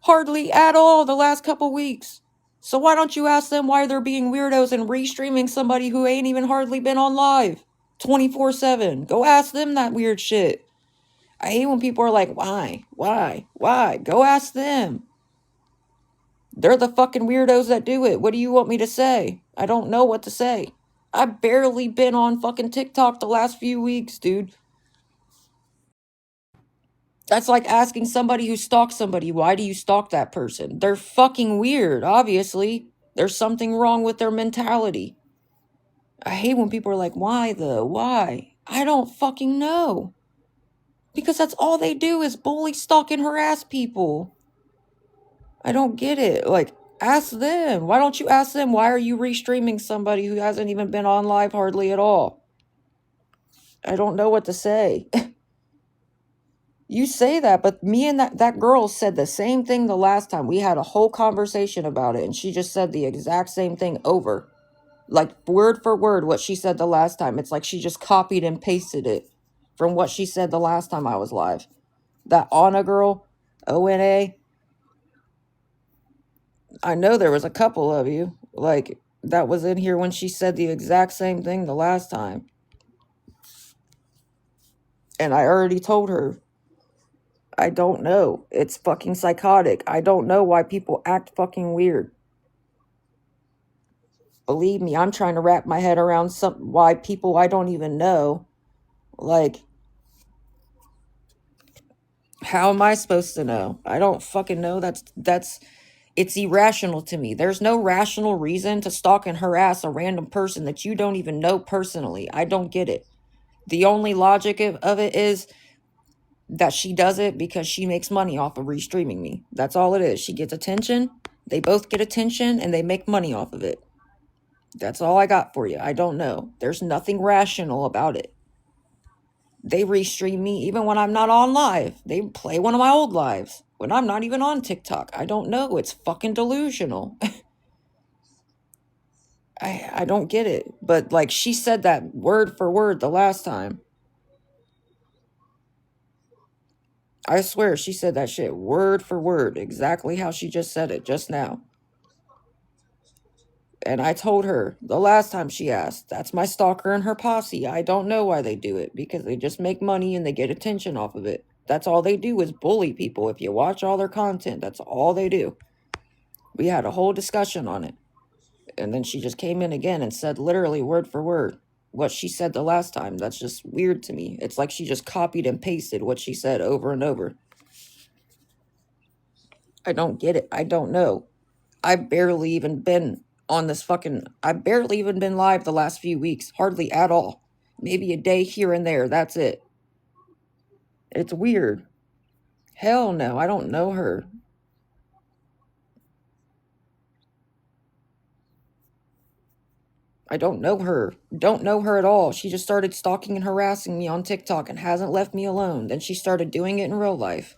Hardly at all the last couple weeks. So why don't you ask them why they're being weirdos and restreaming somebody who ain't even hardly been on live 24/7? Go ask them that weird shit. I hate when people are like, why? Why? Go ask them. They're the fucking weirdos that do it. What do you want me to say? I don't know what to say. I've barely been on fucking TikTok the last few weeks, dude. That's like asking somebody who stalks somebody, why do you stalk that person? They're fucking weird, obviously. There's something wrong with their mentality. I hate when people are like, why though? Why? I don't fucking know. Because that's all they do is bully, stalk, and harass people. I don't get it. Like, ask them. Why don't you ask them, why are you restreaming somebody who hasn't even been on live hardly at all? I don't know what to say. You say that, but me and that girl said the same thing the last time. We had a whole conversation about it, and she just said the exact same thing over. Like, word for word, what she said the last time. It's like she just copied and pasted it from what she said the last time I was live. That Anna girl, ONA, I know there was a couple of you, like, that was in here when she said the exact same thing the last time. And I already told her, I don't know. It's fucking psychotic. I don't know why people act fucking weird. Believe me, I'm trying to wrap my head around why people I don't even know. Like, how am I supposed to know? I don't fucking know. It's irrational to me. There's no rational reason to stalk and harass a random person that you don't even know personally. I don't get it. The only logic of it is that she does it because she makes money off of restreaming me. That's all it is. She gets attention. They both get attention and they make money off of it. That's all I got for you. I don't know. There's nothing rational about it. They restream me even when I'm not on live. They play one of my old lives when I'm not even on TikTok. I don't know. It's fucking delusional. I don't get it. But like she said that word for word the last time. I swear she said that shit word for word, exactly how she just said it just now. And I told her the last time she asked, that's my stalker and her posse. I don't know why they do it, because they just make money and they get attention off of it. That's all they do is bully people. If you watch all their content, that's all they do. We had a whole discussion on it. And then she just came in again and said literally word for word what she said the last time. That's just weird to me. It's like she just copied and pasted what she said over and over. I don't get it. I don't know. I've barely even been I've barely even been live the last few weeks. Hardly at all. Maybe a day here and there. That's it. It's weird. Hell no, I don't know her. I don't know her. Don't know her at all. She just started stalking and harassing me on TikTok and hasn't left me alone. Then she started doing it in real life.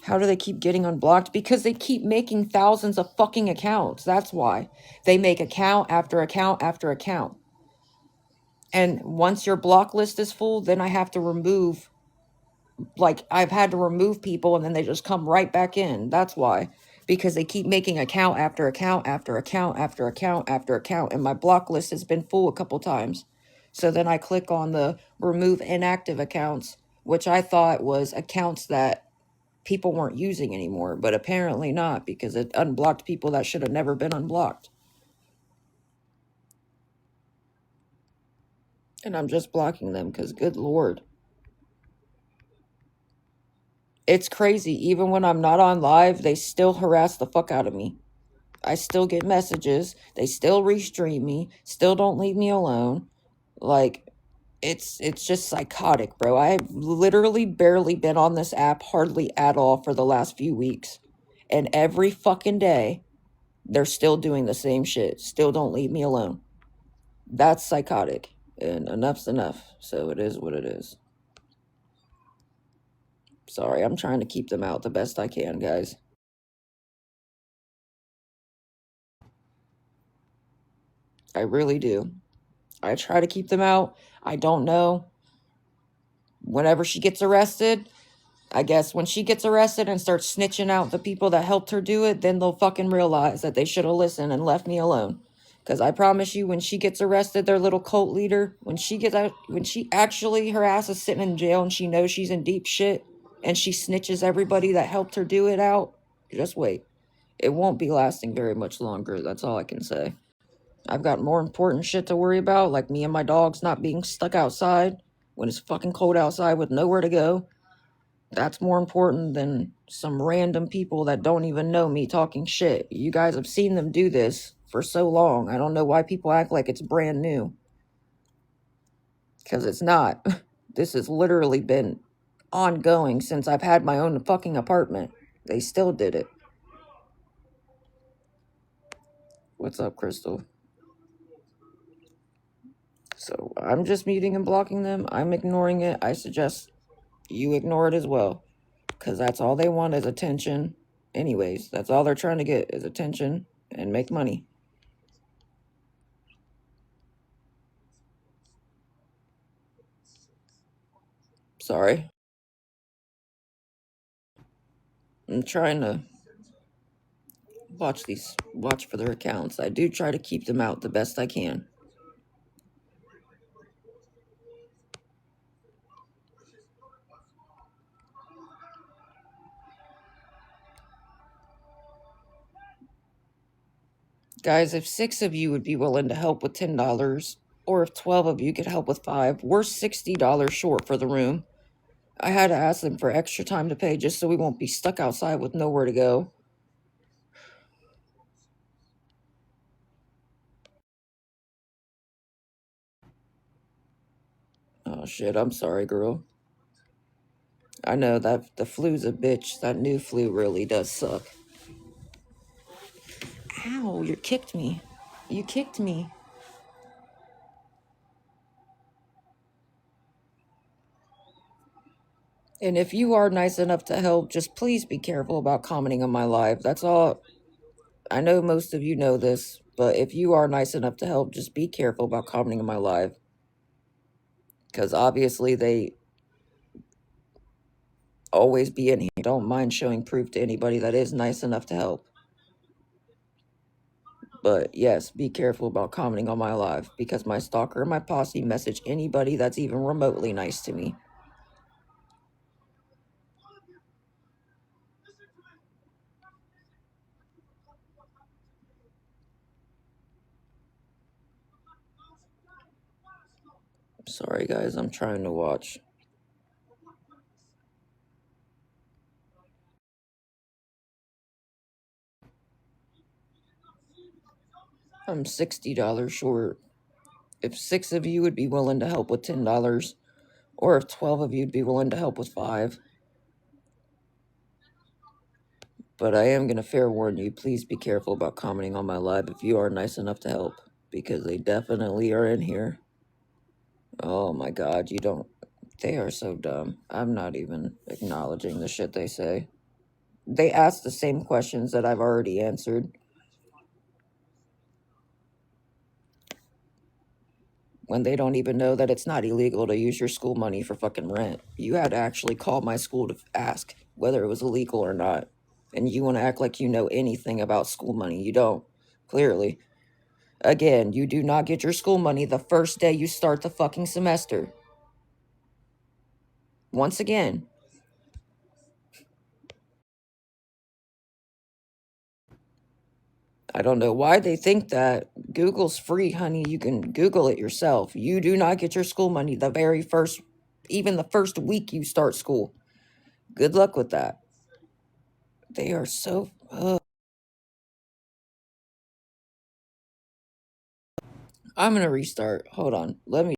How do they keep getting unblocked? Because they keep making thousands of fucking accounts. That's why. They make account after account after account. And once your block list is full, then I have to remove, like, I've had to remove people and then they just come right back in. That's why. Because they keep making account after account after account after account after account. And my block list has been full a couple times. So then I click on the remove inactive accounts, which I thought was accounts that people weren't using anymore. But apparently not, because it unblocked people that should have never been unblocked. And I'm just blocking them because, good Lord. It's crazy. Even when I'm not on live, they still harass the fuck out of me. I still get messages. They still restream me. Still don't leave me alone. Like, it's just psychotic, bro. I've literally barely been on this app hardly at all for the last few weeks. And every fucking day, they're still doing the same shit. Still don't leave me alone. That's psychotic. And enough's enough. So it is what it is. Sorry, I'm trying to keep them out the best I can, guys. I really do. I try to keep them out. I don't know. Whenever she gets arrested, I guess when she gets arrested and starts snitching out the people that helped her do it, then they'll fucking realize that they should have listened and left me alone. Because I promise you, when she gets arrested, their little cult leader, when she gets out, when she actually, her ass is sitting in jail and she knows she's in deep shit and she snitches everybody that helped her do it out, just wait. It won't be lasting very much longer. That's all I can say. I've got more important shit to worry about, like me and my dogs not being stuck outside when it's fucking cold outside with nowhere to go. That's more important than some random people that don't even know me talking shit. You guys have seen them do this for so long. I don't know why people act like it's brand new. Because it's not. This has literally been ongoing since I've had my own fucking apartment. They still did it. What's up, Crystal? So I'm just muting and blocking them. I'm ignoring it. I suggest you ignore it as well. Because that's all they want is attention. Anyways, that's all they're trying to get is attention and make money. Sorry. I'm trying to watch for their accounts. I do try to keep them out the best I can. Guys, if 6 of you would be willing to help with $10, or if 12 of you could help with 5, we're $60 short for the room. I had to ask them for extra time to pay just so we won't be stuck outside with nowhere to go. Oh shit, I'm sorry, girl. I know that the flu's a bitch. That new flu really does suck. Ow, you kicked me. You kicked me. And if you are nice enough to help, just please be careful about commenting on my live. That's all. I know most of you know this, but if you are nice enough to help, just be careful about commenting on my live. Because obviously they always be in here. Don't mind showing proof to anybody that is nice enough to help. But yes, be careful about commenting on my live, because my stalker and my posse message anybody that's even remotely nice to me. Sorry guys, I'm trying to watch. I'm $60 short. If 6 of you would be willing to help with $10, or if 12 of you would be willing to help with 5. But I am going to fair warn you, please be careful about commenting on my live if you are nice enough to help, because they definitely are in here. Oh my god, you don't... They are so dumb. I'm not even acknowledging the shit they say. They ask the same questions that I've already answered. When they don't even know that it's not illegal to use your school money for fucking rent. You had to actually call my school to ask whether it was illegal or not. And you want to act like you know anything about school money. You don't. Clearly. Again, you do not get your school money the first day you start the fucking semester. Once again. I don't know why they think that. Google's free, honey. You can Google it yourself. You do not get your school money the very first, even the first week you start school. Good luck with that. They are so... I'm gonna restart. Hold on. Let me...